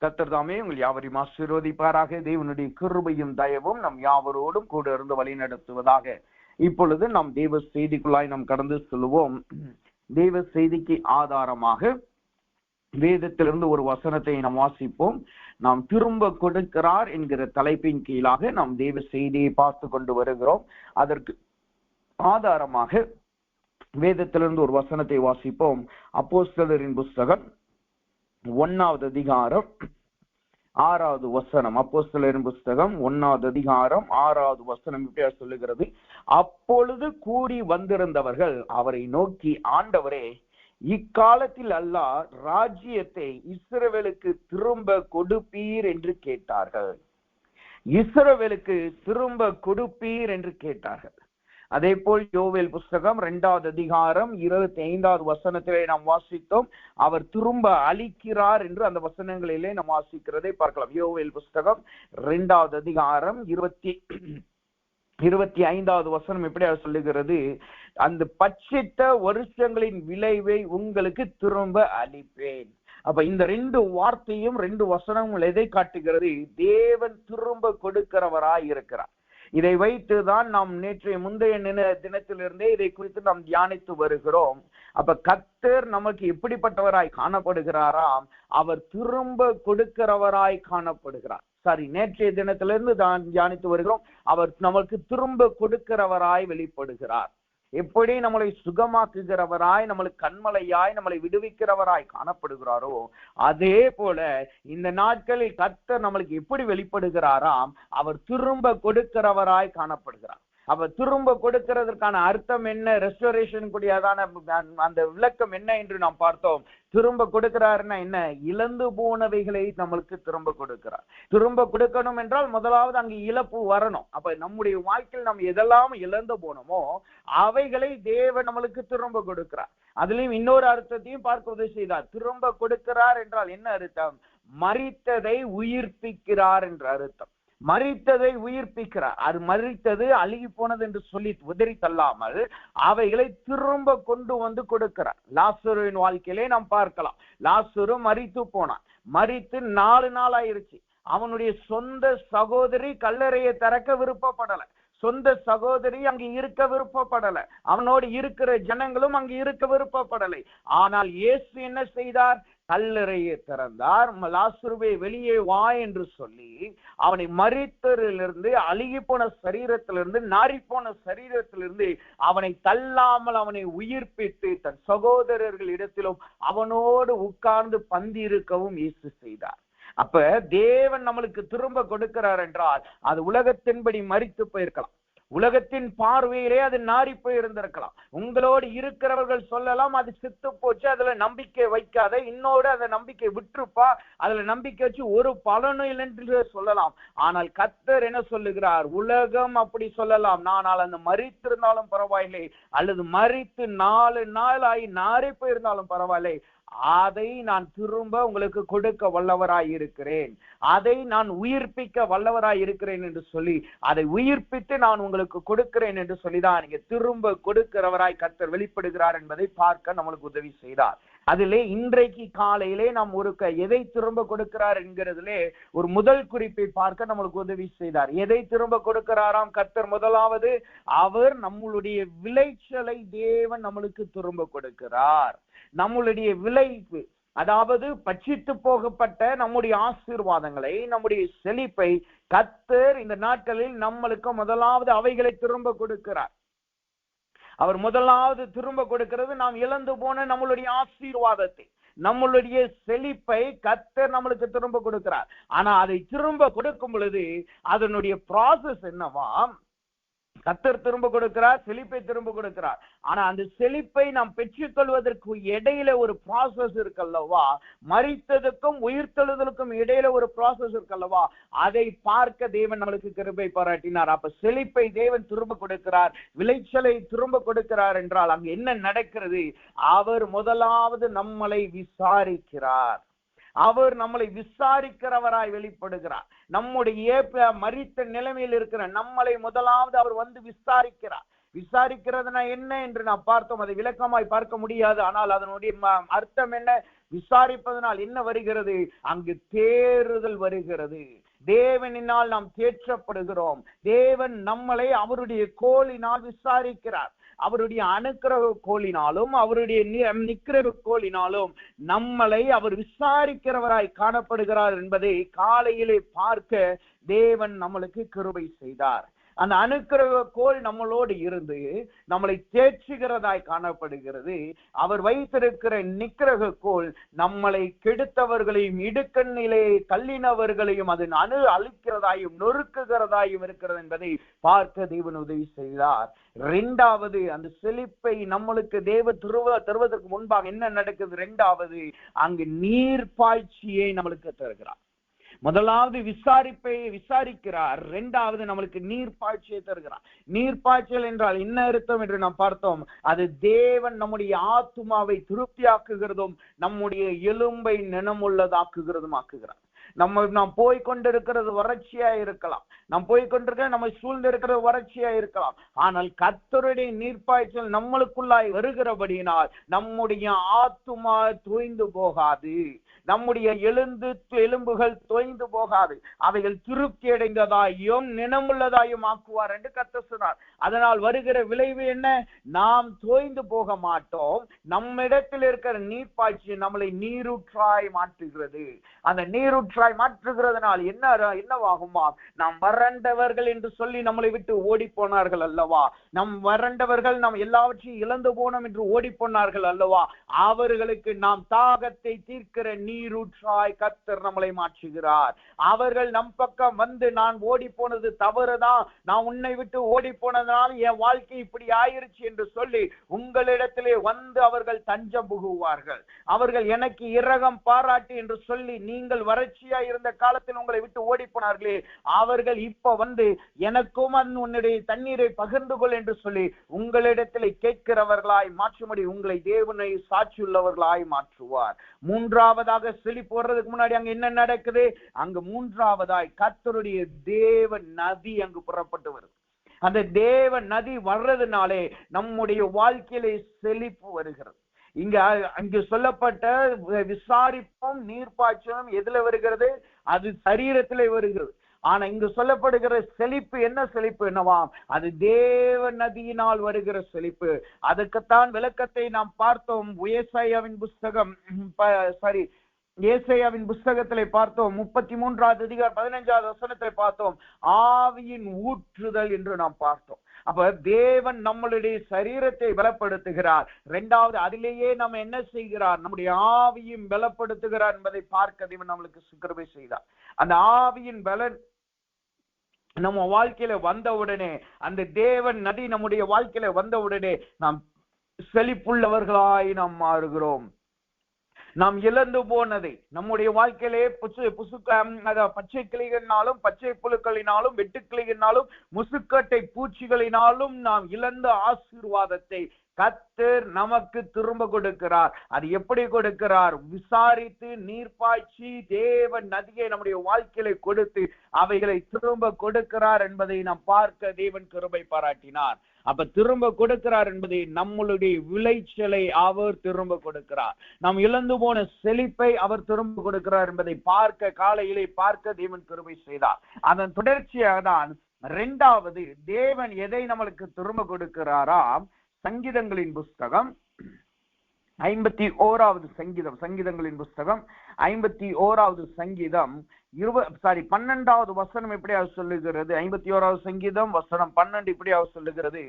கர்த்தர் தாமே உங்கள் யாவரையும் ஆசீர்வதிப்பாராக. தேவனுடைய கிருபையும் தயவும் நம் யாவரோடும் கூட இருந்து வழி நடத்துவதாக. இப்பொழுது நாம் தேவ செய்திக்குள்ளாய் நாம் கடந்து செல்வோம். தேவ செய்திக்கு ஆதாரமாக வேதத்திலிருந்து ஒரு வசனத்தை நாம் வாசிப்போம். நாம் திரும்ப கொடுக்கிறார் என்கிற தலைப்பின் கீழாக நாம் தேவ செய்தியை பார்த்து கொண்டு வருகிறோம். அதற்கு ஆதாரமாக வேதத்திலிருந்து ஒரு வசனத்தை வாசிப்போம். அப்போஸ்தலரின் புஸ்தகம் 1வது அதிகாரம் 6வது வசனம். அப்போஸ்தலரின் புஸ்தகம் 1வது அதிகாரம் 6வது வசனம் இப்படியா சொல்லுகிறது: அப்பொழுது கூடி வந்திருந்தவர்கள் அவரை நோக்கி, ஆண்டவரே, இக்காலத்தில் அல்லாஹ் ராஜ்யத்தை இஸ்ரவேலுக்கு திரும்ப கொடுப்பீர் என்று கேட்டார்கள். இஸ்ரவேலுக்கு திரும்ப கொடுப்பீர் என்று கேட்டார்கள். அதே போல் யோவேல் புஸ்தகம் 2வது அதிகாரம் 25வது வசனத்திலே நாம் வாசித்தோம். அவர் திரும்ப அளிக்கிறார் என்று அந்த வசனங்களிலே நாம் வாசிக்கிறதை பார்க்கலாம். யோவேல் புஸ்தகம் 2வது அதிகாரம் 25வது வசனம் எப்படி சொல்லுகிறது: அந்த பட்சித்த வருஷங்களின் விளைவை உங்களுக்கு திரும்ப அளிப்பேன். அப்ப இந்த 2 வார்த்தையும் 2 வசனங்கள் எதை காட்டுகிறது? தேவன் திரும்ப கொடுக்கிறவராய் இருக்கிறார். இதை வைத்துதான் நாம் நேற்றைய முந்தைய தினத்திலிருந்தே இதை குறித்து நாம் தியானித்து வருகிறோம். அப்ப கர்த்தர் நமக்கு எப்படிப்பட்டவராய் காணப்படுகிறாராம்? அவர் திரும்ப கொடுக்கிறவராய் காணப்படுகிறார். நேற்றைய தினத்திலிருந்து தான் தியானித்து வருகிறோம். அவர் நமக்கு திரும்ப கொடுக்கிறவராய் வெளிப்படுகிறார். எப்படி நம்மளை சுகமாக்குகிறவராய், நம்மளுக்கு கண்மலையாய், நம்மளை விடுவிக்கிறவராய் காணப்படுகிறாரோ, அதே போல இந்த நாட்களில் கர்த்தர் நம்மளுக்கு எப்படி வெளிப்படுகிறாராம்? அவர் திரும்ப கொடுக்கிறவராய் காணப்படுகிறார். அவர் திரும்ப கொடுக்கிறதற்கான அர்த்தம் என்ன? ரெஸ்டோரேஷன் கூடியதான அந்த விளக்கம் என்ன என்று நாம் பார்த்தோம். திரும்ப கொடுக்கிறாருன்னா என்ன? இழந்து போனவைகளை நம்மளுக்கு திரும்ப கொடுக்கிறார். திரும்ப கொடுக்கணும் என்றால் முதலாவது அங்கு இழப்பு வரணும். அப்ப நம்முடைய வாழ்க்கையில் நாம் எதெல்லாம் இழந்து போனோமோ அவைகளை தேவன் நம்மளுக்கு திரும்ப கொடுக்கிறார். அதுலயும் இன்னொரு அர்த்தத்தையும் பார்க்க உதவி செய்தார். திரும்ப கொடுக்கிறார் என்றால் என்ன அர்த்தம்? மரித்ததை உயிர்ப்பிக்கிறார் என்ற அர்த்தம். மரித்ததை உயிர்ப்பிக்கிறார். அது மரித்தது அழுகி போனது என்று சொல்லி உதறி தள்ளாமல் அவைகளை திரும்ப கொண்டு வந்து கொடுக்கிறார். லாசருவின் வாழ்க்கையிலே நாம் பார்க்கலாம். லாசரு மரித்து போனான். மரித்து 4 நாள் ஆயிருச்சு. அவனுடைய சொந்த சகோதரி கல்லறையை திறக்க விருப்பப்படல. சொந்த சகோதரி அங்கு இருக்க விருப்பப்படல. அவனோடு இருக்கிற ஜனங்களும் அங்கு இருக்க விருப்பப்படலை. ஆனால் இயேசு என்ன செய்தார்? கல்லறையை திறந்தார். லாசருவே வெளியே வா என்று சொல்லி அவனை மரித்ததிலிருந்து, அழுகி போன சரீரத்திலிருந்து, நாரி போன சரீரத்திலிருந்து அவனை தள்ளாமல் அவனை உயிர்ப்பித்து தன் சகோதரர்கள் இடத்திலும் அவனோடு உட்கார்ந்து பந்தி இருக்கவும் இயேசு செய்தார். அப்ப தேவன் நம்மளுக்கு திரும்ப கொடுக்கிறார் என்றால் அது உலகத்தின்படி மரித்து போயிருக்கலாம். உலகத்தின் பார்வையிலே அது நாரி போயிருந்திருக்கலாம். உங்களோடு இருக்கிறவர்கள் சொல்லலாம், அது செத்து போச்சு, அதுல நம்பிக்கை வைக்காத, இன்னோடு அந்த நம்பிக்கை விட்டுருப்பா, அதுல நம்பிக்கை வச்சு ஒரு பலனும் இல்லை என்று சொல்லலாம். ஆனால் கர்த்தர் என்ன சொல்லுகிறார்? உலகம் அப்படி சொல்லலாம். ஆனால் அந்த மரித்திருந்தாலும் பரவாயில்லை, அல்லது மரித்து 4 நாள் ஆகி நாரி போயிருந்தாலும் பரவாயில்லை, அதை நான் திரும்ப உங்களுக்கு கொடுக்க வல்லவராய் இருக்கிறேன், அதை நான் உயிர்ப்பிக்க வல்லவராய் இருக்கிறேன் என்று சொல்லி அதை உயிர்ப்பித்து நான் உங்களுக்கு கொடுக்கிறேன் என்று சொல்லிதான் நீங்க திரும்ப கொடுக்கிறவராய் கர்த்தர் வெளிப்படுகிறார் என்பதை பார்க்க நம்மளுக்கு உதவி செய்தார். அதிலே இன்றைக்கு காலையிலே நாம் எதை திரும்ப கொடுக்கிறார் என்கிறதுலே ஒரு முதல் குறிப்பை பார்க்க நம்மளுக்கு உதவி செய்தார். எதை திரும்ப கொடுக்கிறாராம் கர்த்தர்? முதலாவது, அவர் நம்மளுடைய விளைச்சலை தேவன் நம்மளுக்கு திரும்ப கொடுக்கிறார். நம்மளுடைய விளைவு, அதாவது பட்சித்து போகப்பட்ட நம்முடைய ஆசீர்வாதங்களை, நம்முடைய செழிப்பை கர்த்தர் இந்த நாட்களில் நம்மளுக்கு முதலாவது அவைகளை திரும்ப கொடுக்கிறார். அவர் முதலாவது திரும்ப கொடுக்கிறது நாம் இழந்து போன நம்மளுடைய ஆசீர்வாதத்தை, நம்மளுடைய செழிப்பை கர்த்தர் நம்மளுக்கு திரும்ப கொடுக்கிறார். ஆனா அதை திரும்ப கொடுக்கும் பொழுது அதனுடைய ப்ராசஸ் என்னவா? கர்த்தர் திரும்ப கொடுக்கிறார், செழிப்பை திரும்ப கொடுக்கிறார். ஆனா அந்த செழிப்பை நாம் பெற்றுக்கொள்வதற்கு இடையில ஒரு ப்ராசஸ் இருக்கல்லவா? மரித்ததுக்கும் உயிர்த்தெழுதலுக்கும் இடையில ஒரு ப்ராசஸ் இருக்கல்லவா? அதை பார்க்க தேவன் நம்மளுக்கு கிருபை பாராட்டினார். அப்ப செழிப்பை தேவன் திரும்ப கொடுக்கிறார், விளைச்சலை திரும்ப கொடுக்கிறார் என்றால் அங்கு என்ன நடக்கிறது? அவர் முதலாவது நம்மளை விசாரிக்கிறார். அவர் நம்மளை விசாரிக்கிறவராய் வெளிப்படுகிறார். நம்முடைய மரித்த நிலைமையில் இருக்கிற நம்மளை முதலாவது அவர் வந்து விசாரிக்கிறார். விசாரிக்கிறதுனா என்ன என்று நாம் பார்த்தோம். அதை விளக்கமாய் பார்க்க முடியாது. ஆனால் அதனுடைய அர்த்தம் என்ன? விசாரிப்பதனால் என்ன வருகிறது? அங்கு தேறுதல் வருகிறது. தேவனினால் நாம் தேற்றப்படுகிறோம். தேவன் நம்மளை அவருடைய கோலினால் விசாரிக்கிறார். அவருடைய அனுக்கிரக கோலினாலும் அவருடைய நிக்கிரக கோலினாலும் நம்மளை அவர் விசாரிக்கிறவராய் காணப்படுகிறார் என்பதை காலையிலே பார்க்க தேவன் நம்மளுக்கு கிருபை செய்தார். அந்த அனுக்கிரக கோல் நம்மளோடு இருந்து நம்மளை தேற்றுகிறதாய் காணப்படுகிறது. அவர் வைத்திருக்கிற நிக்கிரக கோல் நம்மளை கெடுத்தவர்களையும் இடுக்கண்ணிலே தள்ளினவர்களையும் அது அழிக்கிறதாயும் நொறுக்குகிறதாயும் இருக்கிறது என்பதை பார்க்க தேவன் உதவி செய்தார். இரண்டாவது, அந்த செழிப்பை நம்மளுக்கு தேவ தருவதற்கு முன்பாக என்ன நடக்குது? இரண்டாவது, அங்கு நீர் பாய்ச்சியை நம்மளுக்கு தருகிறார். முதலாவது விசாரிக்கிறார். இரண்டாவது நம்மளுக்கு நீர்ப்பாய்ச்சியை தருகிறார். நீர்ப்பாய்ச்சல் என்றால் என்ன அர்த்தம் என்று நாம் பார்த்தோம். அது தேவன் நம்முடைய ஆத்துமாவை திருப்தியாக்குகிறதும் நம்முடைய எலும்பை நினமுள்ளதாக்குகிறதும் ஆக்குகிறார். நாம் போய்கொண்டிருக்கிறது வறட்சியா இருக்கலாம், நாம் போய்கொண்டிருக்கிற நம்ம சூழ்ந்து இருக்கிறது வறட்சியா இருக்கலாம். ஆனால் கர்த்தருடைய நீர்ப்பாய்ச்சல் நம்மளுக்குள்ளாய் வருகிறபடியினால் நம்முடைய ஆத்துமா தோய்ந்து போகாது, நம்முடைய எலும்புகள் தோய்ந்து போகாது, அவைகள் திருப்தி அடைந்ததாயும் நினமுள்ளதாயும் ஆக்குவார் என்று கர்த்தர் சொன்னார். அதனால் வருகிற விளைவு என்ன? நாம் தோய்ந்து போக மாட்டோம். நம்மிடத்தில் இருக்கிற நீர்ப்பாய்ச்சி நம்மளை நீரூற்றாய் மாற்றுகிறது. அந்த நீரூற்றாய் மாற்றுகிறதுனால் என்னவாகுமா? நாம் வறண்டவர்கள் என்று சொல்லி நம்மளை விட்டு ஓடி போனார்கள் அல்லவா? நம் வறண்டவர்கள் நாம் எல்லாவற்றையும் இழந்து போனோம் என்று ஓடி போனார்கள் அல்லவா? அவர்களுக்கு நாம் தாகத்தை தீர்க்கிற நீரூற்றாய் கர்த்தர் நம்மளை மாற்றுகிறார். அவர்கள் நம் பக்கம் வந்து, நான் ஓடி போனது தவறுதான், நான் உன்னை விட்டு ஓடி போனதுனால என் வாழ்க்கை இப்படி ஆயிருச்சு என்று சொல்லி உங்களிடத்திலே வந்து அவர்கள் தஞ்சம் புகுவார்கள். அவர்கள் எனக்கு இரகம் பாராட்டி என்று சொல்லி, நீங்கள் வறட்சியா இருந்த காலத்தில் உங்களை விட்டு ஓடி போனார்களே, அவர்கள் இப்ப வந்து எனக்கும் உன்னுடைய தண்ணீரை பகிர்ந்து கொள் என்று சொல்லி உங்களிடத்திலே கேட்கிறவர்களாய் மாற்றும்படி உங்களை தேவனை சாட்சியுள்ளவர்களாய் மாற்றுவார். மூன்றாவதாக செழிப்பு வர்றதுக்கு முன்னாடி அங்க என்ன நடக்குது? அங்கு மூன்றாவதாய் கர்த்தருடைய தேவ நதி அங்கு புறப்பட்டு வருது. அந்த தேவ நதி வர்றதுனாலே நம்முடைய வாழ்க்கையிலே செழிப்பு வருகிறது. அங்கு சொல்லப்பட்ட விசாரிப்பும் நீர்ப்பாய்ச்சலும் எதுல வருகிறது? அது சரீரத்திலே வருகிறது. ஆனா இங்கு சொல்லப்படுகிற செழிப்பு என்ன? செழிப்பு என்னவாம்? அது தேவ நதியினால் வருகிற செழிப்பு. அதுக்குத்தான் விளக்கத்தை நாம் பார்த்தோம். ஏசாயாவின் புஸ்தகத்திலே பார்த்தோம். 33வது அதிகாரம் 15வது வசனத்திலே பார்த்தோம். ஆவியின் ஊற்றுதல் என்று நாம் பார்த்தோம். அப்ப தேவன் நம்மளுடைய சரீரத்தை பலப்படுத்துகிறார். இரண்டாவது, அதிலேயே நம்ம என்ன செய்கிறார்? நம்முடைய ஆவியும் பலப்படுத்துகிறார் என்பதை பார்க்க தேவன் நம்மளுக்கு கிருபை செய்தார். அந்த ஆவியின் பலன் நம்ம வாழ்க்கையில வந்தவுடனே, அந்த தேவன் நதி நம்முடைய வாழ்க்கையில வந்தவுடனே நாம் செழிப்புள்ளவர்களாய் நாம் மாறுகிறோம். நாம் இழந்து போனதை நம்முடைய வாழ்க்கையிலே பச்சை கிளிகளினாலும் பச்சை புழுக்களினாலும் வெட்டுக்கிளிகளினாலும் முசுக்கட்டை பூச்சிகளினாலும் நாம் இழந்த ஆசீர்வாதத்தை கர்த்தர் நமக்கு திரும்ப கொடுக்கிறார். அது எப்படி கொடுக்கிறார்? விசாரித்து நீர்ப்பாய்ச்சி தேவ நதியை நம்முடைய வாழ்க்கையில கொடுத்து அவைகளை திரும்ப கொடுக்கிறார் என்பதை நாம் பார்க்க தேவன் கிருபை பாராட்டினார். அப்ப திரும்ப கொடுக்கிறார் என்பதை நம்மளுடைய விளைச்சலை அவர் திரும்ப கொடுக்கிறார். நாம் இழந்து போன செழிப்பை அவர் திரும்ப கொடுக்கிறார் என்பதை பார்க்க காலையிலே பார்க்க தேவன் கிருபை செய்தார். அதன் தொடர்ச்சியாக தான் இரண்டாவது, தேவன் எதை நம்மளுக்கு திரும்ப கொடுக்கிறாராம்? சங்கீதங்களின் புஸ்தகம் 51வது சங்கீதம், சங்கீதங்களின் புஸ்தகம் 51வது சங்கீதம் 12வது வசனம் எப்படியாவது சொல்லுகிறது? 51வது சங்கீதம் வசனம் 12 இப்படியாவது சொல்லுகிறது.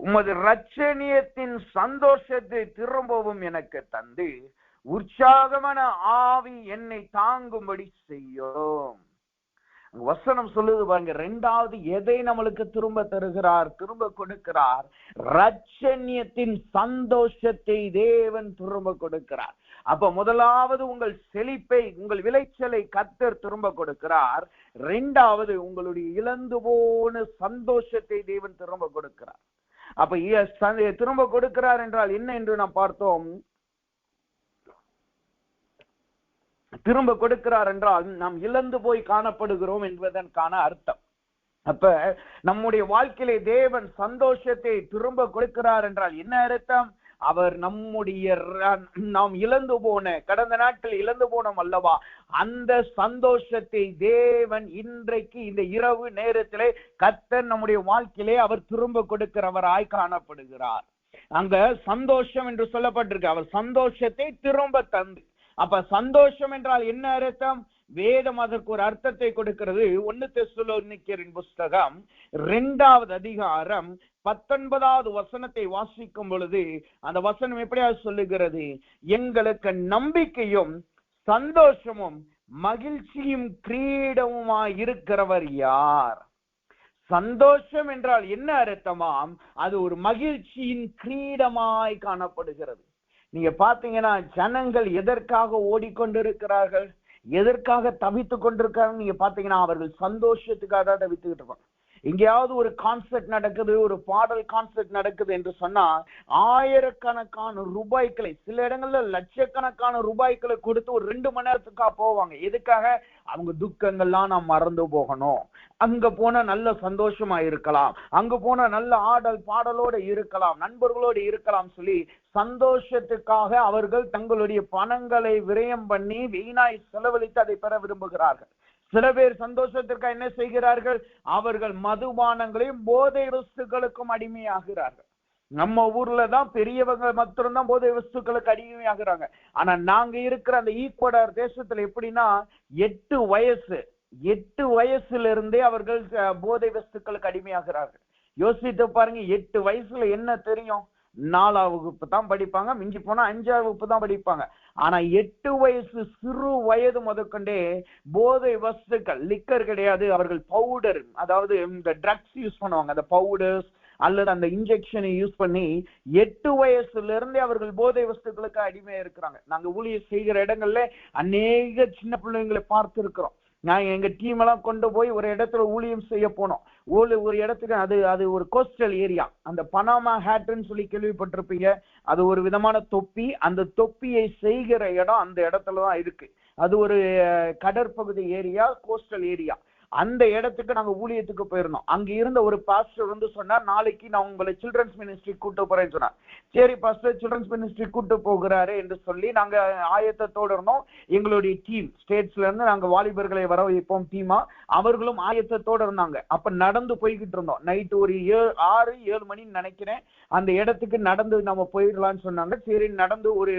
உமது இரட்சணியத்தின் சந்தோஷத்தை திரும்பவும் எனக்கு தந்து உற்சாகமான ஆவி என்னை தாங்கும்படி செய்யும். வசனம் சொல்லுது பாருங்க. இரண்டாவது எதை நம்மளுக்கு திரும்ப தருகிறார்? திரும்ப கொடுக்கிறார். இரட்சணியத்தின் சந்தோஷத்தை தேவன் திரும்ப கொடுக்கிறார். அப்ப முதலாவது உங்கள் செழிப்பை, உங்கள் விளைச்சலை கர்த்தர் திரும்ப கொடுக்கிறார். இரண்டாவது உங்களுடைய இழந்து போன சந்தோஷத்தை தேவன் திரும்ப கொடுக்கிறார். அப்ப திரும்ப கொடுக்கிறார் என்றால் என்ன என்று நாம் பார்த்தோம். திரும்ப கொடுக்கிறார் என்றால் நாம் இழந்து போய் காணப்படுகிறோம் என்பதற்கான அர்த்தம். அப்ப நம்முடைய வாழ்க்கையிலே தேவன் சந்தோஷத்தை திரும்ப கொடுக்கிறார் என்றால் என்ன அர்த்தம்? அவர் நம்முடைய நாம் இழந்து போன கடந்த நாட்கள் இழந்து போனோம் அல்லவா, அந்த சந்தோஷத்தை தேவன் இன்றைக்கு இந்த இரவு நேரத்திலே கர்த்தர் நம்முடைய வாழ்க்கையிலே அவர் திரும்ப கொடுக்கிறவராய் காணப்படுகிறார். அங்க சந்தோஷம் என்று சொல்லப்பட்டிருக்கு, அவர் சந்தோஷத்தை திரும்ப தந்து. அப்ப சந்தோஷம் என்றால் என்ன அர்த்தம்? வேதம் அதற்கு ஒரு அர்த்தத்தை கொடுக்கிறது. 1 தெசலோனிக்கேயரின் புஸ்தகம் 2வது அதிகாரம் 19வது வசனத்தை வாசிக்கும் பொழுது அந்த வசனம் எப்படியா சொல்லுகிறது? எங்களுக்கு நம்பிக்கையும் சந்தோஷமும் மகிழ்ச்சியும் கிரீடமுமாய் இருக்கிறவர் யார்? சந்தோஷம் என்றால் என்ன அர்த்தமாம்? அது ஒரு மகிழ்ச்சியின் கிரீடமாய் காணப்படுகிறது. நீங்க பாத்தீங்கன்னா ஜனங்கள் எதற்காக ஓடிக்கொண்டிருக்கிறார்கள், எதற்காக தவித்துக் கொண்டிருக்காங்க? நீங்க பாத்தீங்கன்னா அவர்கள் சந்தோஷத்துக்காக தான் தவித்துக்கிட்டு இருப்பாங்க. எங்கேயாவது ஒரு கான்சர்ட் நடக்குது, ஒரு பாடல் கான்சர்ட் நடக்குது என்று சொன்னா ஆயிரக்கணக்கான ரூபாய்களை, சில இடங்கள்ல லட்சக்கணக்கான ரூபாய்களை கொடுத்து ஒரு 2 மணி நேரத்துக்காக போவாங்க. எதுக்காக? அவங்க துக்கங்கள்லாம் நாம் மறந்து போகணும், அங்க போனா நல்ல சந்தோஷமா இருக்கலாம், அங்க போனா நல்ல ஆடல் பாடலோட இருக்கலாம், நண்பர்களோடு இருக்கலாம் சொல்லி சந்தோஷத்துக்காக அவர்கள் தங்களுடைய பணங்களை விரயம் பண்ணி வீணாய் செலவழித்து அதை பெற விரும்புகிறார்கள். சில பேர் சந்தோஷத்திற்காக என்ன செய்கிறார்கள்? அவர்கள் மதுபானங்களையும் போதை வஸ்துக்களுக்கும் அடிமையாகிறார்கள். நம்ம ஊர்ல தான் பெரியவங்க மாத்திரம்தான் போதை வஸ்துக்களுக்கு அடிமையாகிறாங்க. ஆனா நாங்க இருக்கிற அந்த ஈக்குவடார் தேசத்துல எப்படின்னா 8 வயசுல இருந்தே அவர்கள் போதை வஸ்துக்களுக்கு அடிமையாகிறார்கள். யோசித்து பாருங்க, 8 வயசுல என்ன தெரியும்? 4ஆம் வகுப்பு தான் படிப்பாங்க, மிஞ்சி போனா 5ஆம் வகுப்பு தான் படிப்பாங்க. ஆனா 8 வயசு சிறு வயது முதற்கொண்டே போதை வஸ்துக்கள், லிக்கர் கிடையாது, அவர்கள் பவுடர், அதாவது இந்த ட்ரக்ஸ் யூஸ் பண்ணுவாங்க, அந்த பவுடர்ஸ் அல்லது அந்த இன்ஜெக்ஷனை யூஸ் பண்ணி 8 வயசுல இருந்தே அவர்கள் போதை வஸ்துக்களுக்கு அடிமையா இருக்கிறாங்க. நாங்க ஊழியர் செய்கிற இடங்கள்ல அநேக சின்ன பிள்ளைங்களை பார்த்து இருக்கிறோம். நான் எங்க டீம் எல்லாம் கொண்டு போய் ஒரு இடத்துல ஊழியம் செய்ய போனோம். ஒரு இடத்துக்கு, அது ஒரு கோஸ்டல் ஏரியா, அந்த பனாமா ஹேட்ன்னு சொல்லி கேள்விப்பட்டிருப்பீங்க. அது ஒரு விதமான தொப்பி. அந்த தொப்பியை செய்கிற இடம் அந்த இடத்துலதான் இருக்கு. அது ஒரு கடற்பகுதி ஏரியா, கோஸ்டல் ஏரியா. அந்த இடத்துக்கு நாங்க ஊழியத்துக்கு போயிருந்தோம். அங்க இருந்த ஒரு பாஸ்டர் வந்து சொன்னார், நாளைக்கு நான் உங்களை சில்ட்ரன்ஸ் மினிஸ்ட்ரி கூட்டு போறேன்னு சொன்னார். சரி பாஸ்டர், சில்ட்ரன்ஸ் மினிஸ்ட்ரி கூட்டு போகிறாரு என்று சொல்லி நாங்க ஆயத்தத்தோடு இருந்தோம். எங்களுடைய டீம் ஸ்டேட்ஸ்ல இருந்து நாங்க வாலிபர்களை வர வைப்போம் டீமா, அவர்களும் ஆயத்தத்தோடு இருந்தாங்க. அப்ப நடந்து போய்கிட்டு இருந்தோம். நைட்டு ஒரு 6-7 மணின்னு நினைக்கிறேன். அந்த இடத்துக்கு நடந்து நம்ம போயிடலாம்னு சொன்னாங்க. சரி, நடந்து ஒரு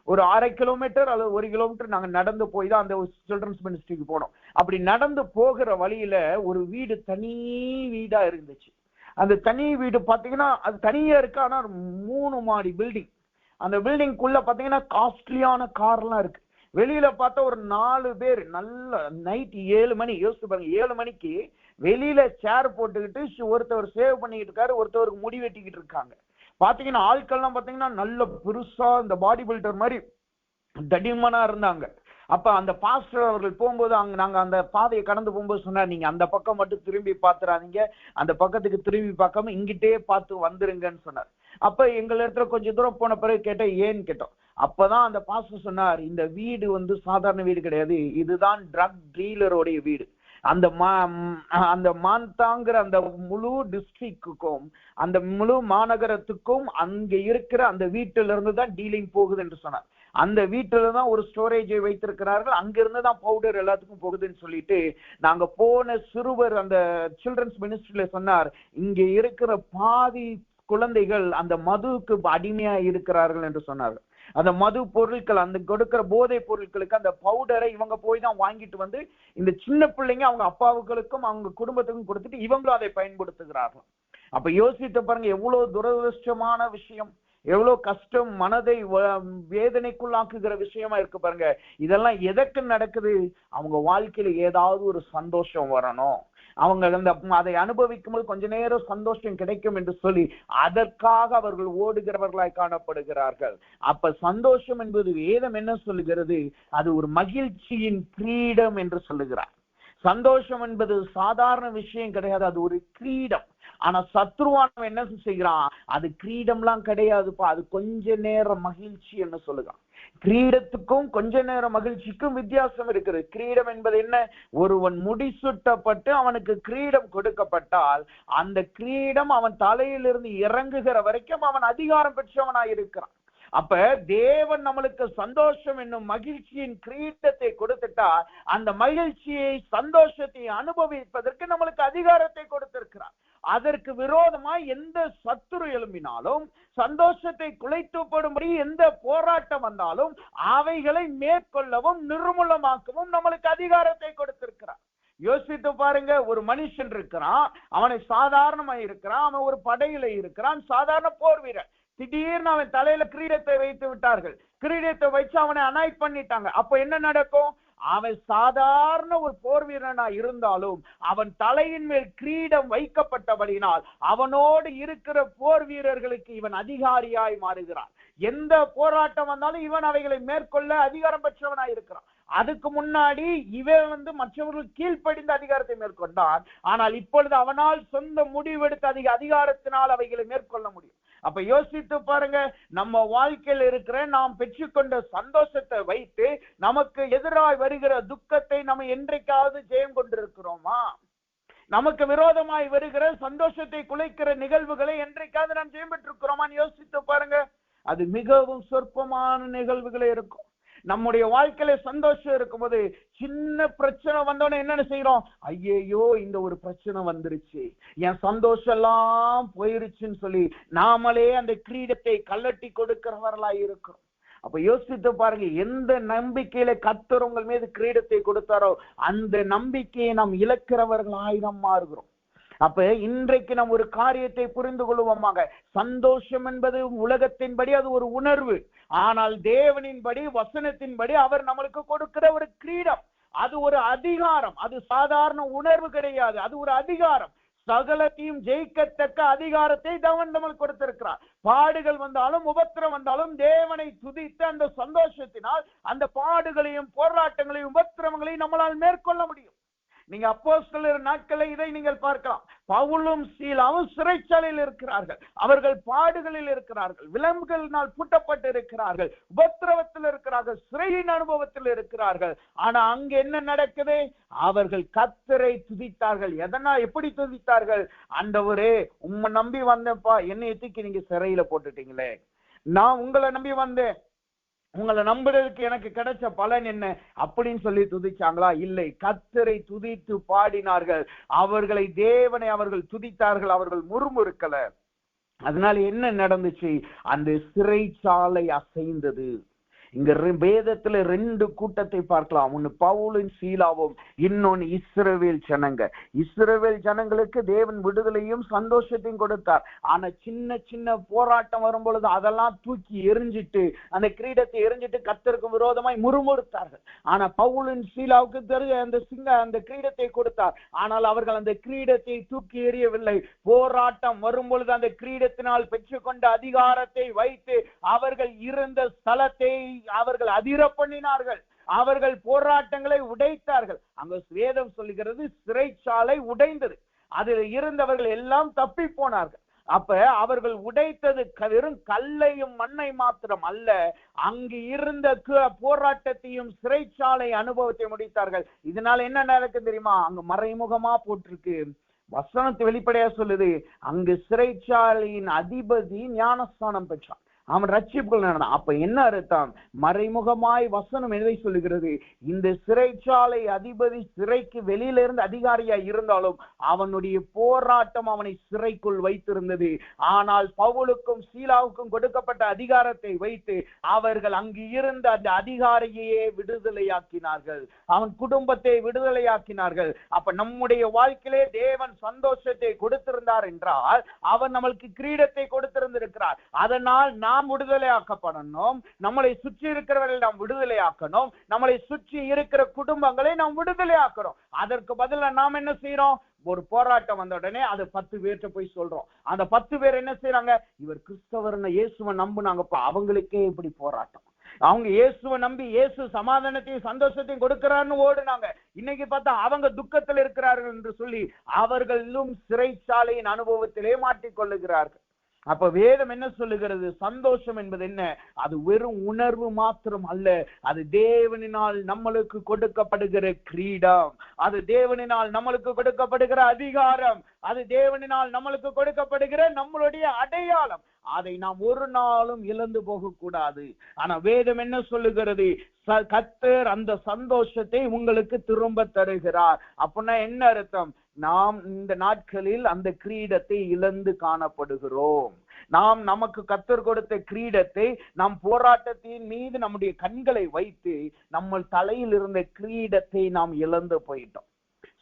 1/2 கிலோமீட்டர் அல்லது 1 கிலோமீட்டர் நாங்க நடந்து போய் தான் அந்த சில்ட்ரன்ஸ் மினிஸ்ட்ரிக்கு போனோம். அப்படி நடந்து போகிற வழியில ஒரு வீடு, தனி வீடா இருந்துச்சு. அந்த தனி வீடு பாத்தீங்கன்னா அது தனியா இருக்கு, ஆனா 3 மாடி பில்டிங். அந்த பில்டிங்குள்ள பாத்தீங்கன்னா காஸ்ட்லியான கார்லாம் இருக்கு. வெளியில பார்த்தா ஒரு 4 பேர் நல்ல நைட் 7 மணி, யோசிச்சு பாருங்க, 7 மணிக்கு வெளியில சேர் போட்டுக்கிட்டு ஒருத்தவர் சேவ் பண்ணிக்கிட்டு இருக்காரு, ஒருத்தவருக்கு முடி வெட்டிக்கிட்டு இருக்காங்க. பாத்தீங்கன்னா ஆட்கள்லாம் பாத்தீங்கன்னா நல்ல பெருசா இந்த பாடி பில்டர் மாதிரி தடிமனா இருந்தாங்க. அப்ப அந்த பாஸ்டர் அவர்கள் போகும்போது நாங்க அந்த பாதையை கடந்து போகும்போது சொன்னார், நீங்க அந்த பக்கம் மட்டும் திரும்பி பாத்துறாதீங்க, அந்த பக்கத்துக்கு திரும்பி பார்க்காம இங்கிட்டே பார்த்து வந்துருங்கன்னு சொன்னார். அப்ப எங்க இடத்துல கொஞ்சம் தூரம் போன பிறகு கேட்டேன், ஏன்னு கேட்டோம். அப்பதான் அந்த பாஸ்டர் சொன்னார், இந்த வீடு வந்து சாதாரண வீடு கிடையாது, இதுதான் ட்ரக் டீலருடைய வீடு. அந்த மான்தாங்கிற அந்த முழு டிஸ்ட்ரிக்டுக்கும் அந்த முழு மாநகரத்துக்கும் அங்க இருக்கிற அந்த வீட்டில இருந்து தான் டீலிங் போகுது என்று சொன்னார். அந்த வீட்டுல தான் ஒரு ஸ்டோரேஜை வைத்திருக்கிறார்கள், அங்க இருந்து தான் பவுடர் எல்லாத்துக்கும் போகுதுன்னு சொல்லிட்டு நாங்க போன சிறுவர் அந்த சில்ட்ரன்ஸ் மினிஸ்ட்ரியில சொன்னார், இங்க இருக்கிற பாதி குழந்தைகள் அந்த மதுவுக்கு அடிமையா இருக்கிறார்கள் என்று சொன்னார்கள். அந்த மது பொருட்கள், அந்த கொடுக்கிற போதை பொருட்களுக்கு அந்த பவுடரை இவங்க போய் தான் வாங்கிட்டு வந்து இந்த சின்ன பிள்ளைங்க அவங்க அப்பாவுகளுக்கும் அவங்க குடும்பத்துக்கும் கொடுத்துட்டு இவங்களும் அதை பயன்படுத்துகிறார்கள். அப்ப யோசித்து பாருங்க, எவ்வளவு துரதிருஷ்டமான விஷயம், எவ்வளவு கஷ்டம், மனதை வேதனைக்குள்ளாக்குகிற விஷயமா இருக்கு பாருங்க. இதெல்லாம் எதற்கு நடக்குது? அவங்க வாழ்க்கையில ஏதாவது ஒரு சந்தோஷம் வரணும், அவங்க அதை அனுபவிக்கும் போது கொஞ்ச நேரம் சந்தோஷம் கிடைக்கும் என்று சொல்லி அதற்காக அவர்கள் ஓடுகிறவர்களாய் காணப்படுகிறார்கள். அப்ப சந்தோஷம் என்பது வேதம் என்ன சொல்லுகிறது? அது ஒரு மகிழ்ச்சியின் கிரீடம் என்று சொல்லுகிறார். சந்தோஷம் என்பது சாதாரண விஷயம் கிடையாது, அது ஒரு கிரீடம். ஆனா சத்ருவானவன் என்ன செய்கிறான்? அது கிரீடம்லாம் கிடையாதுப்பா, அது கொஞ்ச நேரம் மகிழ்ச்சி என்று சொல்லுகிறான். கிரீடத்துக்கும் கொஞ்ச நேரம் மகிழ்ச்சிக்கும் வித்தியாசம் இருக்கிறது. கிரீடம் என்பது என்ன? ஒருவன் முடிசூட்டப்பட்டு அவனுக்கு கிரீடம் கொடுக்கப்பட்டால் அந்த கிரீடம் அவன் தலையிலிருந்து இறங்குகிற வரைக்கும் அவன் அதிகாரம் பெற்றவனாய் இருக்கிறான். அப்ப தேவன் நம்மளுக்கு சந்தோஷம் என்னும் மகிழ்ச்சியின் கிரீடத்தை கொடுத்துட்டா அந்த மகிழ்ச்சியை சந்தோஷத்தை அனுபவிப்பதற்கு நம்மளுக்கு அதிகாரத்தை கொடுத்திருக்கிறார். அதற்கு விரோதமாய் எந்த சத்துரு எழும்பினாலும், சந்தோஷத்தை குலைத்து போடும்படி எந்த போராட்டம் வந்தாலும் அவைகளை மேற்கொள்ளவும் நிர்மூலமாக்கவும் நம்மளுக்கு அதிகாரத்தை கொடுத்திருக்கிறார். யோசித்து பாருங்க, ஒரு மனுஷன் இருக்கிறான், அவனை சாதாரணமா இருக்கிறான், அவன் ஒரு படையில இருக்கிறான், சாதாரண போர் வீரன். திடீர்னு அவன் தலையில கிரீடத்தை வைத்து விட்டார்கள். கிரீடத்தை வச்சு அவனை அனாய்ட் பண்ணிட்டாங்க. அப்ப என்ன நடக்கும்? அவன் சாதாரண ஒரு போர் வீரனா இருந்தாலும் அவன் தலையின் மேல் கிரீடம் வைக்கப்பட்டபடினால் அவனோடு இருக்கிற போர் வீரர்களுக்கு இவன் அதிகாரியாய் மாறுகிறான். எந்த போராட்டம் வந்தாலும் இவன் அவைகளை மேற்கொள்ள அதிகாரம் பெற்றவனாய் இருக்கிறான். அதுக்கு முன்னாடி இவன் மற்றவர்கள் கீழ்ப்படிந்த அதிகாரத்தை மேற்கொண்டான். ஆனால் இப்பொழுது அவனால் சொந்த முடிவெடுத்த அதிகாரத்தினால் அவைகளை மேற்கொள்ள முடியும். அப்ப யோசித்து பாருங்க, நம்ம வாழ்க்கையில் இருக்கிற நாம் பெற்றுக்கொண்ட சந்தோஷத்தை வைத்து நமக்கு எதிராய் வருகிற துக்கத்தை நம்ம என்றைக்காவது ஜெயம் கொண்டிருக்கிறோமா? நமக்கு விரோதமாய் வருகிற சந்தோஷத்தை குலைக்கிற நிகழ்வுகளை என்றைக்காவது நாம் ஜெயம் பெற்றிருக்கிறோமான்னு யோசித்து பாருங்க. அது மிகவும் சொற்பமான நிகழ்வுகளே இருக்கும். நம்முடைய வாழ்க்கையில சந்தோஷம் இருக்கும்போது சின்ன பிரச்சனை வந்தோடனே என்ன செய்யறோம்? ஐயோ, இந்த ஒரு பிரச்சனை வந்துருச்சு, என் சந்தோஷம் எல்லாம் போயிருச்சுன்னு சொல்லி நாமளே அந்த கிரீடத்தை கழட்டி கொடுக்கிறவர்களா இருக்கிறோம். அப்ப யோசித்து பாருங்க, எந்த நம்பிக்கையில கர்த்தர் உங்கள் மீது கிரீடத்தை கொடுத்தாரோ அந்த நம்பிக்கையை நாம் இழக்கிறவர்களாய் நாம் மாறுகிறோம். அப்ப இன்றைக்கு நாம் ஒரு காரியத்தை புரிந்து கொள்வோமாக, சந்தோஷம் என்பது உலகத்தின்படி அது ஒரு உணர்வு. ஆனால் தேவனின்படி, வசனத்தின்படி அவர் நம்மளுக்கு கொடுக்கிற ஒரு கிரீடம், அது ஒரு அதிகாரம். அது சாதாரண உணர்வு கிடையாது, அது ஒரு அதிகாரம். சகலத்தையும் ஜெயிக்கத்தக்க அதிகாரத்தை தேவன் நம்மளுக்கு கொடுத்திருக்கிறார். பாடுகள் வந்தாலும் உபத்திரம் வந்தாலும் தேவனை துதித்து அந்த சந்தோஷத்தினால் அந்த பாடுகளையும் போராட்டங்களையும் உபத்திரவங்களையும் நம்மளால் மேற்கொள்ள முடியும். நீங்க அப்போஸ்தலர் நாட்களை இதை நீங்கள் பார்க்கலாம். பவுலும் சீலாவும் சிறைச்சாலையில் இருக்கிறார்கள், அவர்கள் பாடுகளில் இருக்கிறார்கள், விலங்குகளினால் பூட்டப்பட்டு இருக்கிறார்கள், உபத்திரவத்தில் இருக்கிறார்கள், சிறையின் அனுபவத்தில் இருக்கிறார்கள். ஆனா அங்க என்ன நடக்குது? அவர்கள் கர்த்தரை துதித்தார்கள். எப்படி துதித்தார்கள்? ஆண்டவரே, உம்மை நம்பி வந்தேன்ப்பா, என்னை தூக்கி நீங்க சிறையில போட்டுட்டீங்களே, நான் உங்களை நம்பி வந்தேன், உங்களை நம்புறதுக்கு எனக்கு கிடைச்ச பலன் என்ன அப்படின்னு சொல்லி துதிச்சாங்களா? இல்லை, கர்த்தரை துதித்து பாடினார்கள். தேவனை அவர்கள் துதித்தார்கள், அவர்கள் முறுமுறுக்கல. அதனால என்ன நடந்துச்சு? அந்த சிறைச்சாலை அசைந்தது. இங்க வேதத்துல ரெண்டு கூட்டத்தை பார்க்கலாம். ஒன்னு பவுலும் சீலாவும், இன்னொன்னு இஸ்ரவேல் ஜனங்க. இஸ்ரவேல் ஜனங்களுக்கு தேவன் விடுதலையும் சந்தோஷத்தையும் கொடுத்தார். ஆனா சின்ன சின்ன போராட்டம் வரும் பொழுது அதெல்லாம் தூக்கி எரிஞ்சிட்டு, அந்த கிரீடத்தை எரிஞ்சிட்டு கர்த்தருக்கு விரோதமாய் முறுமுறுத்தார்கள். ஆனா பவுலும் சீலாவுக்கு அந்த கிரீடத்தை கொடுத்தார். ஆனால் அவர்கள் அந்த கிரீடத்தை தூக்கி எறியவில்லை. போராட்டம் வரும் பொழுது அந்த கிரீடத்தினால் பெற்றுக்கொண்ட அதிகாரத்தை வைத்து அவர்கள் இருந்த ஸ்தலத்தை அவர்கள் அதிர பண்ணினார்கள். அவர்கள் போராட்டங்களை உடைத்தார்கள். அங்க வேதம் சொல்லுகிறது, சிறைச்சாலை உடைந்தது. அதில் இருந்தவர்கள் எல்லாம் தப்பி போனார்கள். அப்ப அவர்கள் உடைத்தது வெறும் கல்லையும் மண்ணை மாத்திரம் அல்ல, அங்கு இருந்த போராட்டத்தையும் சிறைச்சாலை அனுபவத்தை முடித்தார்கள். இதனால என்ன நடக்கும் தெரியுமா? அங்க மறைமுகமா போட்டிருக்கு, வசனத்தை வெளிப்படையா சொல்லுது, அங்கு சிறைச்சாலையின் அதிபதி ஞானஸ்தானம் பெற்றான், அவன் ரட்சிப்புகள் நடந்தான். அப்ப என்ன அர்த்தம்? மறைமுகமாய் வசனம் எதை சொல்லுகிறது? இந்த சிறைச்சாலை அதிபதி சிறைக்கு வெளியில இருந்து அதிகாரியா இருந்தாலும் அவனுடைய போராட்டம் அவனை சிறைக்குள் வைத்திருந்தது. ஆனால் பவுலுக்கும் சீலாவுக்கும் கொடுக்கப்பட்ட அதிகாரத்தை வைத்து அவர்கள் அங்கு இருந்த அந்த அதிகாரியே விடுதலையாக்கினார்கள், அவன் குடும்பத்தை விடுதலையாக்கினார்கள். அப்ப நம்முடைய வாழ்க்கையிலே தேவன் சந்தோஷத்தை கொடுத்திருந்தார் என்றால் அவன் நம்மளுக்கு கிரீடத்தை கொடுத்திருந்திருக்கிறார். அதனால் நாம் விடுதலையாக்கப்படணும், நம்மளை சுற்றி இருக்கிறவர்களை நாம் விடுதலையாக்கணும், நம்மளை சுற்றி இருக்கிற குடும்பங்களை நாம் விடுதலையாக்கணும். அதற்கு பதிலா நாம் என்ன செய்யறோம்? ஒரு போராட்டம் வந்த உடனே அது 10 பேர்கிட்ட போய் சொல்றோம். அந்த 10 பேர் என்ன செய்யறாங்க? இவர் கிறிஸ்தவர்னு இயேசுவை நம்புனாங்கப்பா, அவங்களுக்கே இப்படி போராட்டம். அவங்க இயேசுவை நம்பி இயேசு சமாதானத்தையும் சந்தோஷத்தையும் கொடுக்கிறான்னு ஓடுனாங்க. இன்னைக்கு பார்த்தா அவங்க துக்கத்தில் இருக்கிறார்கள் என்று சொல்லி அவர்களும் சிறைச்சாலையின் அனுபவத்திலே மாட்டிக்கொள்ளுகிறார்கள். அப்ப வேதம் என்ன சொல்லுகிறது? சந்தோஷம் என்பது என்ன? அது வெறும் உணர்வு மாத்திரம் அல்ல, அது தேவனினால் நம்மளுக்கு கொடுக்கப்படுகிற கிரீடம், அது தேவனினால் நம்மளுக்கு கொடுக்கப்படுகிற அதிகாரம், அது தேவனினால் நம்மளுக்கு கொடுக்கப்படுகிற நம்மளுடைய அடையாளம். அதை நாம் ஒரு நாளும் இழந்து போக கூடாது. ஆனா வேதம் என்ன சொல்லுகிறது? கர்த்தர் அந்த சந்தோஷத்தை உங்களுக்கு திரும்ப தருகிறார். அப்படின்னா என்ன அர்த்தம்? நாம் இந்த நாட்களில் அந்த கிரீடத்தை இழந்து காணப்படுகிறோம். நாம் நமக்கு கர்த்தர் கொடுத்த கிரீடத்தை நாம் போராட்டத்தின் மீது நம்முடைய கண்களை வைத்து நம்ம தலையில் இருந்த கிரீடத்தை நாம் இழந்து போயிட்டோம்.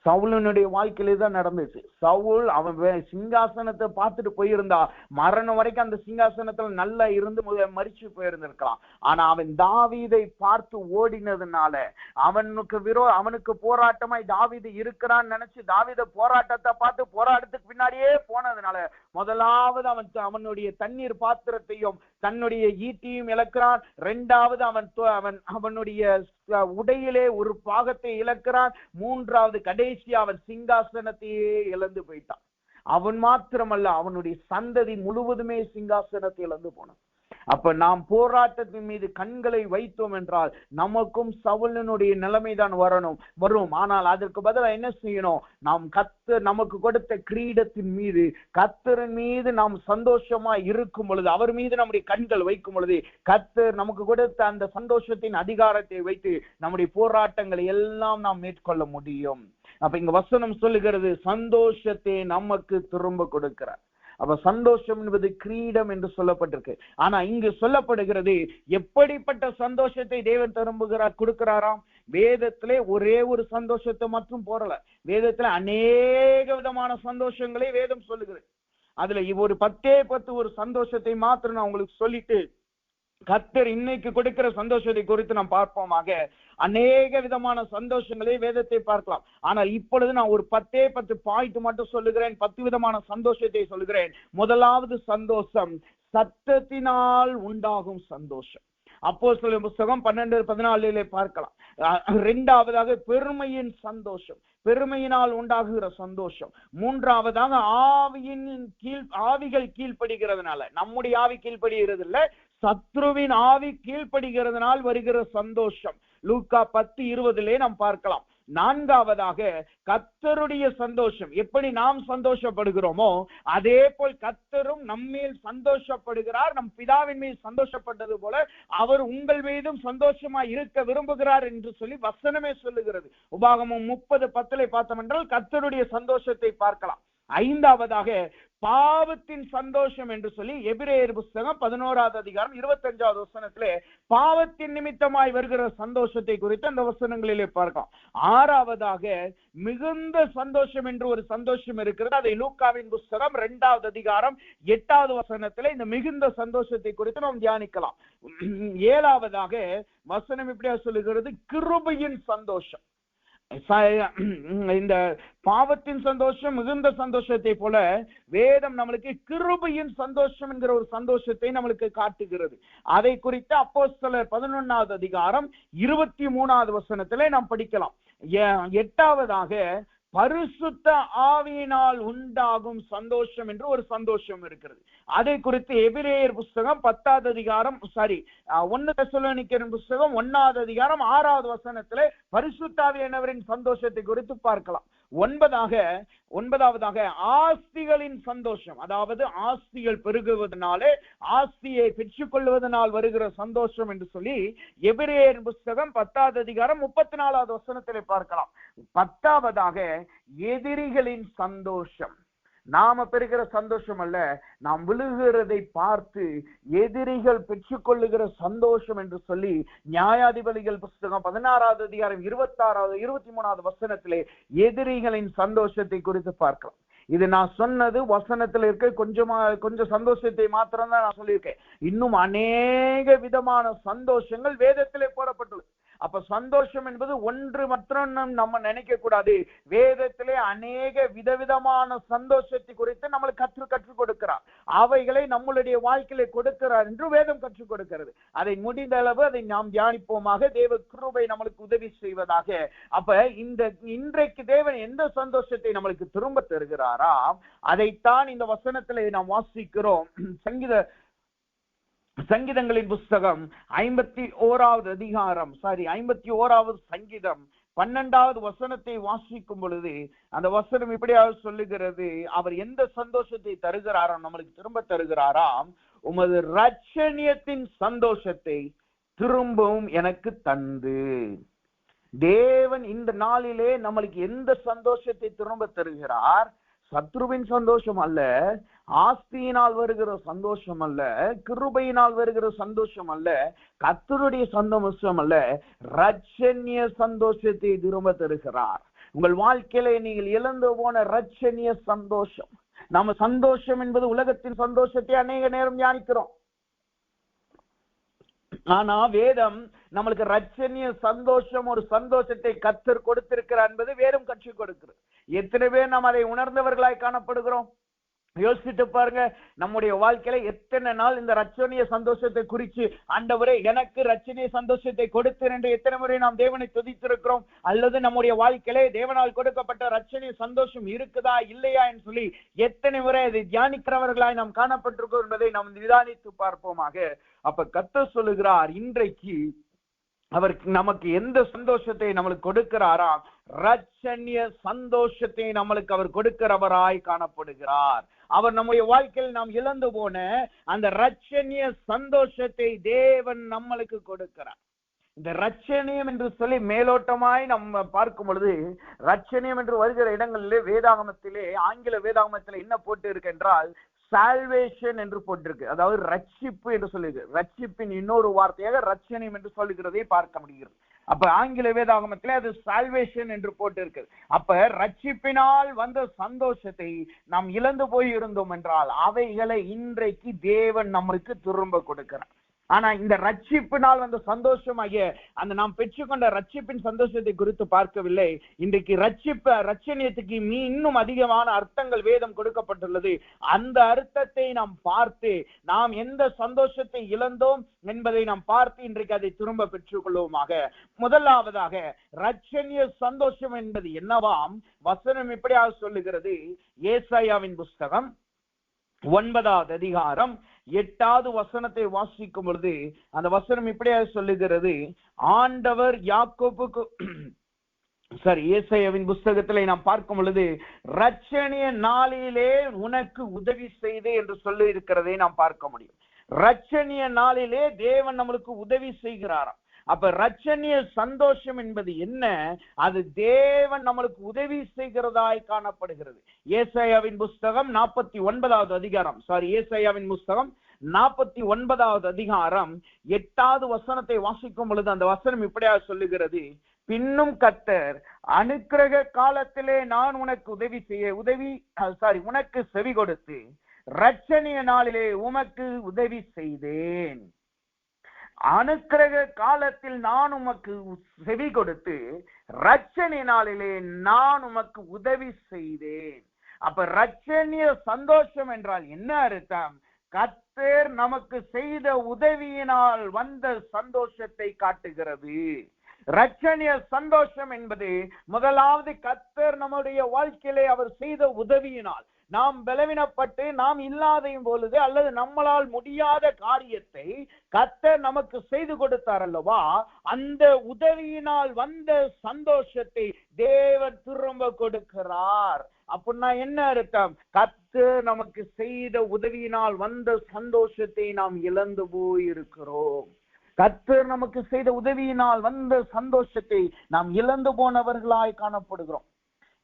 சவுலனுடைய வாழ்க்கையிலே தான் நடந்துச்சு. சவுல் அவன் சிங்காசனத்தை பார்த்துட்டு போயிருந்தா மரணம் வரைக்கும் அந்த சிங்காசனத்துல நல்லா இருந்து மரிச்சு போயிருந்திருக்கலாம். ஆனா அவன் தாவீதை பார்த்து ஓடினதுனால, அவனுக்கு போராட்டமாய் தாவீது இருக்கிறான்னு நினைச்சு தாவீத போராட்டத்தை பார்த்து போராட்டத்துக்கு பின்னாடியே போனதுனால, முதலாவது அவனுடைய தண்ணீர் பாத்திரத்தையும் தன்னுடைய ஈட்டியும் இழக்கிறான். இரண்டாவது அவனுடைய உடையிலே ஒரு பாகத்தை இழக்கிறான். மூன்றாவது கடைசியா அவன் சிங்காசனத்தையே இழந்து போயிட்டான். அவன் மாத்திரமல்ல, அவனுடைய சந்ததி முழுவதுமே சிங்காசனத்தை இழந்து போனான். அப்ப நாம் போராட்டத்தின் மீது கண்களை வைத்தோம் என்றால் நமக்கும் சவுலனுடைய நிலைமைதான் வரும். ஆனால் அதற்கு பதிலாக என்ன செய்யணும்? நாம் கர்த்தர் நமக்கு கொடுத்த கிரீடத்தின் மீது, கர்த்தரின் மீது நாம் சந்தோஷமா இருக்கும் பொழுது, அவர் மீது நம்முடைய கண்கள் வைக்கும் பொழுது, கர்த்தர் நமக்கு கொடுத்த அந்த சந்தோஷத்தின் அதிகாரத்தை வைத்து நம்முடைய போராட்டங்களை எல்லாம் நாம் மேற்கொள்ள முடியும். அப்ப இங்க வசனம் சொல்லுகிறது, சந்தோஷத்தை நமக்கு திரும்ப கொடுக்கிறார். அப்ப சந்தோஷம் என்பது கிரீடம் என்று சொல்லப்பட்டிருக்கு. ஆனா இங்கு சொல்லப்படுகிறது, எப்படிப்பட்ட சந்தோஷத்தை தேவன் கொடுக்கிறாராம்? வேதத்திலே ஒரே ஒரு சந்தோஷத்தை மட்டும் போறல, வேதத்துல அநேக விதமான சந்தோஷங்களை வேதம் சொல்லுகிறது. அதுல ஒரு 10 ஒரு சந்தோஷத்தை மாத்திரம் நான் உங்களுக்கு சொல்லிட்டு கர்த்தர் இன்னைக்கு கொடுக்கிற சந்தோஷத்தை குறித்து நாம் பார்ப்போமாக. அநேக விதமான சந்தோஷங்களை வேதத்தை பார்க்கலாம். ஆனால் இப்பொழுது நான் ஒரு 10 பாயிண்ட் மட்டும் சொல்லுகிறேன். 10 விதமான சந்தோஷத்தை சொல்லுகிறேன். முதலாவது சந்தோஷம் சத்தத்தினால் உண்டாகும் சந்தோஷம். அப்போஸ்தலர் புத்தகம் 12:14 பார்க்கலாம். இரண்டாவதாக பெருமையின் சந்தோஷம், பெருமையினால் உண்டாகுகிற சந்தோஷம். மூன்றாவதாக ஆவிகள் கீழ்ப்படுகிறதுனால, நம்முடைய ஆவி கீழ்ப்படுகிறது இல்ல, சத்ருவின் ஆவி கீழ்ப்படுகிறதுனால் வருகிற சந்தோஷம். லூக்கா 10:20 நாம் பார்க்கலாம். நான்காவதாக கர்த்தருடைய சந்தோஷம். எப்படி நாம் சந்தோஷப்படுகிறோமோ அதே போல் கர்த்தரும் நம்மேல் சந்தோஷப்படுகிறார். நம் பிதாவின் மீது சந்தோஷப்பட்டது போல அவர் உங்கள் மீதும் சந்தோஷமா இருக்க விரும்புகிறார் என்று சொல்லி வசனமே சொல்லுகிறது. உபாகமம் 30:10 பார்த்தோம் என்றால் கர்த்தருடைய சந்தோஷத்தை பார்க்கலாம். ஐந்தாவதாக பாவத்தின் சந்தோஷம் என்று சொல்லி எபிரேயர் புத்தகம் 11 அதிகாரம் 25 வசனத்திலே பாவத்தின் நிமித்தமாய் வருகிற சந்தோஷத்தை குறித்து அந்த வசனங்களிலே பார்க்கலாம். ஆறாவதாக மிகுந்த சந்தோஷம் என்று ஒரு சந்தோஷம் இருக்கிறது. அதை லூக்காவின் புத்தகம் 2 அதிகாரம் 8 வசனத்திலே இந்த மிகுந்த சந்தோஷத்தை குறித்து நாம் தியானிக்கலாம். ஏழாவதாக வசனம் இப்படியா சொல்லுகிறது, கிருபையின் சந்தோஷம். இந்த பாவத்தின் சந்தோஷம் மிகுந்த சந்தோஷத்தை போல வேதம் நம்மளுக்கு கிருபையின் சந்தோஷம் என்கிற ஒரு சந்தோஷத்தை நம்மளுக்கு காட்டுகிறது. அதை குறித்து அப்போஸ்தலர் 11 அதிகாரம் 23 வசனத்திலே நாம் படிக்கலாம். எட்டாவதாக பரிசுத்த ஆவியினால் உண்டாகும் சந்தோஷம் என்று ஒரு சந்தோஷம் இருக்கிறது. அதை குறித்து எபிரேயர் புத்தகம் 10 அதிகாரம் 1 தெசலோனிக்கேயர் புத்தகம் 1 அதிகாரம் 6 வசனத்திலே பரிசுத்த ஆவியானவரின் சந்தோஷத்தை குறித்து பார்க்கலாம். ஒன்பதாவதாக ஆஸ்திகளின் சந்தோஷம், அதாவது ஆஸ்திகள் பெருகுவதனாலே ஆஸ்தியை பெற்றுக் கொள்வதனால் வருகிற சந்தோஷம் என்று சொல்லி எபிரேயர் புத்தகம் 10 அதிகாரம் 34 வசனத்திலே பார்க்கலாம். 10ஆவதாக எதிரிகளின் சந்தோஷம். நாம பெறுகிற சந்தோஷம் அல்ல, நாம் விழுகிறதை பார்த்து எதிரிகள் பெற்றுக்கொள்ளுகிற சந்தோஷம் என்று சொல்லி நியாயாதிபதிகள் புத்தகம் 16 அதிகாரம் 26 23 வசனத்திலே எதிரிகளின் சந்தோஷத்தை குறித்து பார்க்கலாம். இது நான் சொன்னது வசனத்தில் இருக்க கொஞ்சம் சந்தோஷத்தை மாத்திரம் தான் நான் சொல்லியிருக்கேன். இன்னும் அநேக விதமான சந்தோஷங்கள் வேதத்திலே போடப்பட்டுள்ளது. அப்ப சந்தோஷம் என்பது ஒன்று மற்றும் நம்ம நினைக்க கூடாது. வேதத்திலே அநேக விதவிதமான சந்தோஷத்தை குறித்து நம்மளுக்கு கற்றுக் கொடுக்கிறார். அவைகளை நம்மளுடைய வாழ்க்கையில கொடுக்கிறார் என்று வேதம் கற்றுக் கொடுக்கிறது. அதை முடிந்த அளவு அதை நாம் தியானிப்போமாக. தேவ கிருபை நம்மளுக்கு உதவி செய்வதாக. அப்ப இன்றைக்கு தேவன் எந்த சந்தோஷத்தை நம்மளுக்கு திரும்ப தருகிறாராம், அதைத்தான் இந்த வசனத்திலே நாம் வாசிக்கிறோம். சங்கீதங்களின் புஸ்தகம் 51வது அதிகாரம் 51வது சங்கீதம் 12வது வசனத்தை வாசிக்கும் பொழுது அந்த வசனம் இப்படியாக சொல்லுகிறது, அவர் எந்த சந்தோஷத்தை தருகிறாராம், நம்மளுக்கு திரும்ப தருகிறாராம், உமது இரட்சணியத்தின் சந்தோஷத்தை திரும்பவும் எனக்கு தந்து. தேவன் இந்த நாளிலே நம்மளுக்கு எந்த சந்தோஷத்தை திரும்ப தருகிறார்? சத்ருவின் சந்தோஷம் அல்ல, ஆஸ்தியினால் வருகிற சந்தோஷம் அல்ல, கிருபையினால் வருகிற சந்தோஷம் அல்ல, கர்த்தருடைய சந்தோஷம் அல்ல, இரட்சணிய சந்தோஷத்தை திரும்ப தருகிறார். உங்கள் வாழ்க்கையில நீங்கள் இழந்து போன இரட்சணிய சந்தோஷம். நாம சந்தோஷம் என்பது உலகத்தின் சந்தோஷத்தை அநேக நேரம் தியானிக்கிறோம். ஆனா வேதம் நம்மளுக்கு இரட்சணிய சந்தோஷம், ஒரு சந்தோஷத்தை கர்த்தர் கொடுத்திருக்கிறார் என்பது வேதம் கற்றுக் கொடுக்கிறது. எத்தனை பேர் நாம் அதை உணர்ந்தவர்களாய் காணப்படுகிறோம்? யோசிச்சுட்டு பாருங்க. நம்முடைய வாழ்க்கையில எத்தனை நாள் இந்த ரட்சணிய சந்தோஷத்தை குறித்து, ஆண்டவரே எனக்கு ரட்சணிய சந்தோஷத்தை கொடுத்தேன் என்று எத்தனை முறை நாம் தேவனை துதித்திருக்கிறோம்? அல்லது நம்முடைய வாழ்க்கையிலே தேவனால் கொடுக்கப்பட்ட ரட்சணிய சந்தோஷம் இருக்குதா இல்லையா என்று சொல்லி எத்தனை முறை அதை தியானிக்கிறவர்களாய் நாம் காணப்பட்டிருக்கிறோம் என்பதை நாம் நிதானித்து பார்ப்போமாக. அப்ப கர்த்தர் சொல்லுகிறார், இன்றைக்கு அவர் நமக்கு எந்த சந்தோஷத்தை நம்மளுக்கு கொடுக்கிறாராம்? இரட்சணிய சந்தோஷத்தை நம்மளுக்கு அவர் கொடுக்கிறவராய் காணப்படுகிறார். அவர் நம்முடைய வாழ்க்கையில் நாம் இழந்து போன அந்த இரட்சணிய சந்தோஷத்தை தேவன் நம்மளுக்கு கொடுக்கிறார். இந்த இரட்சணியம் என்று சொல்லி மேலோட்டமாய் நம்ம பார்க்கும் பொழுது, இரட்சணியம் என்று வருகிற இடங்களிலே வேதாகமத்திலே, ஆங்கில வேதாகமத்திலே என்ன போட்டு இருக்கு என்றால் சால்வேஷன் என்று போட்டிருக்கு. அதாவது ரட்சிப்பு என்று சொல்லுகிறது. ரட்சிப்பின் இன்னொரு வார்த்தையாக இரட்சணியம் என்று சொல்லுகிறதை பார்க்க முடிகிறது. அப்ப ஆங்கில வேதாகமத்திலே அது சால்வேஷன் என்று போட்டு இருக்குது. அப்ப ரட்சிப்பினால் வந்த சந்தோஷத்தை நாம் இழந்து போய் இருந்தோம் என்றால் அவைகளை இன்றைக்கு தேவன் நம்மளுக்கு திரும்ப கொடுக்கிறார். ஆனா இந்த ரட்சிப்பினால் வந்த சந்தோஷமாகிய அந்த நாம் பெற்றுக்கொண்ட ரட்சிப்பின் சந்தோஷத்தை குறித்து பார்க்கவில்லை. இன்றைக்கு ரட்சணியத்துக்கு இன்னும் அதிகமான அர்த்தங்கள் வேதம் கொடுக்கப்பட்டுள்ளது. அந்த அர்த்தத்தை நாம் பார்த்து நாம் எந்த சந்தோஷத்தை இழந்தோம் என்பதை நாம் பார்த்து இன்றைக்கு அதை திரும்ப பெற்றுக் கொள்வோமாக. முதலாவதாக இரட்சணிய சந்தோஷம் என்பது என்னவாம்? வசனம் இப்படியாக சொல்லுகிறது. ஏசாயாவின் புஸ்தகம் 9வது அதிகாரம் 8வது வசனத்தை வாசிக்கும் பொழுது அந்த வசனம் இப்படியாக சொல்லுகிறது, ஆண்டவர் யாக்கோபுக்கு ஏசாயாவின் புஸ்தகத்திலே நாம் பார்க்கும் பொழுது இரட்சணிய நாளிலே உனக்கு உதவி செய்து என்று சொல்லி இருக்கிறதை நாம் பார்க்க முடியும். இரட்சணிய நாளிலே தேவன் நம்மளுக்கு உதவி செய்கிறாராம். அப்ப இரட்சணிய சந்தோஷம் என்பது என்ன? அது தேவன் நம்மளுக்கு உதவி செய்கிறதாய் காணப்படுகிறது. ஏசாயாவின் புஸ்தகம் 49வது அதிகாரம் ஏசாயாவின் புஸ்தகம் 49வது அதிகாரம் 8வது வசனத்தை வாசிக்கும் பொழுது அந்த வசனம் இப்படியாக சொல்லுகிறது, பின்னும் கர்த்தர் அனுக்கிரக காலத்திலே நான் உனக்கு உனக்கு செவி கொடுத்து இரட்சணிய நாளிலே உமக்கு உதவி செய்தேன். அனுக்கிரக காலத்தில் நான் உமக்கு செவி கொடுத்து இரட்சணிய நாளிலே நான் உமக்கு உதவி செய்தேன். அப்ப இரட்சணிய சந்தோஷம் என்றால் என்ன அர்த்தம்? கர்த்தர் நமக்கு செய்த உதவியினால் வந்த சந்தோஷத்தை காட்டுகிறது. இரட்சணிய சந்தோஷம் என்பது முதலாவது கர்த்தர் நம்முடைய வாழ்க்கையிலே அவர் செய்த உதவியினால், நாம் பலவீனப்பட்டு நாம் இல்லாத பொழுது அல்லது நம்மளால் முடியாத காரியத்தை கர்த்தர் நமக்கு செய்து கொடுத்தார் அல்லவா, அந்த உதவியினால் வந்த சந்தோஷத்தை தேவன் திரும்ப கொடுக்கிறார். அப்படின்னா என்ன அர்த்தம்? கர்த்தர் நமக்கு செய்த உதவியினால் வந்த சந்தோஷத்தை நாம் இழந்து போயிருக்கிறோம். கர்த்தர் நமக்கு செய்த உதவியினால் வந்த சந்தோஷத்தை நாம் இழந்து போனவர்களாய் காணப்படுகிறோம்.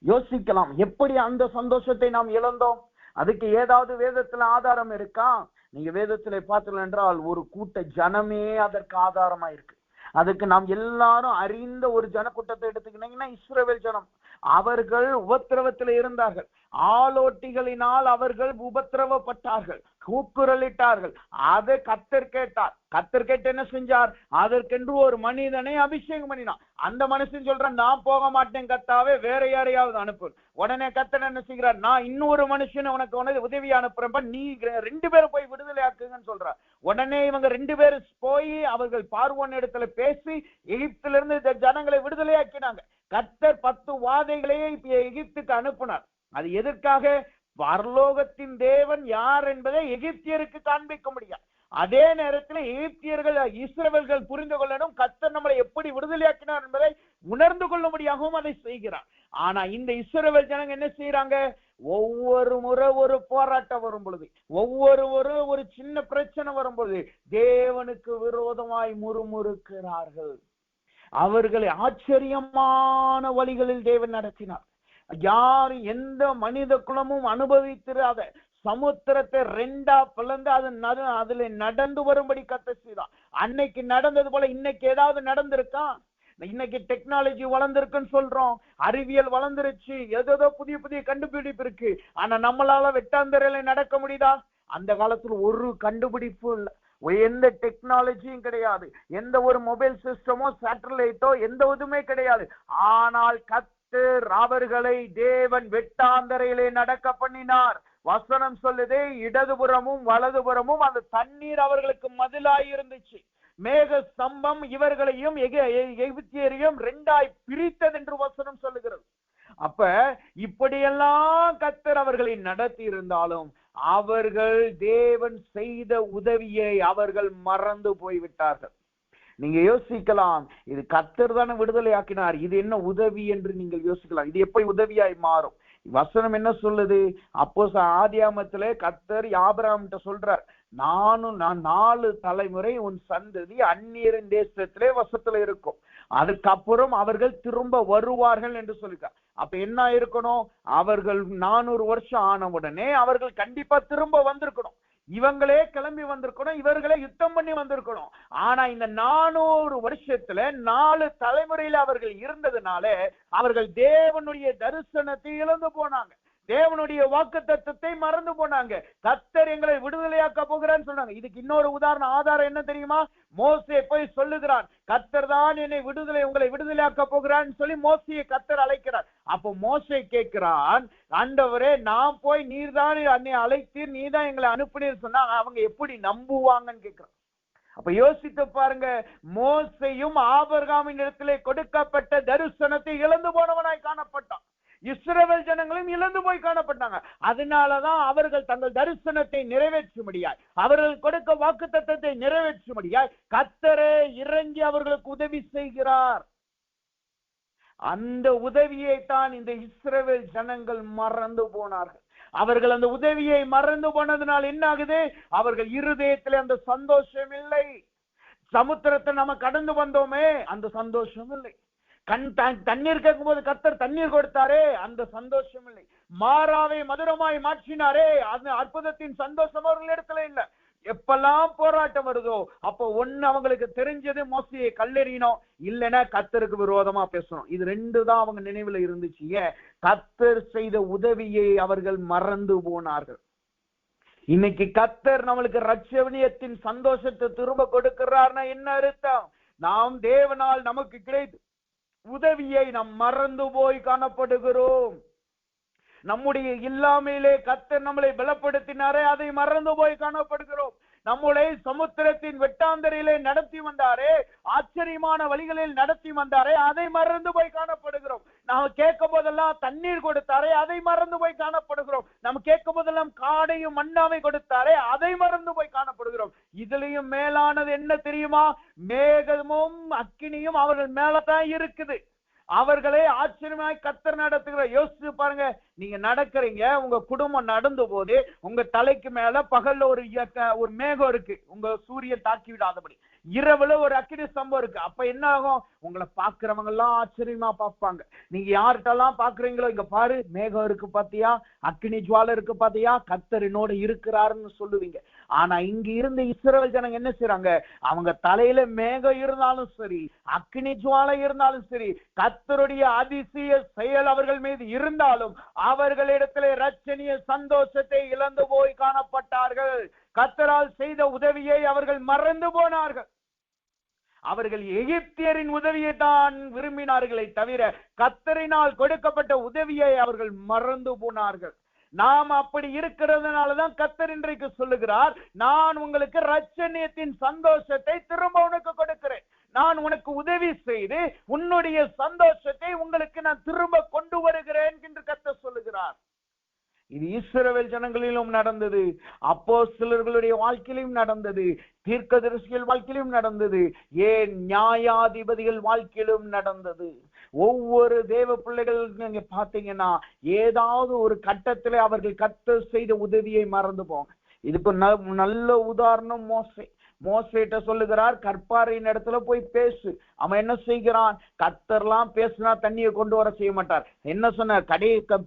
யோசிக்கலாம், எப்படி அந்த சந்தோஷத்தை நாம் இழந்தோம்? அதுக்கு ஏதாவது வேதத்துல ஆதாரம் இருக்கா? நீங்க வேதத்துல பார்த்தீர்கள் என்றால் ஒரு கூட்ட ஜனமே அதற்கு ஆதாரமா இருக்கு. அதுக்கு நாம் எல்லாரும் அறிந்த ஒரு ஜனக்கூட்டத்தை எடுத்துக்கிட்டீங்கன்னா இஸ்ரவேல் ஜனம். அவர்கள் உபத்திரவத்தில் இருந்தார்கள். ஆலோட்டிகளினால் அவர்கள் உபத்திரவப்பட்டார்கள், கூக்குரலிட்டார்கள். அதை கர்த்தர் கேட்டார். கர்த்தர் கேட்டு என்ன செஞ்சார்? அதற்கென்று ஒரு மனிதனை அபிஷேகம் பண்ணினான். அந்த மனுஷன் சொல்றான், நான் போக மாட்டேன் கர்த்தாவே, வேற யாரையாவது அனுப்பு. உடனே கர்த்தர் என்ன செய்கிறார்? நான் இன்னொரு மனுஷனை உனக்கு உதவி அனுப்புறேன், நீ 2 பேரும் போய் விடுதலை ஆக்குங்கன்னு சொல்றார். உடனே இவங்க 2 பேரும் போய் அவர்கள் பார்வோன் இடத்துல பேசி எகிப்திலிருந்து இந்த ஜனங்களை விடுதலை ஆக்கினாங்க. கர்த்தர் 10 வாதைகளையே எகிப்துக்கு அனுப்பினார். அது எதற்காக? பரலோகத்தின் தேவன் யார் என்பதை எகிப்தியருக்கு காண்பிக்க முடியாது. அதே நேரத்தில் எகிப்தியர்கள் இஸ்ரவேலர்கள் புரிந்து கொள்ளணும், கர்த்தர் நம்மளை எப்படி விடுதலையாக்கினார் என்பதை உணர்ந்து கொள்ள முடியாகவும் அதை செய்கிறார். ஆனா இந்த இஸ்ரவேல் ஜனங்க என்ன செய்யறாங்க? ஒவ்வொரு முறை ஒரு போராட்டம் வரும் பொழுது, ஒவ்வொரு ஒரு சின்ன பிரச்சனை வரும் பொழுது தேவனுக்கு விரோதமாய் முறுமுறுக்கிறார்கள். அவர்களை ஆச்சரியமான வழிகளில் தேவன் நடத்தினார். யார் எந்த மனித குலமும் அனுபவித்திராத சமுத்திரத்தை 2ஆ பிளந்து அதுல நடந்து வரும்படி கர்த்தர் செய்தான். அன்னைக்கு நடந்தது போல இன்னைக்கு ஏதாவது நடந்திருக்கா? இன்னைக்கு டெக்னாலஜி வளர்ந்திருக்குன்னு சொல்றோம், அறிவியல் வளர்ந்துருச்சு, ஏதோ புதிய புதிய கண்டுபிடிப்பு இருக்கு. ஆனா நம்மளால வெட்டாந்தரையில நடக்க முடியுதா? அந்த காலத்துல ஒரு கண்டுபிடிப்பு இல்லை, எந்த டெக்னாலஜியும் கிடையாது, எந்த ஒரு மொபைல் சிஸ்டமோ சேட்டலைட்டோ எந்த இதுவுமே கிடையாது. ஆனால் கர்த்தர் அவர்களை தேவன் வெட்டாந்தரையிலே நடக்க பண்ணினார். வசனம் சொல்லுதே, இடதுபுறமும் வலதுபுறமும் அந்த தண்ணீர் அவர்களுக்கு மதிலாய் இருந்துச்சு. மேக ஸ்தம்பம் இவர்களையும் எகிப்தியரையும் 2ஆய் பிரித்தது என்று வசனம் சொல்லுகிறது. அப்ப இப்படியெல்லாம் கர்த்தர் அவர்களை நடத்தி இருந்தாலும் அவர்கள் தேவன் செய்த உதவியை அவர்கள் மறந்து போய்விட்டார்கள். நீங்க யோசிக்கலாம், இது கர்த்தர் தானே விடுதலை ஆக்கினார், இது என்ன உதவி என்று நீங்கள் யோசிக்கலாம். இது எப்படி உதவியாய் மாறும்? வசனம் என்ன சொல்லுது? அப்போ ஆதியாமத்திலே கர்த்தர் ஆபிரகாம்கிட்ட சொல்றார், நான் 4 தலைமுறை உன் சந்ததி அந்நியரின் தேசத்திலே வசத்துல இருக்கும், அதுக்கப்புறம் அவர்கள் திரும்ப வருவார்கள் என்று சொல்லிருக்கார். அப்ப என்ன இருக்கணும்? அவர்கள் 400 வருஷம் ஆன உடனே அவர்கள் கண்டிப்பா திரும்ப வந்திருக்கணும். இவங்களே கிளம்பி வந்திருக்கணும், இவர்களே யுத்தம் பண்ணி வந்திருக்கணும். ஆனா இந்த 400 வருஷத்துல 4 தலைமுறையில அவர்கள் இருந்ததுனால அவர்கள் தேவனுடைய தரிசனத்தை இழந்து போனாங்க, தேவனுடைய வாக்குத்தத்தத்தை மறந்து போனாங்க. கர்த்தர் எங்களை விடுதலையாக்க போகிறான்னு சொன்னாங்க. இதுக்கு இன்னொரு ஆதாரம் என்ன தெரியுமா? மோசே போய் சொல்லுகிறான், கர்த்தர் தான் என்னை உங்களை விடுதலையாக்க போகிறான்னு சொல்லி மோசையை கர்த்தர் அழைக்கிறார். அப்போ மோசே கேட்கிறான், ஆண்டவரே நான் போய் நீர் தான் என்னை அழைத்தீர், நீ தான் எங்களை அனுப்பினீர் சொன்னா அவங்க எப்படி நம்புவாங்கன்னு கேட்கிறான். அப்ப யோசித்து பாருங்க, மோசேயும் ஆபிரகாமின் இடத்திலே கொடுக்கப்பட்ட தரிசனத்தை இழந்து போனவனாய் காணப்பட்டான். இஸ்ரவேல் ஜனங்களும் இழந்து போய் காணப்பட்டாங்க. அதனாலதான் அவர்கள் தங்கள் தரிசனத்தை நிறைவேற்றும்படியாய், அவர்கள் கொடுக்க வாக்குத்தத்தத்தை நிறைவேற்றும்படியாய் கர்த்தரே இறங்கி அவர்களுக்கு உதவி செய்கிறார். அந்த உதவியை தான் இந்த இஸ்ரவேல் ஜனங்கள் மறந்து போனார்கள். அவர்கள் அந்த உதவியை மறந்து போனதுனால் என்ன ஆகுது? அவர்கள் இருதயத்திலே அந்த சந்தோஷம் இல்லை. சமுத்திரத்தை நம்ம கடந்து வந்தோமே, அந்த சந்தோஷம் இல்லை. தண்ணீர் கேட்கும் போது கர்த்தர் தண்ணீர் கொடுத்தாரே, அந்த சந்தோஷம் இல்லை. மாறாவை மதுரமாய் மாற்றினாரே, அந்த அற்புதத்தின் சந்தோஷம் அவர்களிடத்துல இல்ல. எப்பெல்லாம் போராட்டம் வருதோ அப்போ ஒண்ணு அவங்களுக்கு தெரிஞ்சது மோசையை கல்லெறியணும், இல்லைன்னா கர்த்தருக்கு விரோதமா பேசணும். இது 2 தான் அவங்க நினைவுல இருந்துச்சு. கர்த்தர் செய்த உதவியை அவர்கள் மறந்து போனார்கள். இன்னைக்கு கர்த்தர் நம்மளுக்கு ரட்சணியத்தின் சந்தோஷத்தை திரும்ப கொடுக்கிறார்னா என்ன அர்த்தம்? நாம் தேவனால் நமக்கு கிடைத்த உதவியை நாம் மறந்து போய் காணப்படுகிறோம். நம்முடைய இல்லாமையிலே கர்த்தர் நம்மளை பலப்படுத்தினாரே, அதை மறந்து போய் காணப்படுகிறோம். நம்மளை சமுத்திரத்தின் வெட்டாந்தரையிலே நடத்தி வந்தாரே, ஆச்சரியமான வழிகளில் நடத்தி வந்தாரே, அதை மறந்து போய் காணப்படுகிறோம். நாம கேட்கும் போதெல்லாம் தண்ணீர் கொடுத்தாரே, அதை மறந்து போய் காணப்படுகிறோம். நம்ம கேட்கும் போதெல்லாம் காடையும் மண்ணாவை கொடுத்தாரே, அதை மறந்து போய் காணப்படுகிறோம். இதுலயும் மேலானது என்ன தெரியுமா? மேகமும் அக்கினியும் அவர்கள் மேலதான் இருக்குது. அவர்களே ஆச்சரியமாய் கர்த்தர் நடத்துகிற. யோசிச்சு பாருங்க, நீங்க நடக்கிறீங்க, உங்க குடும்பம் நடந்து போது உங்க தலைக்கு மேல பகல்ல ஒரு மேகம் இருக்கு, உங்க சூரியன் தாக்கி விடாதபடி. இரவுல ஒரு அக்கினி ஸ்தம்பம் இருக்கு. அப்ப என்ன ஆகும்? உங்களை பாக்குறவங்க எல்லாம் ஆச்சரியமா பார்ப்பாங்க. நீங்க யார்கிட்டலாம் பாக்குறீங்களோ, இங்க பாரு மேகம் இருக்கு பாத்தியா, அக்கினி ஜுவாலை இருக்கு பாத்தியா, கர்த்தர் என்னோட இருக்கிறாருன்னு சொல்லுவீங்க. ஆனா இங்க இருந்து இஸ்ரவேல் ஜனங்க என்ன செய்றாங்க? அவங்க தலையில மேகம் இருந்தாலும் சரி, அக்கினி ஜுவாலை இருந்தாலும் சரி, கர்த்தருடைய அதிசய செயல் அவர்கள் மீது இருந்தாலும் அவர்களிடத்திலே இரட்சணிய சந்தோஷத்தை இழந்து போய் காணப்பட்டார்கள். கர்த்தரால் செய்த உதவியை அவர்கள் மறந்து போனார்கள். அவர்கள் எகிப்தியரின் உதவியை தான் விரும்பினார்களே தவிர கர்த்தரினால் கொடுக்கப்பட்ட உதவியை அவர்கள் மறந்து போனார்கள். நாம் அப்படி இருக்கிறதுனாலதான் கர்த்தர் இன்றைக்கு சொல்லுகிறார், நான் உங்களுக்கு இரட்சணியத்தின் சந்தோஷத்தை திரும்ப உனக்கு கொடுக்கிறேன். நான் உனக்கு உதவி செய்து உன்னுடைய சந்தோஷத்தை உங்களுக்கு நான் திரும்ப கொண்டு வருகிறேன் என்று கர்த்தர் சொல்லுகிறார். இது இஸ்ரவேல் ஜனங்களிலும் நடந்தது, அப்போஸ்தலர்களுடைய வாழ்க்கையிலும் நடந்தது, தீர்க்கதரிசிகள் வாழ்க்கையிலும் நடந்தது, ஏன் நியாயாதிபதிகள் வாழ்க்கையிலும் நடந்தது. ஒவ்வொரு தேவ பிள்ளைகள் நீங்க பாத்தீங்கன்னா ஏதாவது ஒரு கட்டத்திலே அவர்கள் கர்த்தர் செய்த உதவியை மறந்து போங்க. இதுக்கு நல்ல உதாரணம் மோசே. மோசேட்ட சொல்லுகிறார், கற்பாறையின் இடத்துல போய் பேசு. அவன் என்ன செய்கிறான்? கர்த்தர்லாம் பேசினா தண்ணியை கொண்டு வர செய்ய மாட்டார். என்ன சொன்னார்?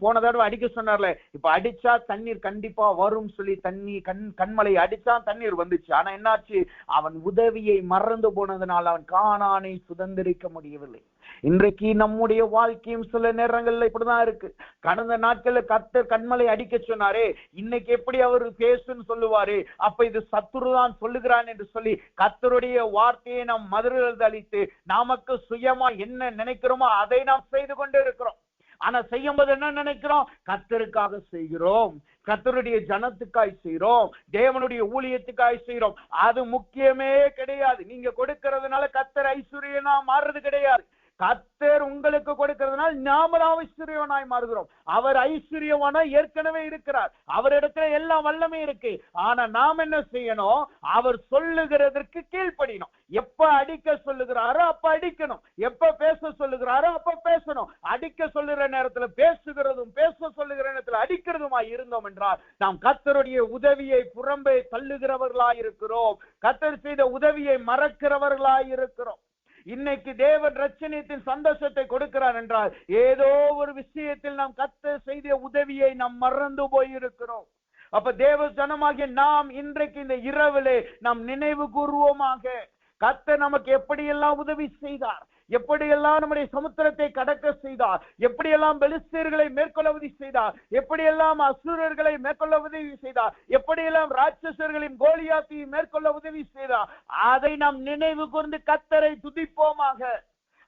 போன தடவை அடிக்க சொன்னார்ல, இப்ப அடிச்சா தண்ணீர் கண்டிப்பா வரும் சொல்லி தண்ணி கண்மலை அடிச்சா தண்ணீர் வந்துச்சு. ஆனா என்னாச்சு? அவன் உதவியை மறந்து போனதுனால் அவன் கானானை சுதந்திரிக்க முடியவில்லை. இன்றைக்கு நம்முடைய வாழ்க்கையும் சில நேரங்கள்ல இப்படிதான் இருக்கு. கடந்த நாட்கள்ல கர்த்தர் கண்மலை அடிக்க சொன்னாரே, இன்னைக்கு எப்படி அவர் பேசுன்னு சொல்லுவாரு? அப்ப இது சத்துருதான் சொல்லுகிறான் என்று சொல்லி கர்த்தருடைய வார்த்தையை நாம் மறுதலித்து நமக்கு சுயமா என்ன நினைக்கிறோமோ அதை நாம் செய்து கொண்டு இருக்கிறோம். ஆனா செய்யும் போது என்ன நினைக்கிறோம்? கர்த்தருக்காக செய்கிறோம், கர்த்தருடைய ஜனத்துக்காய் செய்கிறோம், தேவனுடைய ஊழியத்துக்காய் செய்கிறோம். அது முக்கியமே கிடையாது. நீங்க கொடுக்கிறதுனால கர்த்தர் ஐஸ்வர்யனா மாறுறது கிடையாது. கர்த்தர் உங்களுக்கு கொடுக்கிறதுனால நாம ஐஸ்வர்யவனாய் மாறுகிறோம். அவர் ஐஸ்வர்யவனாய் ஏற்கனவே இருக்கிறார், அவரிடத்துல எல்லா வல்லமே இருக்கு. ஆனா நாம் என்ன செய்யணும்? அவர் சொல்லுகிறதற்கு கீழ்ப்படியணும். எப்ப அடிக்க சொல்லுகிறாரோ அப்ப அடிக்கணும், எப்ப பேச சொல்லுகிறாரோ அப்ப பேசணும். அடிக்க சொல்லுகிற நேரத்துல பேசுகிறதும், பேச சொல்லுகிற நேரத்துல அடிக்கிறதுமாய் இருந்தோம் என்றால் நாம் கர்த்தருடைய உதவியை புறம்பே தள்ளுகிறவர்களாய் இருக்கிறோம், கர்த்தர் செய்த உதவியை மறக்கிறவர்களாய் இருக்கிறோம். இன்னைக்கு தேவன் இரட்சணியத்தின் சந்தோஷத்தை கொடுக்கிறார் என்றால் ஏதோ ஒரு விஷயத்தில் நாம் கர்த்தர் செய்த உதவியை நாம் மறந்து போயிருக்கிறோம். அப்ப தேவ ஜனமாகிய நாம் இன்றைக்கு இந்த இரவிலே நாம் நினைவு கூர்வோமாக, கர்த்தர் நமக்கு எப்படியெல்லாம் உதவி செய்தார், எப்படியெல்லாம் நம்முடைய சமுத்திரத்தை கடக்க செய்தார், எப்படியெல்லாம் பெலிஸ்தீர்களை மேற்கொள்ள உதவி செய்தார், எப்படியெல்லாம் அசுரர்களை மேற்கொள்ள உதவி செய்தார், எப்படியெல்லாம் ராட்சசர்களின் கோலியாத்தையும் மேற்கொள்ள உதவி செய்தார், அதை நாம் நினைவு கூர்ந்து கர்த்தரை துதிப்போமாக.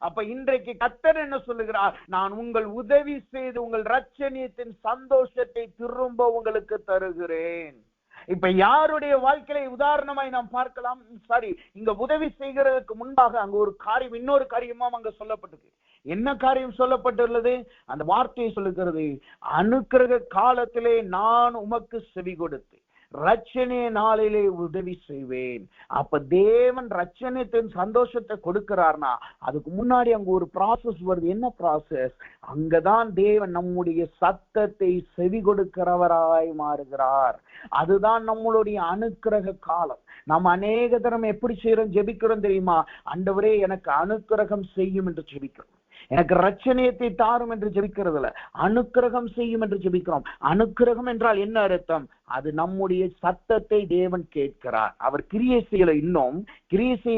அப்ப இன்றைக்கு கர்த்தர் என்ன சொல்லுகிறார்? நான் உங்கள் உதவி செய்து உங்கள் இரட்சணியத்தின் சந்தோஷத்தை திரும்ப உங்களுக்கு தருகிறேன். இப்ப யாருடைய வாழ்க்கையை உதாரணமாய் நாம் பார்க்கலாம். சரி, இங்க உதவி செய்கிறதுக்கு முன்பாக அங்க ஒரு காரியம், இன்னொரு காரியமும் அங்க சொல்லப்பட்டது. என்ன காரியம் சொல்லப்பட்டுள்ளது? அந்த வார்த்தையை சொல்லுகிறது, அனுக்கிரக காலத்திலே நான் உமக்கு செவி கொடுத்து ரட்சணிய நாளிலே உதவி செய்வேன். அப்ப தேவன் ரட்சணியத்தின் சந்தோஷத்தை கொடுக்கிறார்னா அதுக்கு முன்னாடி அங்க ஒரு ப்ராசஸ் வருது. என்ன ப்ராசஸ்? அங்கதான் தேவன் நம்முடைய சத்தத்தை செவி கொடுக்கிறவராய் மாறுகிறார். அதுதான் நம்மளுடைய அனுக்கிரக காலம். நம்ம அநேக தரம் எப்படி செய்யறோம்? ஜெபிக்கிறோம் தெரியுமா? ஆண்டவரே எனக்கு அனுக்கிரகம் செய்யும் என்று ஜெபிக்கிறோம். எனக்கு ரட்சணியத்தை தாரும் என்று ஜெபிக்கிறதுல அனுக்கிரகம் செய்யும் என்று ஜெபிக்கிறோம். அனுக்கிரகம் என்றால் என்ன அர்த்தம்? அது நம்முடைய சத்தத்தை தேவன் கேட்கிறார். அவர் கிரியை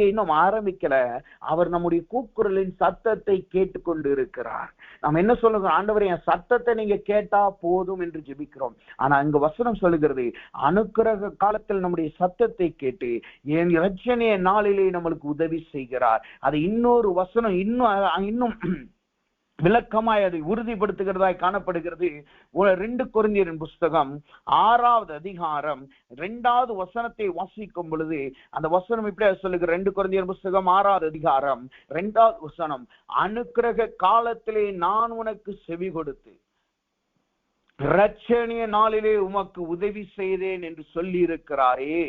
இன்னும் ஆரம்பிக்கல. அவர் நம்முடைய கூக்குரலின் சத்தத்தை கேட்டுக்கொண்டு இருக்கிறார். நாம் என்ன சொல்லுகிறோம்? ஆண்டவரே என் சத்தத்தை நீங்க கேட்டா போதும் என்று ஜெபிக்கிறோம். ஆனா அங்க வசனம் சொல்லுகிறது, அனுக்கிரக காலத்தில் நம்முடைய சத்தத்தை கேட்டு என் இரட்சணிய நாளிலே நம்மளுக்கு உதவி செய்கிறார். அது இன்னொரு வசனம் இன்னும் விளக்கமாய் அதை உறுதிப்படுத்துகிறதாய் காணப்படுகிறது. 2 கொரிந்தியரின் புஸ்தகம் 6வது அதிகாரம் 2வது வசனத்தை வாசிக்கும் பொழுது அந்த வசனம் இப்படி சொல்லுகிற 2 கொரிந்தியர் புஸ்தகம் 6வது அதிகாரம் 2வது வசனம், அனுக்கிரக காலத்திலே நான் உனக்கு செவி கொடுத்து இரட்சணிய நாளிலே உமக்கு உதவி செய்தேன் என்று சொல்லி இருக்கிறாரே.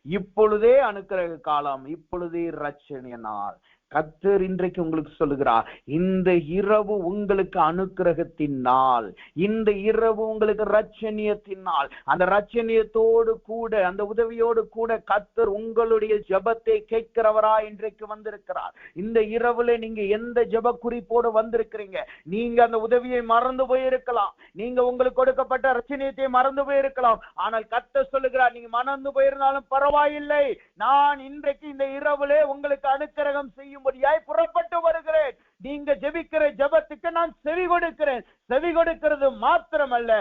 இப்பொழுதே அனுக்கிரக காலம், இப்பொழுதே இரட்சணிய நாள். கர்த்தர் இன்றைக்கு உங்களுக்கு சொல்லுகிறார், இந்த இரவு உங்களுக்கு அனுக்கிரகத்தின் நாள், இந்த இரவு உங்களுக்கு ரட்சணியத்தின் நாள். அந்த ரட்சணியத்தோடு கூட, அந்த உதவியோடு கூட கர்த்தர் உங்களுடைய ஜெபத்தை கேட்கிறவரா இன்றைக்கு வந்திருக்கிறார். இந்த இரவுல நீங்க எந்த ஜெப குறிப்போடு வந்திருக்கிறீங்க? நீங்க அந்த உதவியை மறந்து போயிருக்கலாம், நீங்க உங்களுக்கு கொடுக்கப்பட்ட ரட்சணியத்தை மறந்து போயிருக்கலாம். ஆனால் கர்த்தர் சொல்லுகிறார், நீங்க மறந்து போயிருந்தாலும் பரவாயில்லை, நான் இன்றைக்கு இந்த இரவுல உங்களுக்கு அனுக்கிரகம் செய்யும்படியாய் புறப்பட்டு வருகிறேன். நீங்க ஜெபிக்கிற ஜெபத்துக்கு நான் செவி கொடுக்கிறேன். செவி கொடுக்கிறது மாத்திரமல்ல,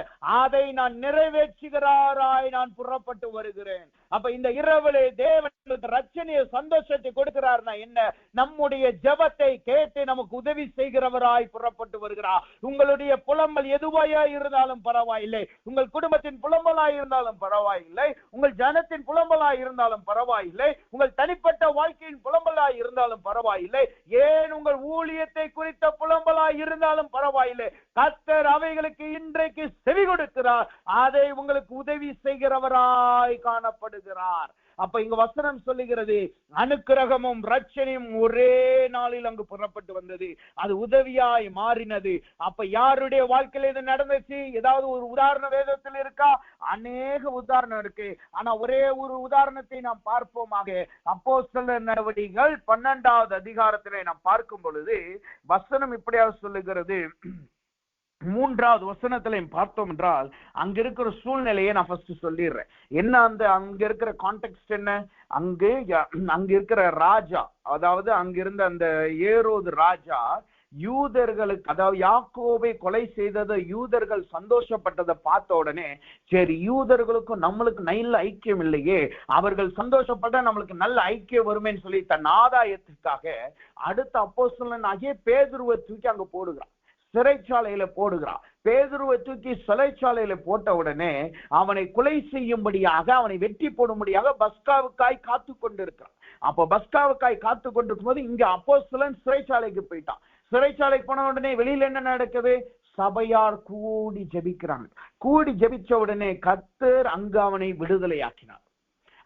அதை நான் நிறைவேற்றுகிறாராய் நான் புறப்பட்டு வருகிறேன். அப்ப இந்த இரவிலே தேவன் ரட்சணிய சந்தோஷத்தை கொடுக்கிறார்னா என்ன? நம்முடைய ஜெபத்தை கேட்டு நமக்கு உதவி செய்கிறவராய் புறப்பட்டு வருகிறார். உங்களுடைய புலம்பல் எதுவாயா இருந்தாலும் பரவாயில்லை, உங்கள் குடும்பத்தின் புலம்பலாய் இருந்தாலும் பரவாயில்லை, உங்கள் ஜனத்தின் புலம்பலாய் இருந்தாலும் பரவாயில்லை, உங்கள் தனிப்பட்ட வாழ்க்கையின் புலம்பலாய் இருந்தாலும் பரவாயில்லை, ஏன் உங்கள் ஊழியத்தை குறித்த புலம்பலாய் இருந்தாலும் பரவாயில்லை, கர்த்தர் அவைகளுக்கு இன்றைக்கு செவி கொடுக்கிறார். அதை உங்களுக்கு உதவி செய்கிறவராய் காணப்படுகிறார். அப்ப இங்க வசனம் சொல்லுகிறது, அனுக்கிரகமும் ரட்சணியும் ஒரே நாளில் அங்கு புறப்பட்டு வந்தது. அது உதவியாய் மாறினது. அப்ப யாருடைய வாழ்க்கையில இது நடந்துச்சு? ஏதாவது ஒரு உதாரண வேதத்தில் இருக்கா? அநேக உதாரணம் இருக்கு. ஆனா ஒரே ஒரு உதாரணத்தை நாம் பார்ப்போமாக. அப்போஸ்தலர் நடவடிக்கைகள் 12வது அதிகாரத்திலே நாம் பார்க்கும் பொழுது வசனம் இப்படியாக சொல்லுகிறது. 3வது வசனத்திலையும் பார்த்தோம் என்றால், அங்க இருக்கிற சூழ்நிலையை நான் ஃபர்ஸ்ட் சொல்லிடுறேன். என்ன அந்த அங்க இருக்கிற கான்டெக்ஸ்ட் என்ன? அங்க இருக்கிற ராஜா, அதாவது அங்கிருந்த அந்த ஏரோது ராஜா யூதர்களுக்கு, அதாவது யாக்கோபை கொலை செய்ததை யூதர்கள் சந்தோஷப்பட்டதை பார்த்த உடனே, சரி யூதர்களுக்கும் நம்மளுக்கு நல்ல ஐக்கியம் இல்லையே, அவர்கள் சந்தோஷப்பட்ட நம்மளுக்கு நல்ல ஐக்கியம் வருமேன்னு சொல்லி தன் ஆதாயத்துக்காக அடுத்த அப்போஸ்தலன் ஆகிய பேதுருவை தூக்கி அங்க போடுகிறான், சிறைச்சாலையில போடுகிறான். பேதுருவை தூக்கி சிறைச்சாலையில போட்ட உடனே அவனை கொலை செய்யும்படியாக, அவனை வெற்றி போடும்படியாக பஸ்காவுக்காய் காத்து கொண்டிருக்கிறான். அப்ப பஸ்காவுக்காய் காத்து கொண்டிருக்கும் போது இங்க அப்போஸ்தலன் சிறைச்சாலைக்கு போயிட்டான். சிறைச்சாலைக்கு போன உடனே வெளியில என்ன நடக்குது? சபையார் கூடி ஜெபிக்கிறாங்க. கூடி ஜெபிச்ச உடனே கர்த்தர் அங்கு அவனை விடுதலையாக்கினார்.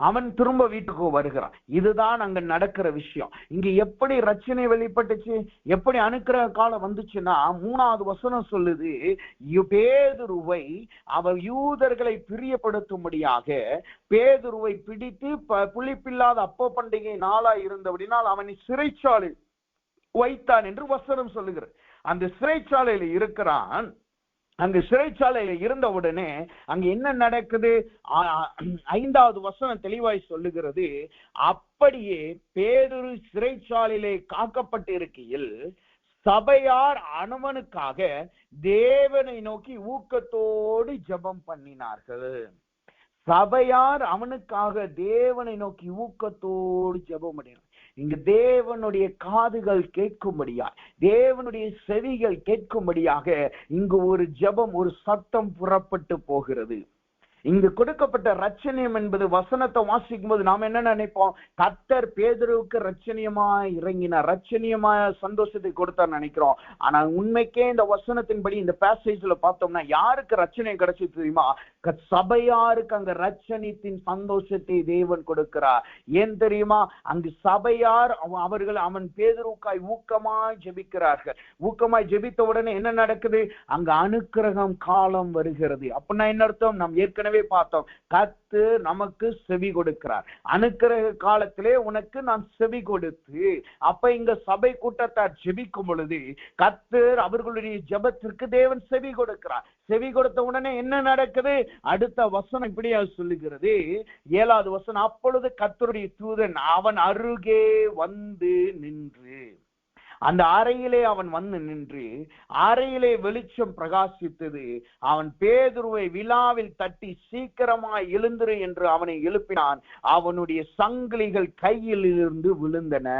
அவன் திரும்ப வீட்டுக்கு வருகிறான். இதுதான் அங்க நடக்கிற விஷயம். இங்க எப்படி ரட்சணை வெளிப்பட்டுச்சு, எப்படி அனுக்கிரக காலம் வந்துச்சுன்னா, 3வது வசனம் சொல்லுது, பேதுருவை அவர் யூதர்களை பிரியப்படுத்தும்படியாக பேதுருவை பிடித்து புளிப்பில்லாத அப்ப பண்டிகை நாளா இருந்தபடினால் அவனை சிறைச்சாலை வைத்தான் என்று வசனம் சொல்லுகிறது. அந்த சிறைச்சாலையில இருக்கிறான். அங்கு சிறைச்சாலையில இருந்த உடனே அங்க என்ன நடக்குது? 5வது வசனம் தெளிவாய் சொல்லுகிறது, அப்படியே பேதுரு சிறைச்சாலையிலே காக்கப்பட்டு இருக்கையில் சபையார் அவனுக்காக தேவனை நோக்கி ஊக்கத்தோடு ஜெபம் பண்ணினார்கள். சபையார் அவனுக்காக தேவனை நோக்கி ஊக்கத்தோடு ஜெபம் பண்ணினார். இங்கு தேவனுடைய காதுகள் கேட்கும்படியா, தேவனுடைய செவிகள் கேட்கும்படியாக இங்கு ஒரு ஜெபம், ஒரு சத்தம் புறப்பட்டு போகிறது. இங்கு கொடுக்கப்பட்ட ரட்சணியம் என்பது, வசனத்தை வாசிக்கும் போது நாம் என்ன நினைப்போம்? கர்த்தர் பேதுருவுக்கு ரட்சணியமாய் இறங்கினார், ரட்சணியமாய் சந்தோஷத்தை கொடுத்தார் நினைக்கிறோம். ஆனா உண்மைக்கே இந்த வசனத்தின்படி இந்த பேசேஜ்ல பார்த்தோம்னா யாருக்கு ரட்சணை கிடைச்சது தெரியுமா? சபையாருக்கு அங்க ரட்சணியத்தின் சந்தோஷத்தை தேவன் கொடுக்கிறார். ஏன் தெரியுமா? அங்கு சபையார் அவர்கள் அவன் பேதுருக்காய் ஊக்கமாய் ஜெபிக்கிறார்கள். ஊக்கமாய் ஜெபித்த உடனே என்ன நடக்குது? அங்க அனுக்கிரகம் காலம் வருகிறது. அப்படின்னா என்ன அர்த்தம்? நாம் ஏற்கனவே பார்த்தோம், கர்த்தர் நமக்கு செவி கொடுக்கிறார். அனுக்கிரக காலத்திலே உனக்கு நான் செவி கொடுத்து, அப்ப இங்க சபை கூட்டத்தார் ஜெபிக்கும் பொழுது கர்த்தர் அவர்களுடைய ஜெபத்திற்கு தேவன் செவி கொடுக்கிறார். செவி கொடுத்த உடனே என்ன நடக்குது? அடுத்த வசனம் இப்படியா சொல்லுகிறது, 7வது வசனம், அப்பொழுது கர்த்தருடைய தூதன் அவன் அருகே வந்து நின்று, அந்த அறையிலே அவன் வந்து நின்று, அறையிலே வெளிச்சம் பிரகாசித்தது. அவன் பேதுருவை விழாவில் தட்டி சீக்கிரமாய் எழுந்திரு என்று அவனை எழுப்பினான். அவனுடைய சங்கிலிகள் கையில் இருந்து விழுந்தன.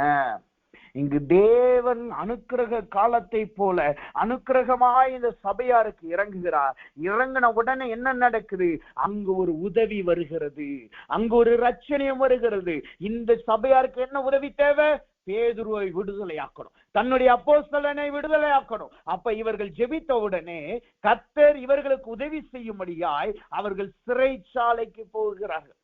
இங்கு தேவன் அனுக்கிரக காலத்தை போல அனுக்கிரகமாய் இந்த சபையாருக்கு இறங்குகிறார். இறங்கின உடனே என்ன நடக்குது? அங்கு ஒரு உதவி வருகிறது, அங்கு ஒரு ரட்சணியம் வருகிறது. இந்த சபையாருக்கு என்ன உதவி தேவை? பேதுருவை விடுதலையாக்கணும், தன்னுடைய அப்போஸ்தலனை விடுதலையாக்கணும். அப்ப இவர்கள் ஜெபித்த உடனே கர்த்தர் இவர்களுக்கு உதவி செய்யும்படியாய் அவர்கள் சிறைச்சாலைக்கு போகிறார்கள்.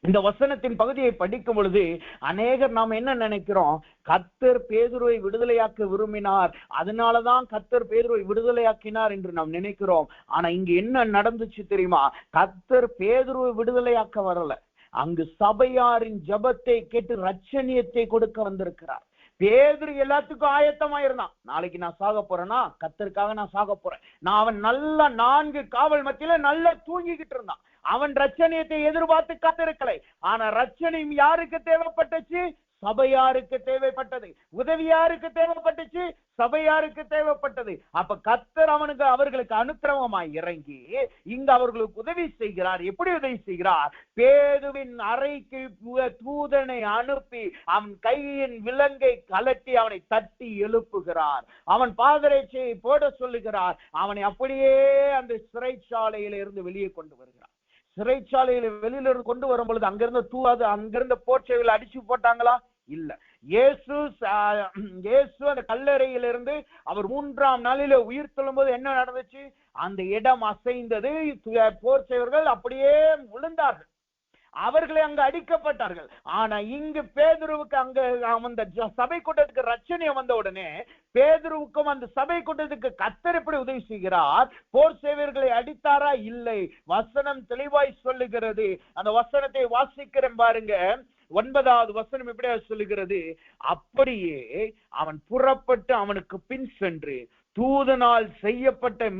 இந்த வசனத்தின் பகுதியை படிக்கும் பொழுது அநேகர் நாம் என்ன நினைக்கிறோம், கர்த்தர் பேதுருவை விடுதலையாக்க விரும்பினார், அதனாலதான் கர்த்தர் பேதுருவை விடுதலையாக்கினார் என்று நாம் நினைக்கிறோம். ஆனா இங்க என்ன நடந்துச்சு தெரியுமா? கர்த்தர் பேதுருவை விடுதலையாக்க வரல, அங்கு சபையாரின் ஜபத்தை கேட்டு ரட்சணியத்தை கொடுக்க வந்திருக்கிறார். பேதுரு எல்லாத்துக்கும் ஆயத்தமா இருந்தான். நாளைக்கு நான் சாக போறேன்னா கர்த்தருக்காக நான் சாக போறேன். அவன் நல்ல 4 காவல் மத்தியில நல்லா தூங்கிக்கிட்டு இருந்தான். அவன் ரட்சணியத்தை எதிர்பார்த்து காத்திருக்கலை. ஆனா ரட்சணியம் யாருக்கு தேவைப்பட்டுச்சு? சபையாருக்கு தேவைப்பட்டது. உதவி யாருக்கு தேவைப்பட்டுச்சு? சபையாருக்கு தேவைப்பட்டது. அப்ப கர்த்தர் அவர்களுக்கு அனுக்கிரமமாய் இறங்கி இங்க அவர்களுக்கு உதவி செய்கிறார். எப்படி உதவி செய்கிறார்? பேதுவின் அறைக்கு தூதனை அனுப்பி அவன் கையின் விலங்கை கலட்டி அவனை தட்டி எழுப்புகிறார். அவன் பாதரட்சையை போட சொல்லுகிறார். அவனை அப்படியே அந்த சிறைச்சாலையில இருந்து வெளியே கொண்டு வருகிறார். சிறைச்சாலையில வெளியில இருந்து கொண்டு வரும் பொழுது அங்கிருந்த போர்ச்சைகளை அடிச்சு போட்டாங்களா? இல்ல. இயேசு அந்த கல்லறையிலிருந்து அவர் 3ஆம் நாளில உயிர் சொல்லும்போது என்ன நடந்துச்சு? அந்த இடம் அசைந்தது. போர்ச்சைவர்கள் அப்படியே விழுந்தார்கள், அவர்களே அங்கு அடிக்கப்பட்டார்கள். ஆனா இங்கு பேதுருவுக்கு அங்க அந்த சபை கூட்டத்துக்கு ரட்சணை வந்த உடனே பேதுருவுக்கும் அந்த சபை கூட்டத்துக்கு கர்த்தர் எப்படி உதவி செய்கிறார்? போர் சேவர்களை அடித்தாரா? இல்லை. வசனம் தெளிவாய் சொல்லுகிறது. அந்த வசனத்தை வாசிக்கிறேன் பாருங்க. 9வது வசனம் எப்படியா சொல்லுகிறது? அப்படியே அவன் புறப்பட்டு அவனுக்கு பின் சென்று தூதனால் செய்யப்பட்ட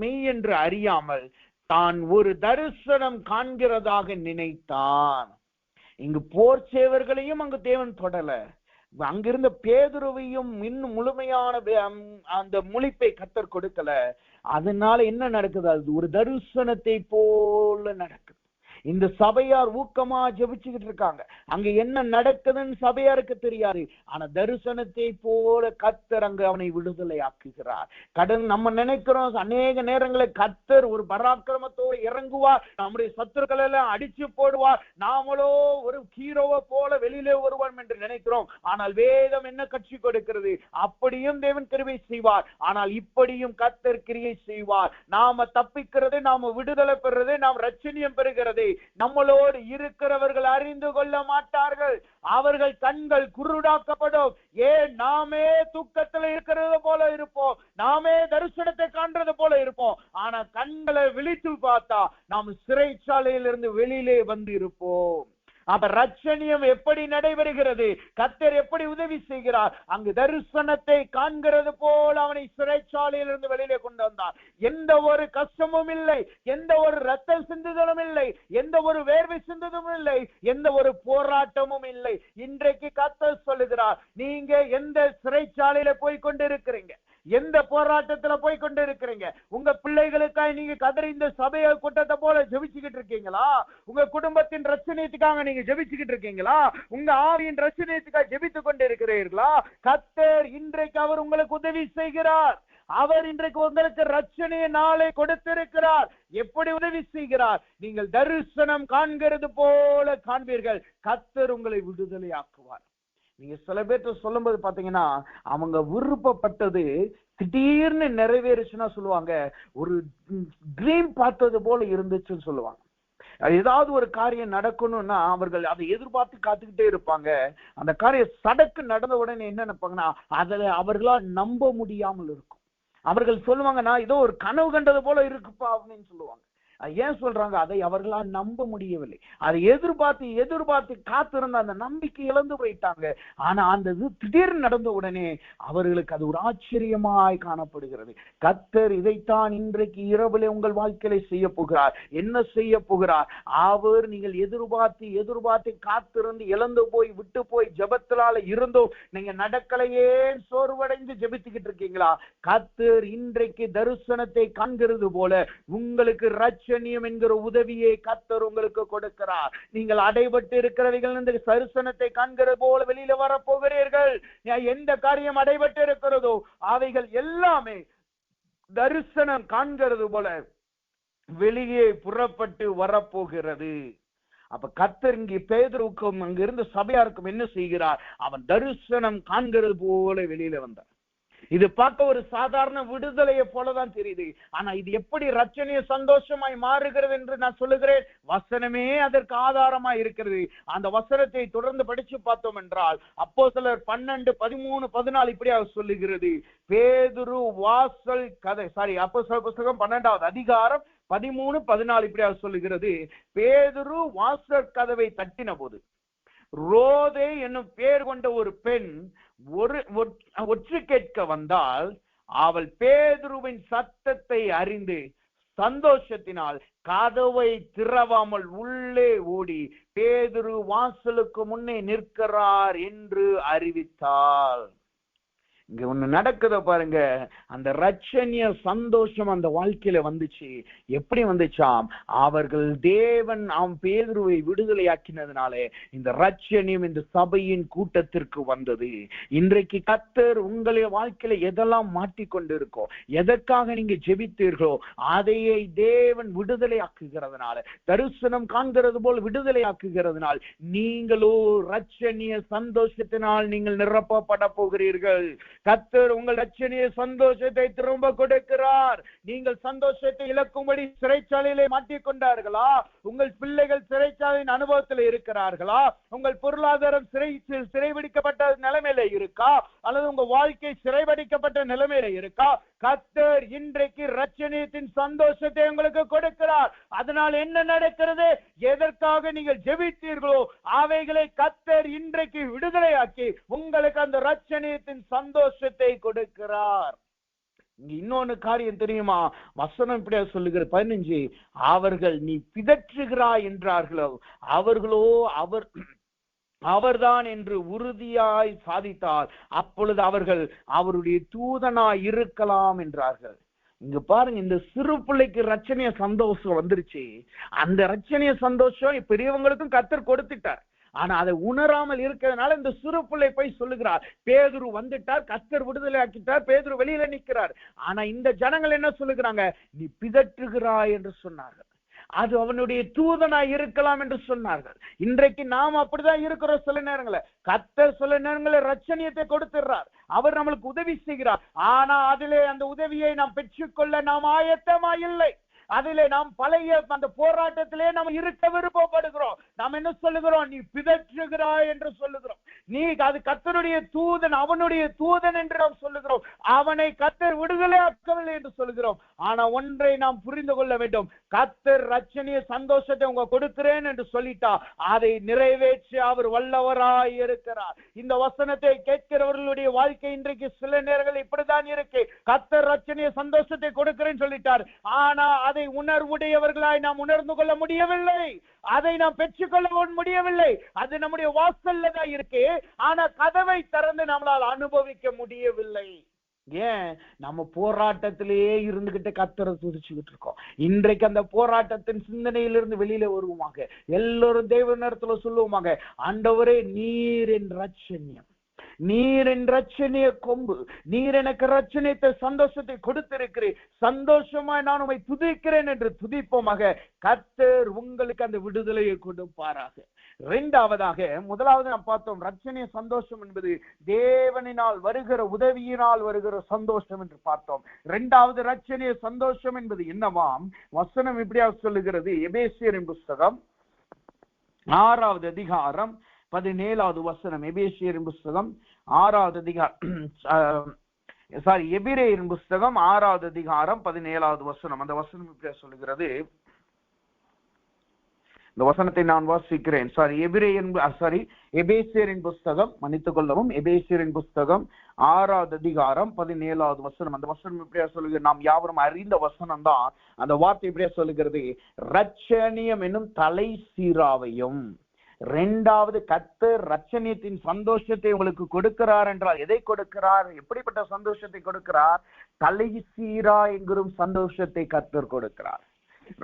மெய் என்று அறியாமல் தான் ஒரு தரிசனம் காண்கிறதாக நினைத்தான். இங்கு போர் சேவர்களையும் அங்கு தேவன் தொடல, அங்கிருந்த பேதுருவையும் இன்னும் முழுமையான அந்த முழிப்பை கர்த்தர் கொடுக்கல. அதனால என்ன நடக்குது? அது ஒரு தரிசனத்தை போல நடக்குது. இந்த சபையார் ஊக்கமா ஜெபிச்சுக்கிட்டு இருக்காங்க. அங்க என்ன நடக்குதுன்னு சபையாருக்கு தெரியாது. ஆனா தரிசனத்தை போல கர்த்தர் அங்கு அவனை விடுதலை ஆக்குகிறார். நம்ம நினைக்கிறோம் அநேக நேரங்களில் கர்த்தர் ஒரு பராக்கிரமத்தோடு இறங்குவார், நம்முடைய சத்துருக்கள் எல்லாம் அடிச்சு போடுவார், நாமளோ ஒரு ஹீரோவை போல வெளியிலே வருவோம் என்று நினைக்கிறோம். ஆனால் வேதம் என்ன கட்சி கொடுக்கிறது? அப்படியும் தேவன் கிருபை செய்வார். ஆனால் இப்படியும் கர்த்தர் கிரியை செய்வார். நாம தப்பிக்கிறது, நாம விடுதலை பெறுறது, நாம் ரட்சணியம் பெறுகிறது நம்மளோடு இருக்கிறவர்கள் அறிந்து கொள்ள மாட்டார்கள். அவர்கள் கண்கள் குருடாக்கப்படும். ஏன்? நாமே தூக்கத்தில் இருக்கிறது போல இருப்போம், நாமே தரிசனத்தை காண்றது போல இருப்போம். ஆனா கண்களை விழித்து பார்த்தா நாம் சிறைச்சாலையிலிருந்து வெளியிலே வந்து இருப்போம். அப்ப ரட்சணியம் எப்படி நடைபெறுகிறது? கர்த்தர் எப்படி உதவி செய்கிறார்? அங்கு தரிசனத்தை காண்கிறது போல் அவனை சிறைச்சாலையிலிருந்து வெளியிலே கொண்டு வந்தார். எந்த ஒரு கஷ்டமும் இல்லை, எந்த ஒரு ரத்த சிந்துதலும் இல்லை, எந்த ஒரு வேர்வை சிந்துதலும் இல்லை, எந்த ஒரு போராட்டமும் இல்லை. இன்றைக்கு கர்த்தர் சொல்லுகிறார், நீங்க எந்த சிறைச்சாலையில போய் கொண்டிருக்கிறீங்க, எந்த போராட்டத்துல போய் கொண்டு இருக்கிறீங்க? உங்க பிள்ளைகளுக்காக நீங்க கதறி இந்த சபைய கூட்டத்தை போல ஜெபிச்சுக்கிட்டு இருக்கீங்களா? உங்க குடும்பத்தின் ரட்சணியத்துக்காக நீங்க ஜெபிச்சுக்கிட்டு இருக்கீங்களா? உங்க ஆவியின் ரட்சணியத்துக்காக ஜெபித்துக் கொண்டு இருக்கிறீர்களா? கர்த்தர் இன்றைக்கு அவர் உங்களுக்கு உதவி செய்கிறார். அவர் இன்றைக்கு உங்களுக்கு ரட்சணையை நாளை கொடுத்திருக்கிறார். எப்படி உதவி செய்கிறார்? நீங்கள் தரிசனம் காண்கிறது போல காண்பீர்கள். கர்த்தர் உங்களை விடுதலை ஆக்குவார். நீங்க சில பேர்ட்ட சொல்லும் போது பாத்தீங்கன்னா அவங்க விருப்பப்பட்டது திடீர்னு நிறைவேறுச்சுன்னா சொல்லுவாங்க, ஒரு ட்ரீம் பார்த்தது போல இருந்துச்சுன்னு சொல்லுவாங்க. ஏதாவது ஒரு காரியம் நடக்கணும்னா அவர்கள் அதை எதிர்பார்த்து காத்துக்கிட்டே இருப்பாங்க. அந்த காரியம் சடக்கு நடந்த உடனே என்ன நினைப்பாங்கன்னா அதை அவர்களால் நம்ப முடியாமல் இருக்கும். அவர்கள் சொல்லுவாங்க, நான் ஏதோ ஒரு கனவு கண்டது போல இருக்குப்பா அப்படின்னு சொல்லுவாங்க. ஏன் சொல்றாங்க? அதை அவர்களால் நம்ப முடியவில்லை. அதை எதிர்பார்த்து காத்திருந்த அந்த நம்பிக்கை இழந்து போயிட்டாங்க. ஆனா அந்த திடீர்னு நடந்த உடனே அவர்களுக்கு அது ஒரு ஆச்சரியமாய் காணப்படுகிறது. கர்த்தர் இதைத்தான் இன்றைக்கு இரவுல உங்கள் வாழ்க்கையில செய்ய போகிறார். என்ன செய்ய போகிறார்? அவர் நீங்கள் எதிர்பார்த்து காத்திருந்து இழந்து போய் விட்டு போய் ஜெபத்தினால இருந்தோம் நீங்க நடக்கலையே சோர்வடைந்து ஜெபித்துக்கிட்டு இருக்கீங்களா? கர்த்தர் இன்றைக்கு தரிசனத்தை காண்கிறது போல உங்களுக்கு ரட்சணியம் என்கிற உதவியை கர்த்தர் உங்களுக்கு கொடுக்கிறார். நீங்கள் அடைபட்டு இருக்கிறவர்கள் இந்த தரிசனத்தை காண்கிறது போல வெளியில வர போகிறீர்கள். எந்த காரியம் அடைபட்டு இருக்கிறதோ அவைகள் எல்லாமே தரிசனம் காண்கிறது போல வெளியே புறப்பட்டு வரப்போகிறது. அப்ப கர்த்தர் இங்கே பேதுருவுக்கும் அங்கிருந்து சபையாருக்கும் என்ன செய்கிறார்? அவன் தரிசனம் காண்கிறது போல வெளியில வந்தார். இது பார்க்க ஒரு சாதாரண விடுதலையை போலதான் தெரியுது. ஆனா இது எப்படி ரட்சணிய சந்தோஷமாய் மாறுகிறது என்று நான் சொல்லுகிறேன். வசனமே அதற்கு ஆதாரமா இருக்கிறது. அந்த வசனத்தை தொடர்ந்து படிச்சு பார்த்தோம் என்றால் அப்போஸ்தலர் 12, 13, 14 இப்படியாக சொல்லுகிறது. பேதுரு வாசல் கதை, அப்போஸ்தலர் புத்தகம் 12வது அதிகாரம் 13, 14 இப்படியாக சொல்லுகிறது. பேதுரு வாசல் கதவை தட்டின போது ரோதே என்னும் பேர் கொண்ட ஒரு பெண் ஒற்று கேட்க வந்தால், அவள் பேதுருவின் சத்தத்தை அறிந்து சந்தோஷத்தினால் கதவை திறவாமல் உள்ளே ஓடி பேதுரு வாசலுக்கு முன்னே நிற்கிறார் என்று அறிவித்தாள். இங்க ஒண்ணு நடக்குத பாருங்க. அந்த ரட்சணிய சந்தோஷம் அந்த வாழ்க்கையில வந்துச்சு. எப்படி வந்துச்சாம்? அவர்கள் தேவன் பேதுருவை விடுதலையாக்கினதுனாலே இந்த ரட்சணியம் இந்த சபையின் கூட்டத்திற்கு வந்தது. இன்றைக்கு கர்த்தர் உங்களுடைய வாழ்க்கையில எதெல்லாம் மாட்டிக்கொண்டு இருக்கோ, எதற்காக நீங்க ஜெபித்தீர்களோ அதையே தேவன் விடுதலையாக்குகிறதுனால, தரிசனம் காண்கிறது போல் விடுதலையாக்குகிறதுனால் நீங்களோ ரட்சணிய சந்தோஷத்தினால் நீங்கள் நிரப்பப்பட போகிறீர்கள். கர்த்தர் உங்கள் ரட்சணிய சந்தோஷத்தை திரும்ப கொடுக்கிறார். நீங்கள் சந்தோஷத்தை இழக்கும்படி சிறைச்சாலையிலே மாட்டிக்கொண்டார்களா? உங்கள் பிள்ளைகள் சிறைச்சாலையின் அனுபவத்தில் இருக்கிறார்களா? உங்கள் பொருளாதாரம் சிறைபிடிக்கப்பட்ட நிலைமையில இருக்கா? அல்லது உங்க வாழ்க்கை சிறைபிடிக்கப்பட்ட நிலைமையில இருக்கா? கர்த்தர் இன்றைக்கு ரட்சணியத்தின் சந்தோஷத்தை உங்களுக்கு கொடுக்கிறார். அதனால் என்ன நடக்கிறது? எதற்காக நீங்கள் ஜெபித்தீர்களோ அவைகளை கர்த்தர் இன்றைக்கு விடுதலையாக்கி உங்களுக்கு அந்த ரட்சணியத்தின் சந்தோஷத்தை கொடுக்கிறார். இங்க இன்னொன்னு காரியம் தெரியுமா? வசனம் இப்படியா சொல்லுகிற 15, அவர்கள் நீ பிதற்றுகிறாய் என்றார்களோ அவர்களோ அவர்தான் என்று உறுதியாய் சாதித்தால் அப்பொழுது அவர்கள் அவருடைய தூதனாய் இருக்கலாம் என்றார்கள். இங்க பாருங்க, இந்த சிறு பிள்ளைக்கு ரட்சணிய சந்தோஷம் வந்துருச்சு. அந்த ரட்சணிய சந்தோஷம் பெரியவங்களுக்கும் கர்த்தர் கொடுத்துட்டார். ஆனா அதை உணராமல் இருக்கிறதுனால இந்த சிறு பிள்ளை போய் சொல்லுகிறார், பேதுரு வந்துட்டார், கர்த்தர் விடுதலை ஆக்கிட்டார், பேதுரு வெளியில நிற்கிறார். ஆனா இந்த ஜனங்கள் என்ன சொல்லுகிறாங்க? நீ பிதற்றுகிறாய் என்று சொன்னார்கள். அது அவனுடைய தூதனாய் இருக்கலாம் என்று சொன்னார்கள். இன்றைக்கு நாம் அப்படிதான் இருக்கிறோம். சில நேரங்கள கர்த்தர் சில நேரங்கள ரட்சணியத்தை கொடுத்துறார், அவர் நம்மளுக்கு உதவி செய்கிறார். ஆனா அதிலே அந்த உதவியை நாம் பெற்றுக்கொள்ள நாம் ஆயத்தமா இல்லை. அதிலே நாம் பழைய அந்த போராட்டத்திலே நாம் இருக்க விருப்பப்படுகிறோம். நாம் என்ன சொல்லுகிறோம்? நீ பிதற்றுகிறாய் என்று சொல்லுகிறோம். நீ அது கர்த்தருடைய தூதன், அவனுடைய தூதன் என்று நாம் சொல்லுகிறோம். அவனை கர்த்தர் விடுதலை ஆக்கவில்லை என்று சொல்லுகிறோம். ஆனா ஒன்றை நாம் புரிந்து கொள்ள வேண்டும், கர்த்தர் ரட்சணிய சந்தோஷத்தை உங்க கொடுக்கிறேன் என்று சொல்லிட்டா அதை நிறைவேற்றி அவர் வல்லவராய் இருக்கிறார். இந்த வசனத்தை கேட்கிறவர்களுடைய வாழ்க்கை இன்றைக்கு சில நேரங்கள் இப்படிதான் இருக்கு. கர்த்தர் ரட்சணிய சந்தோஷத்தை கொடுக்கிறேன்னு சொல்லிட்டார், ஆனா அதை உணர்வுடையவர்களாய் நாம் உணர்ந்து கொள்ள முடியவில்லை, அதை நாம் பெற்றுக்கொள்ள முடியவில்லை. அது நம்முடைய வாசல்ல தான் இருக்கு, ஆனா கதவை திறந்து நம்மளால் அனுபவிக்க முடியவில்லை. ஏன்? நம்ம போராட்டத்திலேயே இருந்துகிட்டு கர்த்தரை துதிச்சுக்கிட்டு இருக்கோம். இன்றைக்கு அந்த போராட்டத்தின் சிந்தனையிலிருந்து வெளியில வருவோமாக. எல்லோரும் தேவனிடத்துல சொல்லுவோமாக, ஆண்டவரே நீர் என் ரட்சணியம், நீர் என் ரட்சணிய கொம்பு, நீர் எனக்கு ரட்சணியத்தை சந்தோஷத்தை கொடுத்திருக்கிறேன், சந்தோஷமாய் நான் உம்மை துதிக்கிறேன் என்று துதிப்போமாக. கர்த்தர் உங்களுக்கு அந்த விடுதலையை கொடுப்பாராக. இரண்டாவதாக, முதலாவது நாம் பார்த்தோம் ரட்சணிய சந்தோஷம் என்பது தேவனினால் வருகிற உதவியினால் வருகிற சந்தோஷம் என்று பார்த்தோம். இரண்டாவது ரட்சணிய சந்தோஷம் என்பது என்னவாம்? வசனம் இப்படியா சொல்லுகிறது. எபேசியரின் புஸ்தகம் 6வது அதிகாரம் 17வது வசனம். எபேசியரின் புஸ்தகம் 6வது அதிகாரம் எபிரேயரின் புஸ்தகம் 6வது அதிகாரம் 17வது வசனம். அந்த வசனம் இப்படியா சொல்லுகிறது. இந்த வசனத்தை நான் வாசிக்கிறேன். எபேசியரின் புஸ்தகம், மன்னித்துக் கொள்ளவும், எபேசியரின் புஸ்தகம் 6வது அதிகாரம் 17வது வசனம். அந்த வசனம் இப்படியா சொல்லுகிறது. நாம் யாவரும் அறிந்த வசனம் தான். அந்த வார்த்தை இப்படியா சொல்லுகிறது, ரட்சணியம் என்னும் தலை சீராவையும். இரண்டாவது, கர்த்தர் ரட்சணியத்தின் சந்தோஷத்தை உங்களுக்கு கொடுக்கிறார் என்றால் எதை கொடுக்கிறார்? எப்படிப்பட்ட சந்தோஷத்தை கொடுக்கிறார்? தலை சீரா என்கிற சந்தோஷத்தை கர்த்தர் கொடுக்கிறார்.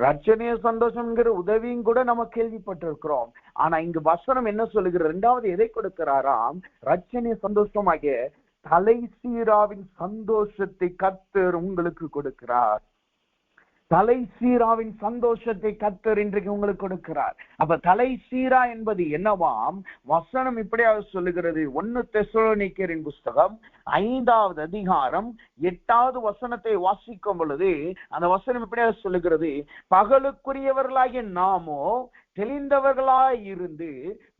ரட்சணிய சந்தோஷம்ங்கிற உதவியும் கூட நம்ம கேள்விப்பட்டிருக்கிறோம். ஆனா இங்கு வசனம் என்ன சொல்லுகிற? இரண்டாவது எதை கொடுக்கிறாராம்? ரட்சணிய சந்தோஷமாகிய தலை சீராவின் சந்தோஷத்தை கர்த்தர் உங்களுக்கு கொடுக்கிறார். தலை சீராவின் சந்தோஷத்தை கர்த்தர் இன்றைக்கு உங்களுக்கு கொடுக்கிறார். அப்ப தலை சீரா என்பது என்னவாம்? வசனம் இப்படியாக சொல்லுகிறது. 1 தெசலோனிக்கேயரின் புஸ்தகம் 5வது அதிகாரம் 8வது வசனத்தை வாசிக்கும் பொழுது அந்த வசனம் இப்படியாக சொல்லுகிறது, பகலுக்குரியவர்களாகிய நாமோ தெளிந்தவர்களாய் இருந்து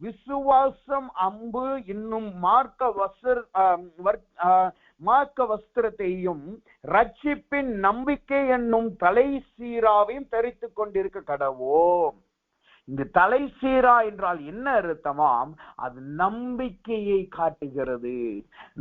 விசுவாசம், அம்பு இன்னும் மார்க்க வஸ்திரத்தையும் ரட்சிப்பின் நம்பிக்கை என்னும் தலை சீராவையும் தரித்துக் கொண்டிருக்க கடவோம். இந்த தலை சீரா என்றால் என்ன அர்த்தமாம்? அது நம்பிக்கையை காட்டுகிறது.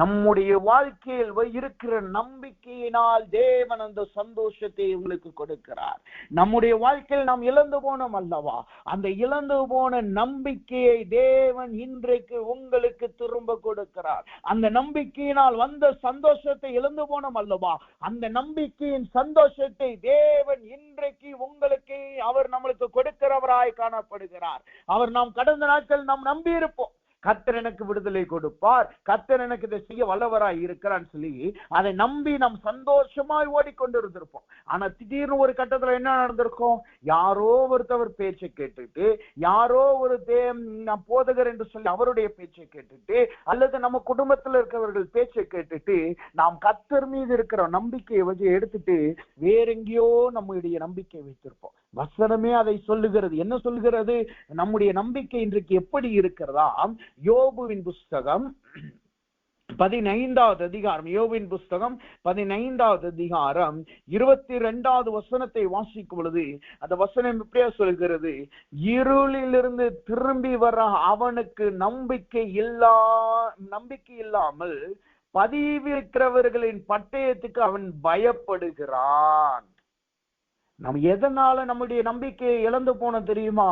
நம்முடைய வாழ்க்கையில் இருக்கிற நம்பிக்கையினால் தேவன் அந்த சந்தோஷத்தை உங்களுக்கு கொடுக்கிறார். நம்முடைய வாழ்க்கையில் நாம் இழந்து போனோம் அல்லவா, அந்த இழந்து போன நம்பிக்கையை தேவன் இன்றைக்கு உங்களுக்கு திரும்ப கொடுக்கிறார். அந்த நம்பிக்கையினால் வந்த சந்தோஷத்தை இழந்து போனோம் அல்லவா, அந்த நம்பிக்கையின் சந்தோஷத்தை தேவன் இன்றைக்கு உங்களுக்கு அவர் நம்மளுக்கு கொடுக்கிறவராய் காணப்படுகிறார். அவர் நாம் கடந்த நாட்கள் நாம் நம்பி இருப்போம், கர்த்தர் எனக்கு விடுதலை கொடுப்பார், கர்த்தர் எனக்கு இதை செய்ய வல்லவராய் இருக்கிறான்னு சொல்லி அதை நம்பி நாம் சந்தோஷமாய் ஓடிக்கொண்டிருந்திருப்போம். ஆனா திடீர்னு ஒரு கட்டத்துல என்ன நடந்திருக்கும்? யாரோ ஒருத்தவர் பேச்சை கேட்டுட்டு, யாரோ ஒரு போதகர் என்று சொல்லி அவருடைய பேச்சை கேட்டுட்டு, அல்லது நம்ம குடும்பத்தில் இருக்கிறவர்கள் பேச்சை கேட்டுட்டு நாம் கர்த்தர் மீது இருக்கிற நம்பிக்கையை வச்சு எடுத்துட்டு வேற எங்கேயோ நம்முடைய நம்பிக்கை வைத்திருப்போம். வசனமே அதை சொல்லுகிறது. என்ன சொல்லுகிறது? நம்முடைய நம்பிக்கை இன்றைக்கு எப்படி இருக்கிறதா? யோபுவின் புஸ்தகம் 15வது அதிகாரம், யோபுவின் புஸ்தகம் 15வது அதிகாரம் 22வது வசனத்தை வாசிக்கும் பொழுது அந்த வசனம் இப்படியா சொல்கிறது, இருளிலிருந்து திரும்பி வர அவனுக்கு நம்பிக்கை இல்லாமல் பதிவிருக்கிறவர்களின் பட்டயத்துக்கு அவன் பயப்படுகிறான். நாம் எதனால நம்முடைய நம்பிக்கையை இழந்து போன தெரியுமா?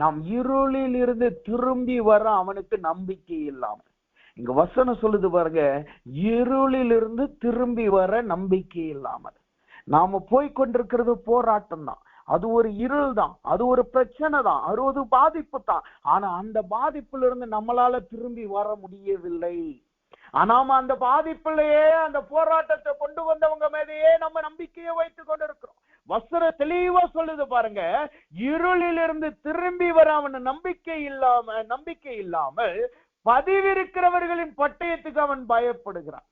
நாம் இருளில் இருந்து திரும்பி வர அவனுக்கு நம்பிக்கை இல்லாமல். இங்க வசனம் சொல்லுது பாருங்க, இருளில் இருந்து திரும்பி வர நம்பிக்கை இல்லாமல். நாம போய்கொண்டிருக்கிறது போராட்டம் தான், அது ஒரு இருள் தான், அது ஒரு பிரச்சனை தான், அது ஒரு பாதிப்பு தான். ஆனா அந்த பாதிப்புல இருந்து நம்மளால திரும்பி வர முடியவில்லை. ஆனாம அந்த பாதிப்புலயே அந்த போராட்டத்தை கொண்டு வந்தவங்க மீதையே நம்ம நம்பிக்கையை வைத்துக் கொண்டிருக்கிறோம். வசனம் தெளிவா சொல்லுது பாருங்க, இருளிலிருந்து திரும்பி வர அவன் நம்பிக்கை இல்லாமல் பதிவிருக்கிறவர்களின் பட்டயத்துக்கு அவன் பயப்படுகிறான்.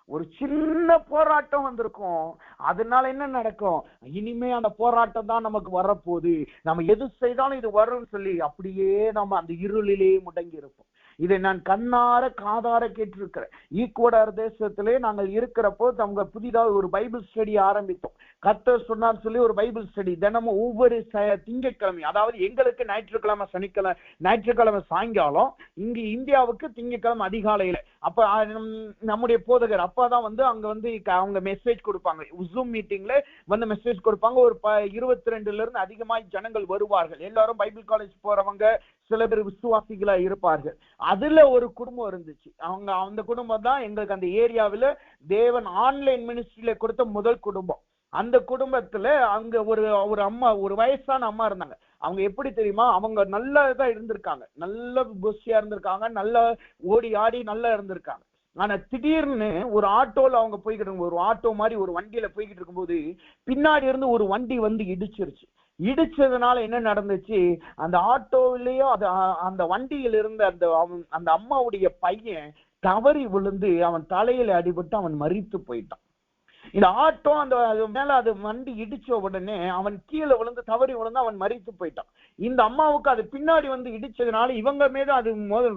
ஒரு சின்ன போராட்டம் வந்திருக்கும், அதனால என்ன நடக்கும்? இனிமே அந்த போராட்டம் தான் நமக்கு வரப்போகுது, நம்ம எது செய்தாலும் இது வரும்னு சொல்லி அப்படியே நம்ம அந்த இருளிலே முடங்கி இருப்போம். இதை நான் கண்ணார காதார கேட்டிருக்கிறேன். ஈக்குவடார் தேசத்திலே நாங்கள் இருக்கிறப்போ அவங்க புதிதாக ஒரு பைபிள் ஸ்டடி ஆரம்பித்தோம். கர்த்தர் சொன்னார் சொல்லி ஒரு பைபிள் ஸ்டடி தினமும் ஒவ்வொரு திங்கட்கிழமை, அதாவது எங்களுக்கு ஞாயிற்றுக்கிழமை ஞாயிற்றுக்கிழமை சாயங்காலம், இங்க இந்தியாவுக்கு திங்கட்கிழமை அதிகாலையில. அப்ப நம்முடைய போதகர் அப்பாதான் அங்க அவங்க மெசேஜ் கொடுப்பாங்க. ஜூம் மீட்டிங்ல மெசேஜ் கொடுப்பாங்க. ஒரு 22 இருந்து அதிகமாய் ஜனங்கள் வருவார்கள். எல்லாரும் பைபிள் காலேஜ் போறவங்க, சில பேர் விசுவாசிகளா இருப்பார்கள். அதுல ஒரு குடும்பம் இருந்துச்சு. அந்த குடும்பம் தான் எங்களுக்கு அந்த ஏரியாவில தேவன் ஆன்லைன் மினிஸ்ட்ரியில கொடுத்த முதல் குடும்பம். அந்த குடும்பத்துல அங்க ஒரு அம்மா, ஒரு வயசான அம்மா இருந்தாங்க. அவங்க எப்படி தெரியுமா? அவங்க நல்லா இருந்திருக்காங்க, நல்ல புஷியா இருந்திருக்காங்க, நல்லா ஓடி ஆடி நல்லா இருந்திருக்காங்க. ஆனா திடீர்னு ஒரு ஆட்டோல அவங்க போய்கிட்டு, ஒரு ஆட்டோ மாதிரி ஒரு வண்டியில போய்கிட்டு இருக்கும்போது பின்னாடி இருந்து ஒரு வண்டி இடிச்சிருச்சு. இடிச்சதுனால என்ன நடந்துச்சு? அந்த ஆட்டோவிலேயோ அந்த வண்டியில் இருந்த அந்த அம்மாவுடைய பையன் தவறி விழுந்து அவன் தலையில அடிபட்டு அவன் மரித்து போயிட்டான். இந்த ஆட்டோ அந்த மேல அது வண்டி இடிச்ச உடனே அவன் கீழே விழுந்து தவறி விழுந்து அவன் மரித்து போயிட்டான். இந்த அம்மாவுக்கு அது பின்னாடி இடிச்சதுனால இவங்க மீது அது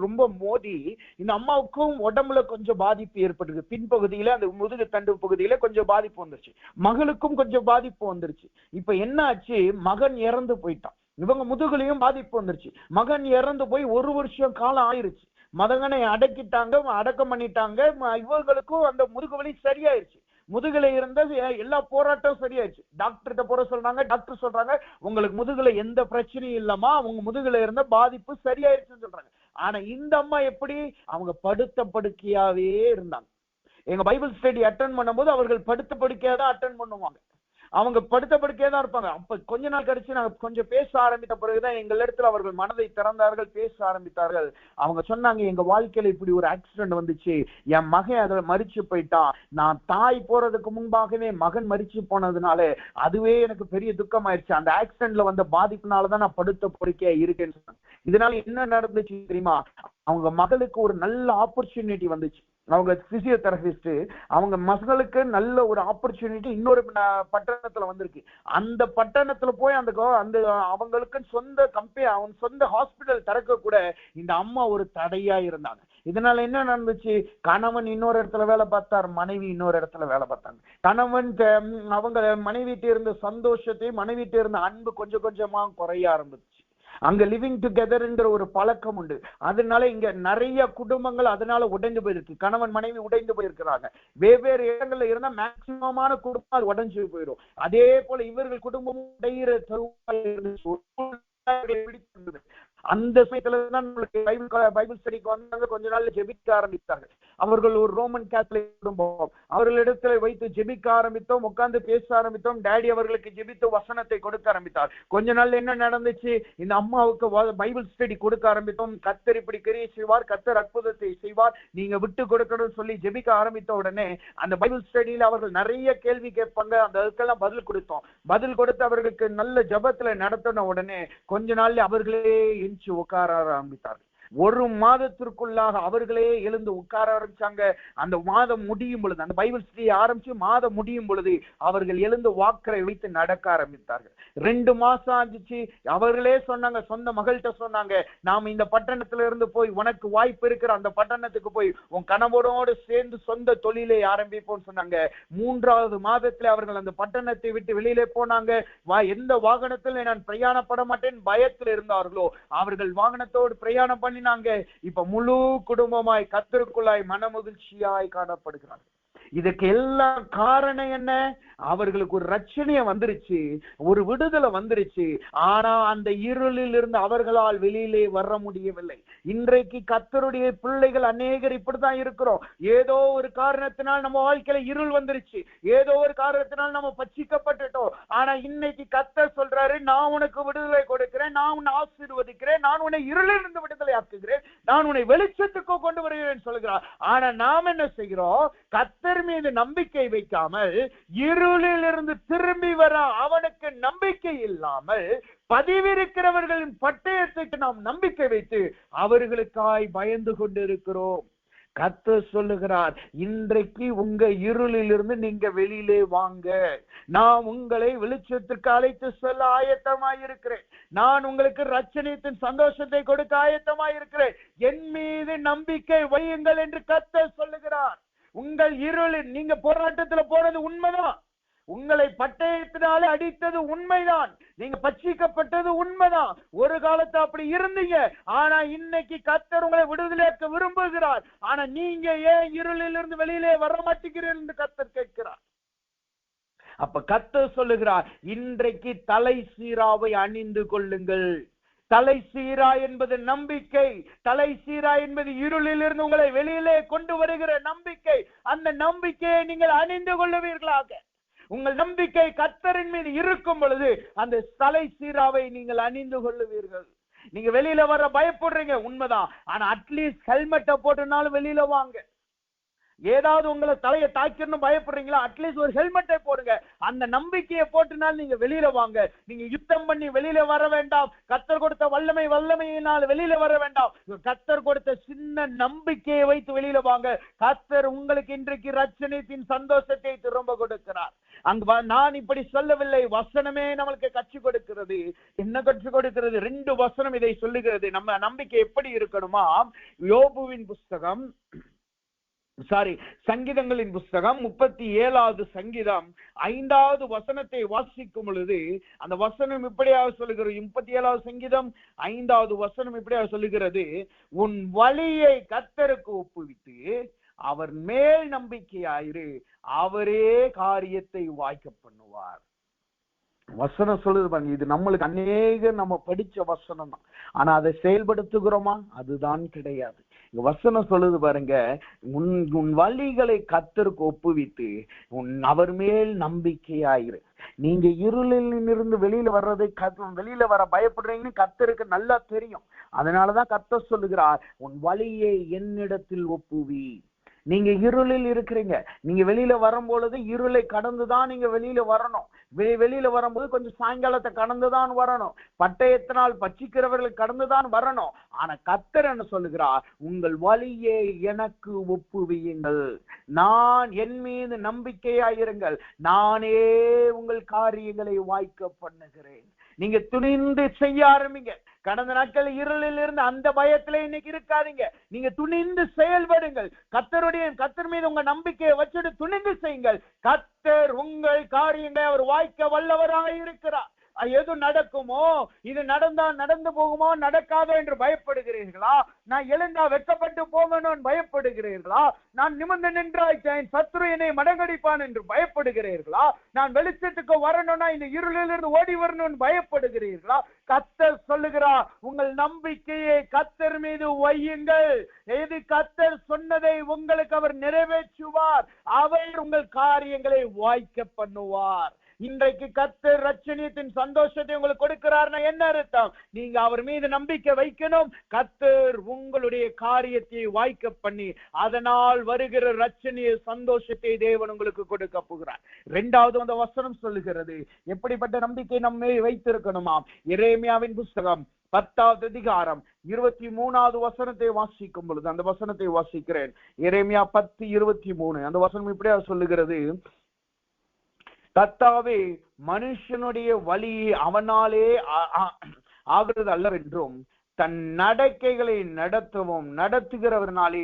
ரொம்ப மோதி இந்த அம்மாவுக்கும் உடம்புல கொஞ்சம் பாதிப்பு ஏற்பட்டது. பின்பகுதியில அந்த முதுகு தண்டு பகுதியில கொஞ்சம் பாதிப்பு வந்துருச்சு. மகளுக்கும் கொஞ்சம் பாதிப்பு வந்துருச்சு. இப்ப என்ன ஆச்சு? மகன் இறந்து போயிட்டான். இவங்க முதுகுலையும் பாதிப்பு வந்துருச்சு. மகன் இறந்து போய் 1 வருஷம் காலம் ஆயிருச்சு. மகனை அடக்கம் பண்ணிட்டாங்க. இவங்களுக்கும் அந்த முதுகு வலி சரியாயிருச்சு. முதுகுல இருந்த எல்லா போராட்டம் சரியாயிடுச்சு. டாக்டர்கிட்ட போற சொல்றாங்க. டாக்டர் சொல்றாங்க, உங்களுக்கு முதுகுல எந்த பிரச்சனையும் இல்லமா, உங்க முதுகுல இருந்த பாதிப்பு சரியாயிருச்சுன்னு சொல்றாங்க. ஆனா இந்த அம்மா எப்படி? அவங்க படுத்த படுக்கையாவே இருந்தாங்க. எங்க பைபிள் ஸ்டடி அட்டென்ட் பண்ணும்போது அவர்கள் படுத்த படுக்கையா தான் அட்டென்ட் பண்ணுவாங்க. அவங்க படுத்த படுக்கையே தான் இருப்பாங்க. அப்ப கொஞ்ச நாள் கழிச்சு நாங்க கொஞ்சம் பேச ஆரம்பித்த பிறகுதான் எங்கள் இடத்துல அவர்கள் மனதை திறந்தார்கள், பேச ஆரம்பித்தார்கள். அவங்க சொன்னாங்க, எங்க வாழ்க்கையில இப்படி ஒரு ஆக்சிடென்ட் வந்துச்சு, என் மகன் அதுல மரிச்சு போயிட்டான், நான் தாய் போறதுக்கு முன்பாகவே மகன் மரிச்சு போனதுனால அதுவே எனக்கு பெரிய துக்கம் ஆயிடுச்சு, அந்த ஆக்சிடென்ட்ல வந்த பாதிப்புனாலதான் நான் படுத்த படுக்கையா இருக்கேன்னு சொன்னாங்க. இதனால என்ன நடந்துச்சு தெரியுமா? அவங்க மகளுக்கு ஒரு நல்ல ஆப்பர்ச்சுனிட்டி வந்துச்சு. அவங்க பிசியோதெரபிஸ்ட், அவங்க மகளுக்கு நல்ல ஒரு ஆப்பர்ச்சுனிட்டி இன்னொரு பட்டணத்துல வந்திருக்கு. அந்த பட்டணத்துல போய் அந்த அவங்களுக்கு சொந்த அவன் சொந்த ஹாஸ்பிட்டல் திறக்க கூட இந்த அம்மா ஒரு தடையா இருந்தாங்க. இதனால என்ன நடந்துச்சு? கணவன் இன்னொரு இடத்துல வேலை பார்த்தார், மனைவி இன்னொரு இடத்துல வேலை பார்த்தாங்க. கணவன் அவங்க மனைவிட்டு இருந்த சந்தோஷத்தை, மனைவிட்டு இருந்த அன்பு கொஞ்சம் கொஞ்சமா குறைய ஆரம்பிச்சு. அங்க லிவிங் டுகெதர்ங்கிற ஒரு பழக்கம் உண்டு. அதனால இங்க நிறைய குடும்பங்கள் அதனால உடைந்து போயிருக்கு. கணவன் மனைவி உடைந்து போயிருக்கிறாங்க. வெவ்வேறு இடங்கள்ல இருந்தா மேக்சிமமான குடும்பம் அது உடைஞ்சு போயிடும். அதே போல இவர்கள் குடும்பமும் உடையிற அந்த சமயத்துல தான் பைபிள் ஸ்டடிக்கு வந்தாங்க. கொஞ்ச நாள்ல ஜெபிக்க ஆரம்பித்தார்கள். அவர்கள் ஒரு ரோமன் கேத்தலிக் குடும்பம். அவர்களிடத்துல வைத்து ஜெபிக்க ஆரம்பித்தோம், உட்கார்ந்து பேச ஆரம்பித்தோம். டேடி அவர்களுக்கு ஜெபித்து வசனத்தை கொடுக்க ஆரம்பித்தார். கொஞ்ச நாள்ல என்ன நடந்துச்சு? இந்த அம்மாவுக்கு பைபிள் ஸ்டடி கொடுக்க ஆரம்பித்தோம். கர்த்தர் இப்படி கிரியை செய்வார், கர்த்தர் அற்புதத்தை செய்வார், நீங்க விட்டு கொடுக்கணும்னு சொல்லி ஜெபிக்க ஆரம்பித்த உடனே அந்த பைபிள் ஸ்டடியில அவர்கள் நிறைய கேள்வி கேட்பாங்க. அந்த அதுக்கெல்லாம் பதில் கொடுத்தோம். பதில் கொடுத்து அவர்களுக்கு நல்ல ஜெபத்துல நடத்தின உடனே கொஞ்ச நாள்ல அவர்களே எஞ்சி உட்கார ஆரம்பித்தார்கள். ஒரு மாதத்திற்குள்ளாக அவர்களே எழுந்து உட்கார ஆரம்பிச்சாங்க. அந்த மாதம் முடியும் பொழுது, அந்த பைபிள் ஸ்டடி ஆரம்பிச்சு மாதம் முடியும் பொழுது அவர்கள் எழுந்து வாக்கரை வைத்து நடக்க ஆரம்பித்தார்கள். 2 மாசம் ஆச்சு. அவர்களே சொன்னாங்க, சொந்த மகள்கிட்ட சொன்னாங்க, நாம இந்த பட்டணத்துல இருந்து போய், உனக்கு வாய்ப்பு இருக்கிற அந்த பட்டணத்துக்கு போய் உன் கணவனோடு சேர்ந்து சொந்த தொழிலை ஆரம்பிப்போம்னு சொன்னாங்க. 3வது மாதத்துல அவர்கள் அந்த பட்டணத்தை விட்டு வெளியிலே போனாங்க. எந்த வாகனத்தில் நான் பிரயாணப்பட மாட்டேன் பயத்தில் இருந்தார்களோ அவர்கள் வாகனத்தோடு பிரயாணம் பண்ணி இப்ப முழு குடும்பமாய் கர்த்தருக்குள்ளாய் மனமகிழ்ச்சியாய் காணப்படுகிறார்கள். இதுக்கு எல்லாம் காரணம் என்ன? அவர்களுக்கு ஒரு ரட்சணைய வந்துருச்சு, ஒரு விடுதலை வந்துருச்சு. ஆனா அந்த இருளில் இருந்து அவர்களால் வெளியிலே வர முடியவில்லை. இன்றைக்கு கர்த்தருடைய பிள்ளைகள் அநேகர் இப்படித்தான் இருக்கிறோம். ஏதோ ஒரு காரணத்தினால் நம்ம வாழ்க்கையில இருள் வந்துருச்சு, ஏதோ ஒரு காரணத்தினால் நம்ம பட்சிக்கப்பட்டுட்டோம். ஆனா இன்னைக்கு கர்த்தர் சொல்றாரு, நான் உனக்கு விடுதலை கொடுக்கிறேன், நான் உன்னை ஆசீர்வதிக்கிறேன், நான் உன்னை இருளில் இருந்து விடுதலை ஆக்குகிறேன், நான் உன்னை வெளிச்சத்துக்கு கொண்டு வருகிறேன் சொல்கிறார். ஆனா நாம் என்ன செய்கிறோம்? கர்த்தர் மீது நம்பிக்கை வைக்காமல், இருளில் இருந்து திரும்பி வர அவனுக்கு நம்பிக்கை இல்லாமல், பதிவிருக்கிறவர்களின் பட்டயத்துக்கு நாம் நம்பிக்கை வைத்து அவர்களுக்காய் பயந்து கொண்டிருக்கிறோம். கர்த்தர் சொல்லுகிறார், இன்றைக்கு உங்க இருளில் இருந்து நீங்க வெளியிலே வாங்க, நான் உங்களை வெளிச்சத்திற்கு அழைத்து செல்ல ஆயத்தமாயிருக்கிறேன், நான் உங்களுக்கு ரட்சணியத்தின் சந்தோஷத்தை கொடுக்க ஆயத்தமாயிருக்கிறேன், என் மீது நம்பிக்கை வையுங்கள் என்று கர்த்தர் சொல்லுகிறார். உங்கள் இருளில் நீங்க போராட்டத்துல போனது உண்மைதான், உங்களை பட்டயத்தினாலே அடித்தது உண்மைதான், நீங்க பட்சிக்கப்பட்டது உண்மைதான், ஒரு காலத்தை அப்படி இருந்தீங்க. ஆனா இன்னைக்கு கர்த்தர் உங்களை விடுதலையாக்க விரும்புகிறார். ஆனா நீங்க ஏன் இருளில் இருந்து வெளியிலே வர மாட்டேங்கிறீர்கள் என்று கர்த்தர் கேட்கிறார். அப்ப கர்த்தர் சொல்லுகிறார், இன்றைக்கு தலை சீராவை அணிந்து கொள்ளுங்கள். தலை சீரா என்பது நம்பிக்கை, தலை சீரா என்பது இருளில் இருந்து உங்களை வெளியிலே கொண்டு வருகிற நம்பிக்கை. அந்த நம்பிக்கையை நீங்கள் அணிந்து கொள்ளுவீர்களாக. உங்கள் நம்பிக்கை கர்த்தரின் மீது இருக்கும் பொழுது அந்த தலை சீராவை நீங்கள் அணிந்து கொள்ளுவீர்கள். நீங்க வெளியில வர பயப்படுறீங்க உண்மைதான், ஆனா அட்லீஸ்ட் ஹெல்மெட்டை போட்டுனாலும் வெளியில வாங்க. ஏதாவது உங்களை தலையை தாக்கிடணும் பயப்படுறீங்களா? அட்லீஸ்ட் ஒரு ஹெல்மெட்டை போடுங்க. அந்த நம்பிக்கையை போட்டுனாலும் நீங்க வெளியில வாங்க. நீங்க யுத்தம் பண்ணி வெளியில வர வேண்டாம். கர்த்தர் கொடுத்த வல்லமையினால் வெளியில வர வேண்டாம். கர்த்தர் கொடுத்த சின்ன நம்பிக்கையை வைத்து வெளியில வாங்க. கர்த்தர் உங்களுக்கு இன்றைக்கு ரட்சணியத்தின் சந்தோஷத்தை திரும்ப கொடுக்கிறார். அங்க நான் இப்படி சொல்லவில்லை, வசனமே நம்மளுக்கு கற்றுக் கொடுக்கிறது. என்ன கற்றுக் கொடுக்கிறது? 2 வசனம் இதை சொல்லுகிறது. நம்ம நம்பிக்கை எப்படி இருக்கணுமா? யோபுவின் புஸ்தகம், சங்கீதங்களின் புஸ்தகம் 37வது சங்கீதம் 5வது வசனத்தை வாசிக்கும் பொழுது அந்த வசனம் இப்படியாக சொல்லுகிறது. 37வது சங்கீதம் 5வது வசனம் இப்படியாக சொல்லுகிறது, உன் வழியை கர்த்தருக்கு ஒப்புவித்து அவர் மேல் நம்பிக்கையாயிரு, அவரே காரியத்தை வாய்க்க பண்ணுவார். வசனம் சொல்லுது பாருங்க, இது நம்மளுக்கு அநேக நம்ம படிச்ச வசனம் தான், ஆனா அதை செயல்படுத்துகிறோமா? அதுதான் கிடையாது. வசனம் சொல்லுது பாருங்க, உன் வழிகளை கர்த்தருக்கு ஒப்புவித்து அவர் மேல் நம்பிக்கையாயிரு. நீங்க இருளில் இருந்து வெளியில வர்றது வெளியில வர பயப்படுறீங்கன்னு கர்த்தருக்கு நல்லா தெரியும். அதனாலதான் கர்த்தர் சொல்லுகிறார், உன் வழியை என்னிடத்தில் ஒப்புவி. நீங்க இருளில் இருக்கிறீங்க, நீங்க வெளியில வரும்பொழுது இருளை கடந்துதான் நீங்க வெளியில வரணும். வெளியில வரும்போது கொஞ்சம் சாயங்காலத்தை கடந்துதான் வரணும், பட்டயத்தினால் பட்சிக்கிறவர்களை கடந்துதான் வரணும். ஆனா கர்த்தர் என்ன சொல்லுகிறார், உங்கள் வழியை எனக்கு ஒப்புவியுங்கள், நான் என் மீது நம்பிக்கையாயிருங்கள், நானே உங்கள் காரியங்களை வாய்க்க பண்ணுகிறேன். நீங்க துணிந்து செய்ய ஆரம்பிங்க. கடந்த நாட்கள் இருளில் இருந்து அந்த பயத்திலே இன்னைக்கு இருக்காதீங்க. நீங்க துணிந்து செயல்படுங்கள். கர்த்தர் மீது உங்க நம்பிக்கையை வச்சுட்டு துணிந்து செய்யுங்கள். கர்த்தர் உங்கள் காரியங்களை அவர் வாய்க்க வல்லவராக இருக்கிறார். எது நடக்குமோ, இது நடந்தா நடந்து போகுமோ நடக்காதோ என்று பயப்படுகிறீர்களா? நான் எழுந்தா வெட்கப்பட்டு போகணும் பயப்படுகிறீர்களா? நான் நிமிர்ந்து நின்றாய் என் சத்துரு என்னை மடங்கடிப்பான் என்று பயப்படுகிறீர்களா? நான் வெளிச்சத்துக்கு வரணும்னா இந்த இருளிலிருந்து ஓடி வரணும்னு பயப்படுகிறீர்களா? கர்த்தர் சொல்லுகிறார், உங்கள் நம்பிக்கையை கர்த்தர் மீது வையுங்கள். எது கர்த்தர் சொன்னதை உங்களுக்கு அவர் நிறைவேற்றுவார். அவர் உங்கள் காரியங்களை வாய்க்க பண்ணுவார். இன்றைக்கு கர்த்தர் ரட்சணியத்தின் சந்தோஷத்தை உங்களுக்கு கொடுக்கிறார்னா என்ன அர்த்தம்? நீங்க அவர் மீது நம்பிக்கை வைக்கணும். கர்த்தர் உங்களுடைய காரியத்தை வாய்க்க பண்ணி அதனால் வருகிற ரட்சணிய சந்தோஷத்தை தேவன் உங்களுக்கு கொடுக்க போகிறார். இரண்டாவது அந்த வசனம் சொல்லுகிறது, எப்படிப்பட்ட நம்பிக்கை நம்மை வைத்திருக்கணுமாம். எரேமியாவின் புஸ்தகம் 10வது அதிகாரம் 23வது வசனத்தை வாசிக்கும் பொழுது, அந்த வசனத்தை வாசிக்கிறேன். எரேமியா 10:23 அந்த வசனம் இப்படியா சொல்லுகிறது, கர்த்தாவே மனுஷனுடைய வழி அவனாலே ஆகிறது அல்லவென்றும் தன் நடக்கைகளை நடத்தவும் நடத்துகிறவனாலே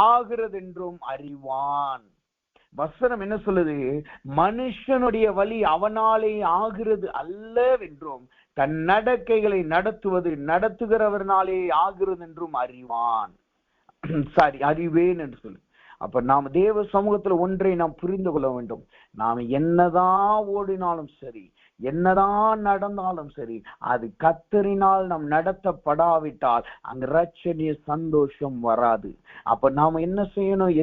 ஆகிறது என்றும் அறிவான். வசனம் என்ன சொல்லுது? மனுஷனுடைய வழி அவனாலே ஆகிறது அல்லவென்றும் தன் நடக்கைகளை நடத்துகிறவனாலே ஆகிறது என்றும் அறிவான். அறிவேன் என்று சொல்லு. அப்ப நாம் தேவ சமூகத்துல ஒன்றை நாம் புரிந்து கொள்ள வேண்டும். நாம் என்னதான் ஓடினாலும் சரி, என்னதான் நடந்தாலும் சரி, அது கர்த்தரினால் நாம் நடத்தப்படாவிட்டால் அங்க ரட்சணிய சந்தோஷம் வராது. அப்ப நாம என்ன செய்யணும்?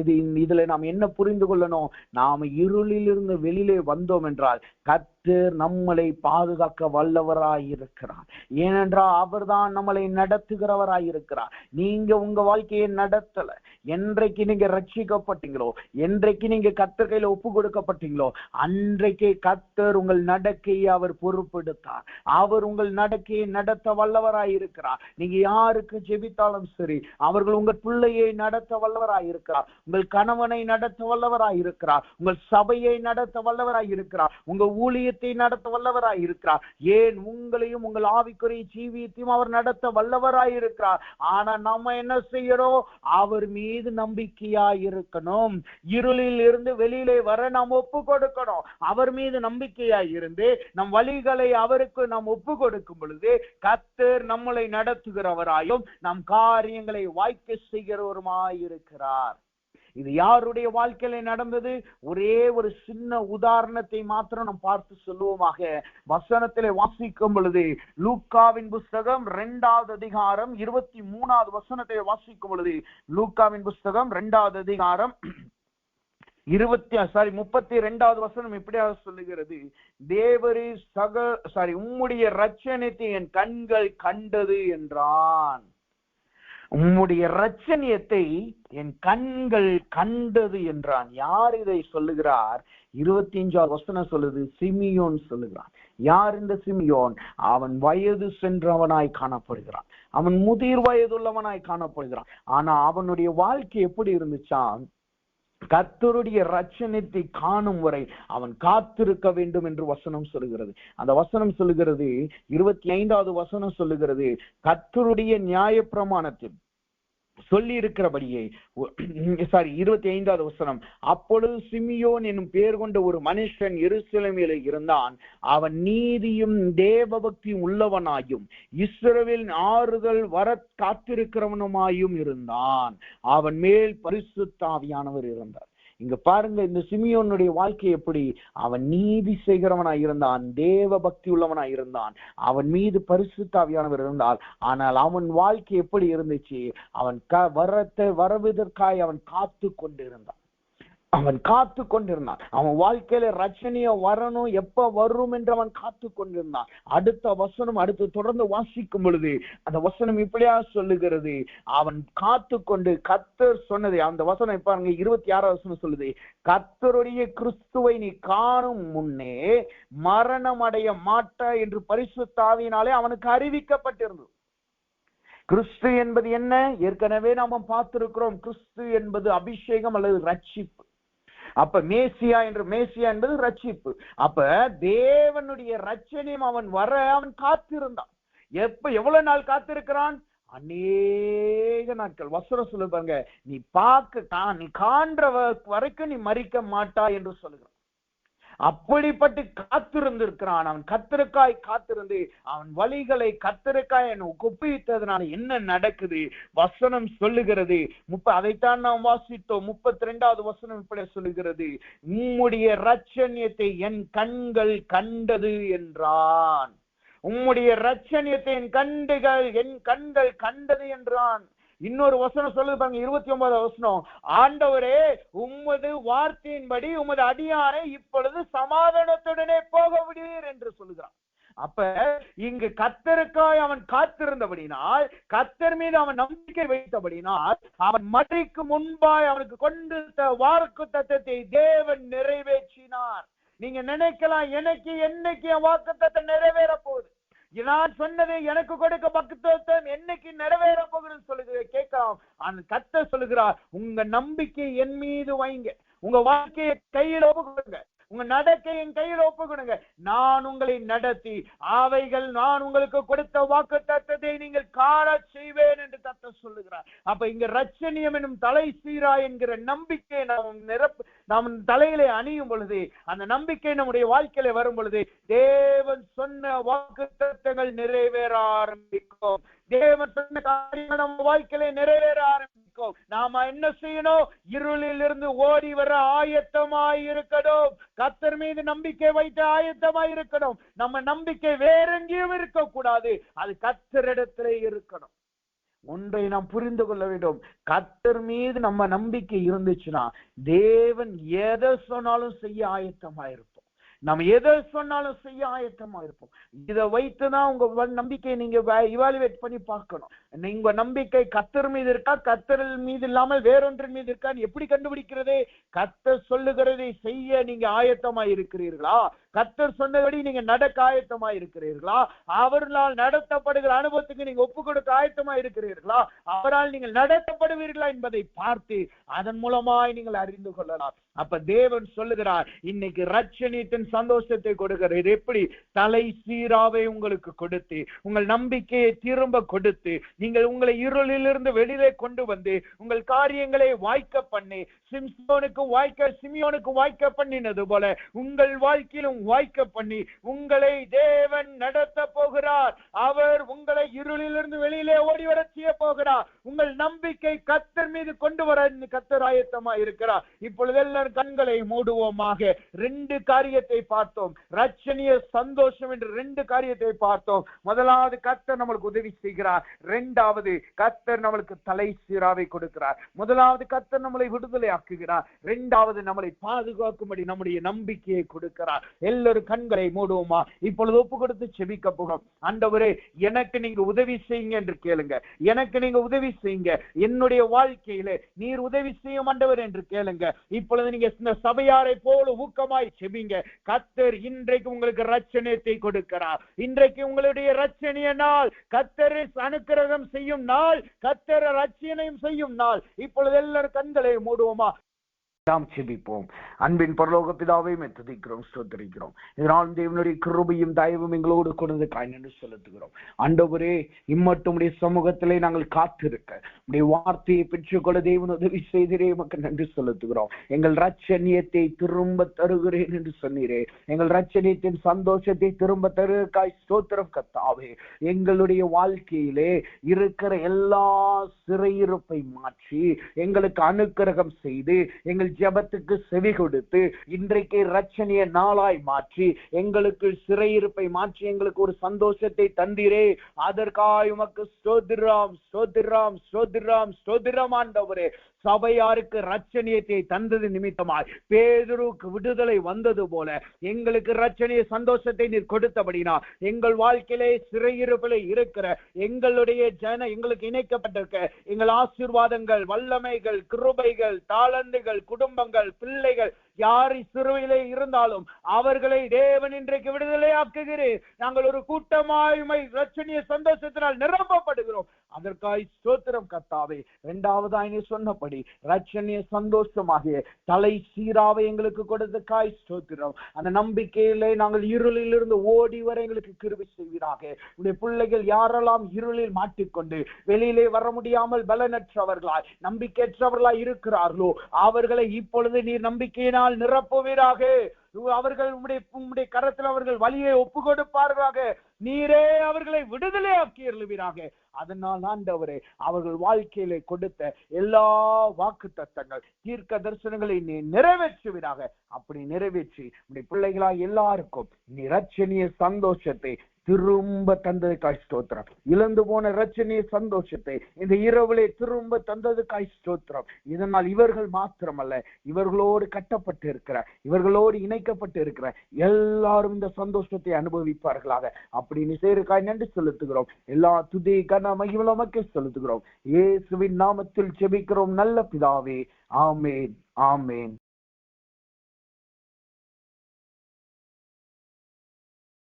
இதுல நாம் என்ன புரிந்து கொள்ளணும்? நாம இருளில் இருந்து வெளியிலே வந்தோம் என்றால் கர்த்தர் நம்மளை பாதுகாக்க வல்லவராய் இருக்கிறார். ஏனென்றால் அவர்தான் நம்மளை நடத்துகிறவராய் இருக்கிறார். நீங்க உங்க வாழ்க்கையை நடத்தல. என்றைக்கு நீங்க ரட்சிக்கப்பட்டீங்களோ, என்றைக்கு நீங்க கர்த்தர் கையில ஒப்பு கொடுக்கப்பட்டீங்களோ, அன்றைக்கே கர்த்தர் உங்கள் நடக்கையை அவர் பொறுப்பெடுத்தார். அவர் உங்கள் நடக்கையை நடத்த வல்லவராய் இருக்கிறார். நீங்க யாருக்கு ஜெபித்தாலும் சரி, அவர்கள் உங்கள் பிள்ளையை நடத்த வல்லவராய் இருக்கிறார், உங்கள் கணவனை நடத்த வல்லவராய் இருக்கிறார், உங்கள் சபையை நடத்த வல்லவராய் இருக்கிறார், உங்க ஊழியத்தை நடத்த வல்லவராய் இருக்கிறார். ஏன் உங்களையும் உங்கள் ஆவிக்குரிய ஜீவியத்தையும் அவர் நடத்த வல்லவராய் இருக்கிறார். ஆனா நம்ம என்ன செய்யறோம்? அவர் மீது நம்பிக்கையாய் இருக்கணும். இருளில் இருந்து வெளியிலே வர நாம் ஒப்பு கொடுக்கணும். அவர் மீது நம்பிக்கையாய் இருந்து நம் வழிகளை அவருக்கு நாம் ஒப்பு கொடுக்கும் பொழுது கர்த்தர் நம்மளை நடத்துகிறவராயும் நம் காரியங்களை வாய்க்க செய்கிறவருமாய் இருக்கிறார். இது யாருடைய வாழ்க்கையில நடந்தது? ஒரே ஒரு சின்ன உதாரணத்தை மாத்திரம் நாம் பார்த்து சொல்லுவோமாக. வசனத்திலே வாசிக்கும் பொழுது லூக்காவின் புஸ்தகம் 2வது அதிகாரம் 23வது வசனத்தை வாசிக்கும் பொழுது, லூக்காவின் புஸ்தகம் 2வது அதிகாரம் 32வது வசனம் இப்படியாக சொல்லுகிறது, தேவரே உம்முடைய ரட்சணியத்தை என் கண்கள் கண்டது என்றான். உம்முடைய ரட்சணியத்தை என் கண்கள் கண்டது என்றான். யார் இதை சொல்லுகிறார்? 25வது வசனம் சொல்லுது, சிமியோன் சொல்லுகிறான். யார் இந்த சிமியோன்? அவன் வயது சென்றவனாய் காணப்படுகிறான், அவன் முதிர் வயதுள்ளவனாய் காணப்படுகிறான். ஆனா அவனுடைய வாழ்க்கை எப்படி இருந்துச்சான்? கர்த்தருடைய ரட்சணியத்தை காணும் வரை அவன் காத்திருக்க வேண்டும் என்று வசனம் சொல்லுகிறது. அந்த வசனம் சொல்லுகிறது, 25வது வசனம் சொல்லுகிறது, கர்த்தருடைய நியாயப்பிரமாணத்தில் சொல்லி இருக்கிறபடியே 25வது வசனம், அப்பொழுது சிமியோன் என்னும் பெயர் கொண்ட ஒரு மனுஷன் எருசலேமிலே இருந்தான். அவன் நீதியும் தேவபக்தியும் உள்ளவனாயும் இஸ்ரவேலின் ஆறுதல் வர காத்திருக்கிறவனுமாயும் இருந்தான். அவன் மேல் பரிசுத்த ஆவியானவர் இருந்தார். இங்க பாருங்க, இந்த சிமியோனுடைய வாழ்க்கை எப்படி? அவன் நீதி செய்கிறவனாய் இருந்தான், தேவ பக்தி உள்ளவனாய் இருந்தான், அவன் மீது பரிசுத்த ஆவியானவர் இருந்தால். ஆனால் அவன் வாழ்க்கை எப்படி இருந்துச்சு? அவன் வரவிதற்காய் அவன் காத்து கொண்டிருந்தான். அவன் காத்து கொண்டிருந்தான். அவன் வாழ்க்கையில ரட்சணிய வரணும், எப்ப வரும் என்று அவன் காத்து கொண்டிருந்தான். அடுத்த வசனம் அடுத்து தொடர்ந்து வாசிக்கும் பொழுது அந்த வசனம் இப்படியா சொல்லுகிறது, அவன் காத்து கொண்டு கர்த்தர் சொன்னது. அந்த வசனம் இப்ப 26 வசனம் சொல்லுது, கர்த்தருடைய கிறிஸ்துவை நீ காணும் முன்னே மரணம் அடைய மாட்டாய் என்று பரிசுத்த ஆவியினாலே அவனுக்கு அறிவிக்கப்பட்டிருந்தது. கிறிஸ்து என்பது என்ன? ஏற்கனவே நாம பார்த்திருக்கிறோம். கிறிஸ்து என்பது அபிஷேகம் அல்லது ரட்சிப்பு. அப்ப மேசியா என்பது ரட்சிப்பு. அப்ப தேவனுடைய ரட்சணியம் அவன் வர அவன் காத்திருந்தான். எவ்வளவு நாள் காத்திருக்கிறான்? அநேக நாட்கள். வசனம் சொல்லு பாருங்க, நீ காண்ற வரைக்கும் நீ மரிக்க மாட்டாய் என்று சொல்லுகிறான். அப்படிப்பட்டு காத்திருந்திருக்கிறான். அவன் கர்த்தருக்காய் காத்திருந்து அவன் வழிகளை கர்த்தருக்காய் ஒப்புவித்ததுனால என்ன நடக்குது? வசனம் சொல்லுகிறது. அதைத்தான் நாம் வாசித்தோம். 32வது வசனம் இப்படி சொல்லுகிறது, உம்முடைய இரட்சணியத்தை என் கண்கள் கண்டது என்றான். உம்முடைய இரட்சணியத்தை என் கண்கள் கண்டது என்றான். இன்னொரு வசனம் சொல்லுது பாருங்க, 29வது வசனம், ஆண்டவரே உமது வார்த்தையின்படி உமது அடியாரை இப்பொழுது சமாதானத்துடனே போக விடுவீர் என்று சொல்லுகிறான். அப்ப இங்கு கர்த்தருக்காய் அவன் காத்திருந்தபடினால், கர்த்தர் மீது அவன் நம்பிக்கை வைத்தபடினால், அவன் மறிக்கு முன்பாய் அவனுக்கு கொண்டு வாக்குத்தத்தத்தை தேவன் நிறைவேற்றினார். நீங்க நினைக்கலாம், என்னைக்கு என் வாக்குத்தத்தம் நிறைவேற போகுது, நான் சொன்னதை எனக்கு கொடுக்க வாக்குத்தத்தம் என்னைக்கு நிறைவேற போகுதுன்னு சொல்லுங்க கேட்கலாம். கர்த்தர் சொல்லுகிறார், உங்க நம்பிக்கை என் மீது வைங்க, உங்க வாழ்க்கையை கையில் ஒப்புக்கொடுங்க, உங்க நடக்கை என் கையில் ஒப்புக்கொடுங்க, நான் உங்களை நடத்தி அவைகள் நான் உங்களுக்கு கொடுத்த வாக்குத்தத்தத்தை நீங்கள் காண செய்வேன் என்று கர்த்தர் சொல்லுகிறார். அப்ப இங்க ரட்சணியம் எனும் தலை சீரா என்கிற நம்பிக்கை நாம் தலையிலே அணியும் பொழுது, அந்த நம்பிக்கை நம்முடைய வாழ்க்கையில வரும் பொழுது தேவன் சொன்ன வாக்குத்தத்தங்கள் நிறைவேற ஆரம்பிக்கும். தேவன் சொன்ன காரியங்கள் நம்ம வாழ்க்கையில நிறைவேற ஆரம்பிக்கும். நாம என்ன செய்யணும்? இருளில் இருந்து ஓடி வர ஆயத்தமாய் இருக்கணும். கர்த்தர் மீது நம்பிக்கை வைத்து ஆயத்தமாய் இருக்கணும். நம்ம நம்பிக்கை வேற எங்கேயும் இருக்க கூடாது, அது கர்த்தரிடத்திலே இருக்கணும். ஒன்றை நாம் புரிந்து கொள்ள வேண்டும், கர்த்தர் மீது நம்ம நம்பிக்கை இருந்துச்சுன்னா தேவன் எதை சொன்னாலும் செய்ய ஆயத்தமாயிருப்போம். நம்ம எதை சொன்னாலும் செய்ய ஆயத்தமா இருப்போம். இதை வைத்துதான் உங்க நம்பிக்கையை நீங்க இவாலுவேட் பண்ணி பார்க்கணும். உங்க நம்பிக்கை கர்த்தர் மீது இருக்கா, கர்த்தர் மீது இல்லாமல் வேறொன்றின் மீது இருக்கான்னு எப்படி கண்டுபிடிக்கிறது? கர்த்தர் சொல்லுகிறதை செய்ய நீங்க ஆயத்தமா இருக்கிறீர்களா? கர்த்தர் சொன்னபடி நீங்க நடக்க ஆயத்தமா இருக்கிறீர்களா? அவர்களால் நடத்தப்படுகிற அனுபவத்துக்கு நீங்க ஒப்பு கொடுக்க ஆயத்தமா இருக்கிறீர்களா? அவரால் நீங்கள் நடத்தப்படுவீர்களா என்பதை பார்த்து அதன் மூலமாய் நீங்கள் அறிந்து கொள்ளலாம். அப்ப தேவன் சொல்லுகிறார், இன்னைக்கு ரட்சணியத்தின் சந்தோஷத்தை கொடுக்கிறது. எப்படி? தலை சீராவை உங்களுக்கு கொடுத்து, உங்கள் நம்பிக்கையை திரும்ப கொடுத்து, நீங்கள் உங்களை இருளிலிருந்து வெளியிலே கொண்டு வந்து உங்கள் காரியங்களை வாய்க்க பண்ணி, சிமியோனுக்கு வாய்க்க பண்ணினது போல உங்கள் வாழ்க்கையிலும் வாய்க்க பண்ணி உங்களை தேவன் நடத்த போகிறார். அவர் உங்களை இருளிலிருந்து வெளியிலே ஓடி வர செய்ய போகிறார். உங்கள் நம்பிக்கை கர்த்தர் மீது கொண்டு வர கர்த்தர் ஆயத்தமா இருக்கிறார். இப்பொழுது எல்லாரும் கண்களை மூடுவோமாக. 2 காரியத்தை பார்த்தோம். ரட்சணிய சந்தோஷம் என்று 2 காரியத்தை பார்த்தோம். முதலாவது, கர்த்தர் நம்மளுக்கு உதவி செய்கிறார். 2வது, கர்த்தர் நம்மளுக்கு தலை சீராவை கொடுக்கிறார். முதலாவது, கர்த்தர் நம்மளை விடுதலை ஆக்குகிறார். 2வது, நம்மளை பாதுகாக்கும்படி நம்முடைய நம்பிக்கையை கொடுக்கிறார். எல்லாரும் கண்களை மூடுவோமா? இப்பொழுது ஒப்பு கொடுத்து செபிக்க போகிறோம். ஆண்டவரே, எனக்கு நீங்க உதவி செய்யுங்க என்று கேளுங்க. எனக்கு நீங்க உதவி செய்யுங்க, என்னுடைய வாழ்க்கையில நீர் உதவி செய்யும் ஆண்டவர் என்று கேளுங்க. இப்பொழுது நீங்க சபையாரை போல ஊக்கமாய் செபிங்க. கர்த்தர் இன்றைக்கு உங்களுக்கு ரட்சணியத்தை கொடுக்கிறார். இன்றைக்கு உங்களுடைய ரட்சணிய நாள், கர்த்தர் அனுக்கிரகம் செய்யும் நாள், கர்த்தர் ரட்சணியம் செய்யும் நாள். இப்பொழுது எல்லாரும் கண்களை மூடுவோமா? நாம் செபிப்போம். அன்பின் பரலோக பிதாவை துதிக்கிறோம், ஸ்தோத்திரிக்கிறோம். இதனால் தேவனுடைய கிருபையும் தயவும் எங்களோடு கொண்டு நன்றி செலுத்துகிறோம். ஆண்டவரே, இம்மட்டும் உடைய சமூகத்திலே நாங்கள் காத்திருக்க உடைய வார்த்தையை பெற்றுக்கொள்ள தேவன் உதவி செய்திரே, உமக்கு நன்றி செலுத்துகிறோம். எங்கள் ரட்சணியத்தை திரும்ப தருகிறேன் என்று சொன்னீரே, எங்கள் ரட்சணியத்தின் சந்தோஷத்தை திரும்ப தருகாய் ஸ்தோத்திரம் கர்த்தாவே. எங்களுடைய வாழ்க்கையிலே இருக்கிற எல்லா சிறையிருப்பை மாற்றி எங்களுக்கு அனுக்கிரகம் செய்து, எங்கள் ஜெபத்துக்கு செவி கொடுத்து, இன்றைக்கு ரட்சணிய நாளாய் மாற்றி எங்களுக்கு சிறையிருப்பை மாற்றி எங்களுக்கு ஒரு சந்தோஷத்தை தந்தீரே, அதற்காக உமக்கு ஸ்தோத்திரம், ஸ்தோத்திரம், ஸ்தோத்திரம், ஸ்தோத்திரம் ஆண்டவரே. சபையாருக்கு ரட்சணியத்தை தந்தது நிமித்தமாய் பேதுருக்கு விடுதலை வந்தது போல எங்களுக்கு ரட்சணிய சந்தோஷத்தை நீர் கொடுத்தபடினா எங்கள் வாழ்க்கையிலே சிறையிருப்பிலே இருக்கிற எங்களுடைய எங்களுக்கு இணைக்கப்பட்டிருக்க எங்கள் ஆசீர்வாதங்கள், வல்லமைகள், கிருபைகள், தாளந்துகள், குடும்பங்கள், பிள்ளைகள் யார் சிறுவையிலே இருந்தாலும் அவர்களை தேவன் இன்றைக்கு விடுதலை ஆக்குகிறேன். நாங்கள் ஒரு கூட்டமாய் ரட்சணிய சந்தோஷத்தினால் நிரப்பப்படுகிறோம். அதற்காய் ஸ்தோத்திரம் கர்த்தாவே. இரண்டாவதாய் நீ சொன்னபடி ரட்சணிய சந்தோஷமாகிய தலை சீராவை எங்களுக்கு கொடுத்ததுக்காய் ஸ்தோத்திரம். அந்த நம்பிக்கையிலே நாங்கள் இருளில் இருந்து ஓடி வர எங்களுக்கு கிருபை செய்வீராக. உடைய பிள்ளைகள் யாரெல்லாம் இருளில் மாட்டிக்கொண்டு வெளியிலே வர முடியாமல் பலனற்றவர்களாய் நம்பிக்கையற்றவர்களாய் இருக்கிறார்களோ அவர்களை இப்பொழுது நீர் நம்பிக்கையினால் நிரப்புவீராக. அவர்கள் உம்முடைய கரத்தில் அவர்கள் வலியை ஒப்பு கொடுப்பார்களாக. நீரே அவர்களை விடுதலை ஆக்கியிருவீராக. அதனால் ஆண்டவரே அவர்கள் வாழ்க்கையிலே கொடுத்த எல்லா வாக்குத்தத்தங்கள், தீர்க்க தரிசனங்களை நீ நிறைவேற்றுவீராக. அப்படி நிறைவேற்றி உடைய பிள்ளைகளாய் எல்லாருக்கும் நீ இரட்சணிய சந்தோஷத்தை திரும்ப தந்ததுக்காய் ஸ்தோத்திரம். இழந்து போன ரட்சணிய சந்தோஷத்தை இந்த இரவிலே திரும்ப தந்ததுக்காய் ஸ்தோத்திரம். இதனால் இவர்கள் மாத்திரமல்ல, இவர்களோடு கட்டப்பட்டு இருக்கிற, இவர்களோடு இணைக்கப்பட்டு இருக்கிற எல்லாரும் இந்த சந்தோஷத்தை அனுபவிப்பார்களாக. அப்படின்னு சேருக்காய் நன்றி செலுத்துகிறோம். எல்லா துதி கன மகிமை மக்கள் செலுத்துகிறோம். இயேசுவின் நாமத்தில் ஜெபிக்கிறோம் நல்ல பிதாவே. ஆமேன், ஆமேன்.